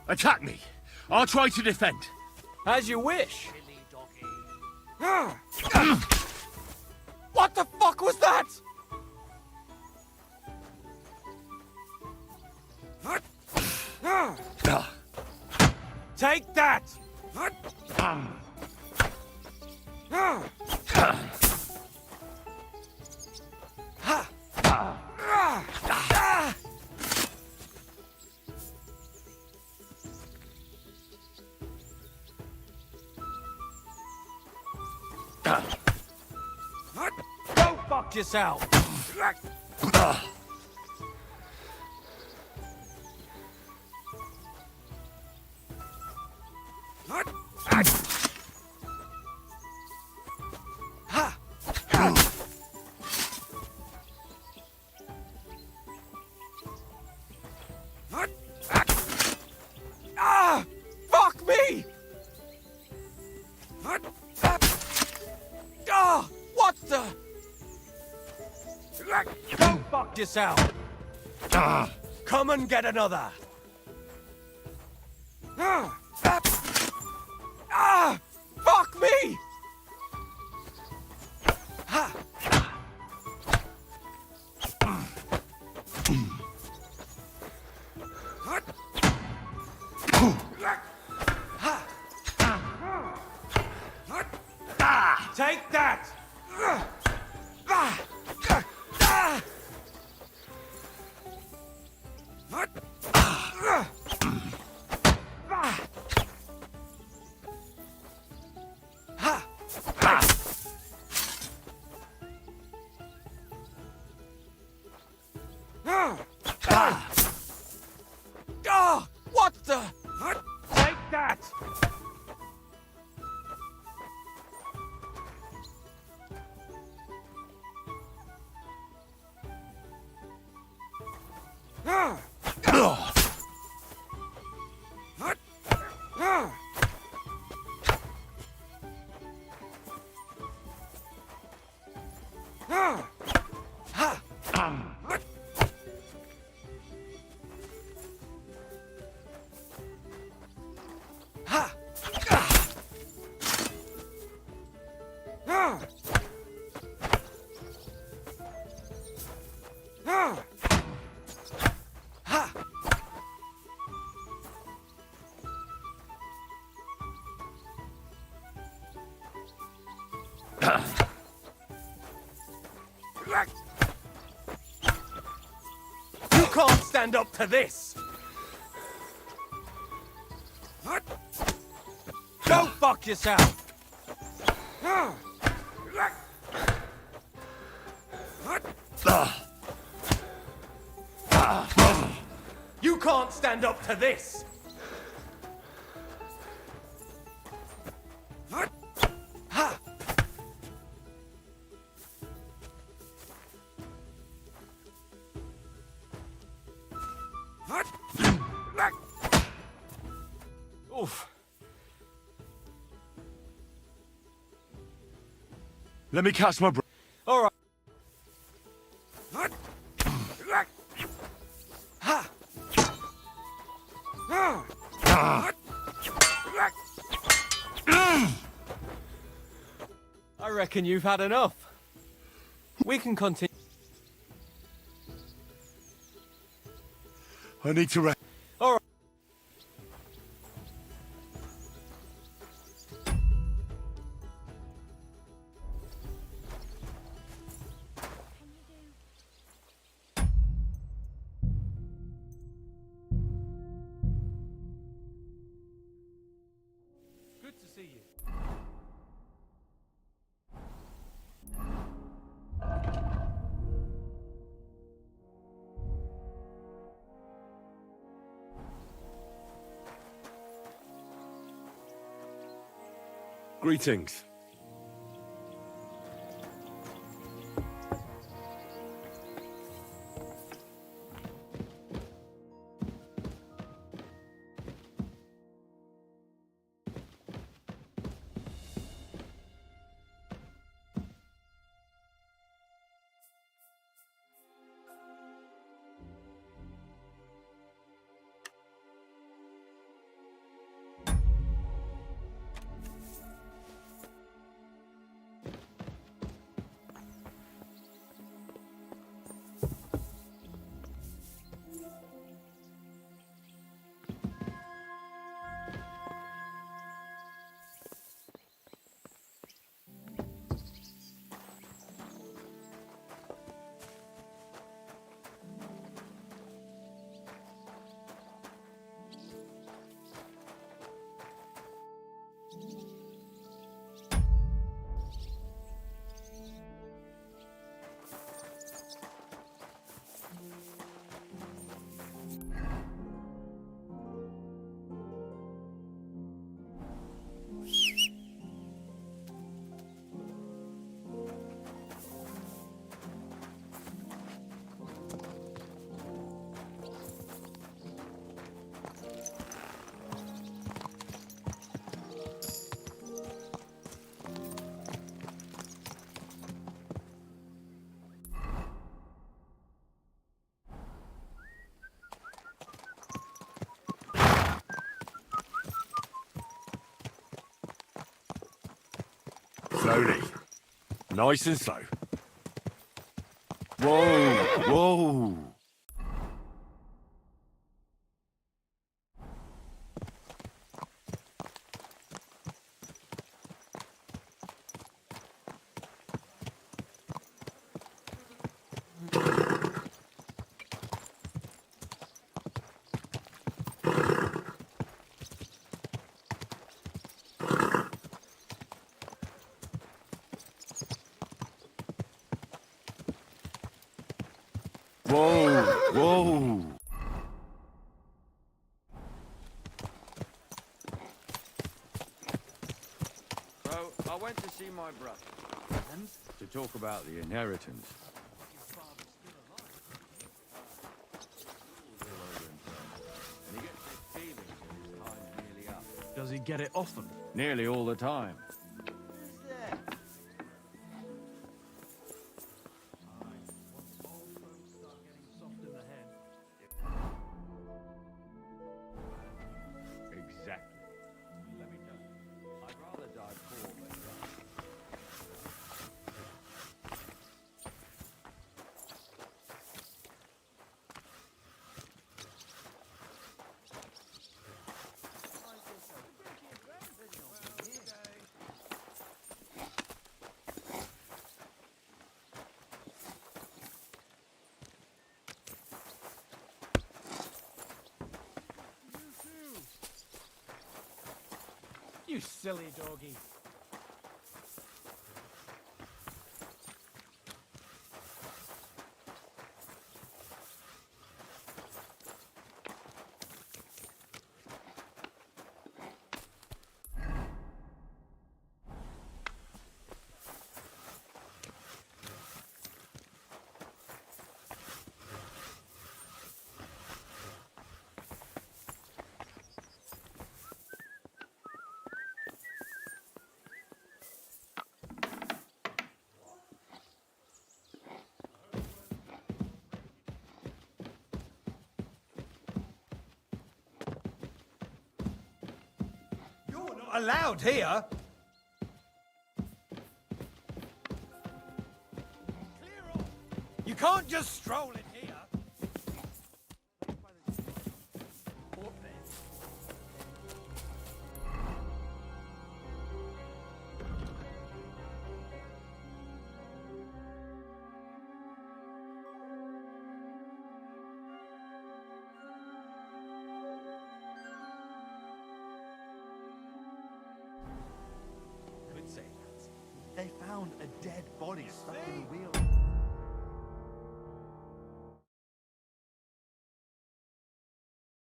Attack me. I'll try to defend. As you wish. What the fuck was that? Take that! Go fuck yourself! Ah! Fuck me! Ah! What the? Go fuck yourself! Come and get another! Ah! Fuck me! Ha! Take that! What the? Take that! You can't stand up to this! Go fuck yourself! You can't stand up to this! Oof. Let me catch my breath. All right. I reckon you've had enough. We can continue. I need to rest. All right. Good to see you. Greetings. Slowly. Nice and slow. Whoa, whoa. Whoa, whoa. So, I went to see my brother. And? To talk about the inheritance. And he gets this feeling that his time's nearly up. Does he get it often? Nearly all the time. Exactly. Let me tell you, I'd rather die poor than rich. You silly doggy. Allowed here. Clear off. You can't just stroll in here. They found a dead body stuck in the wheel.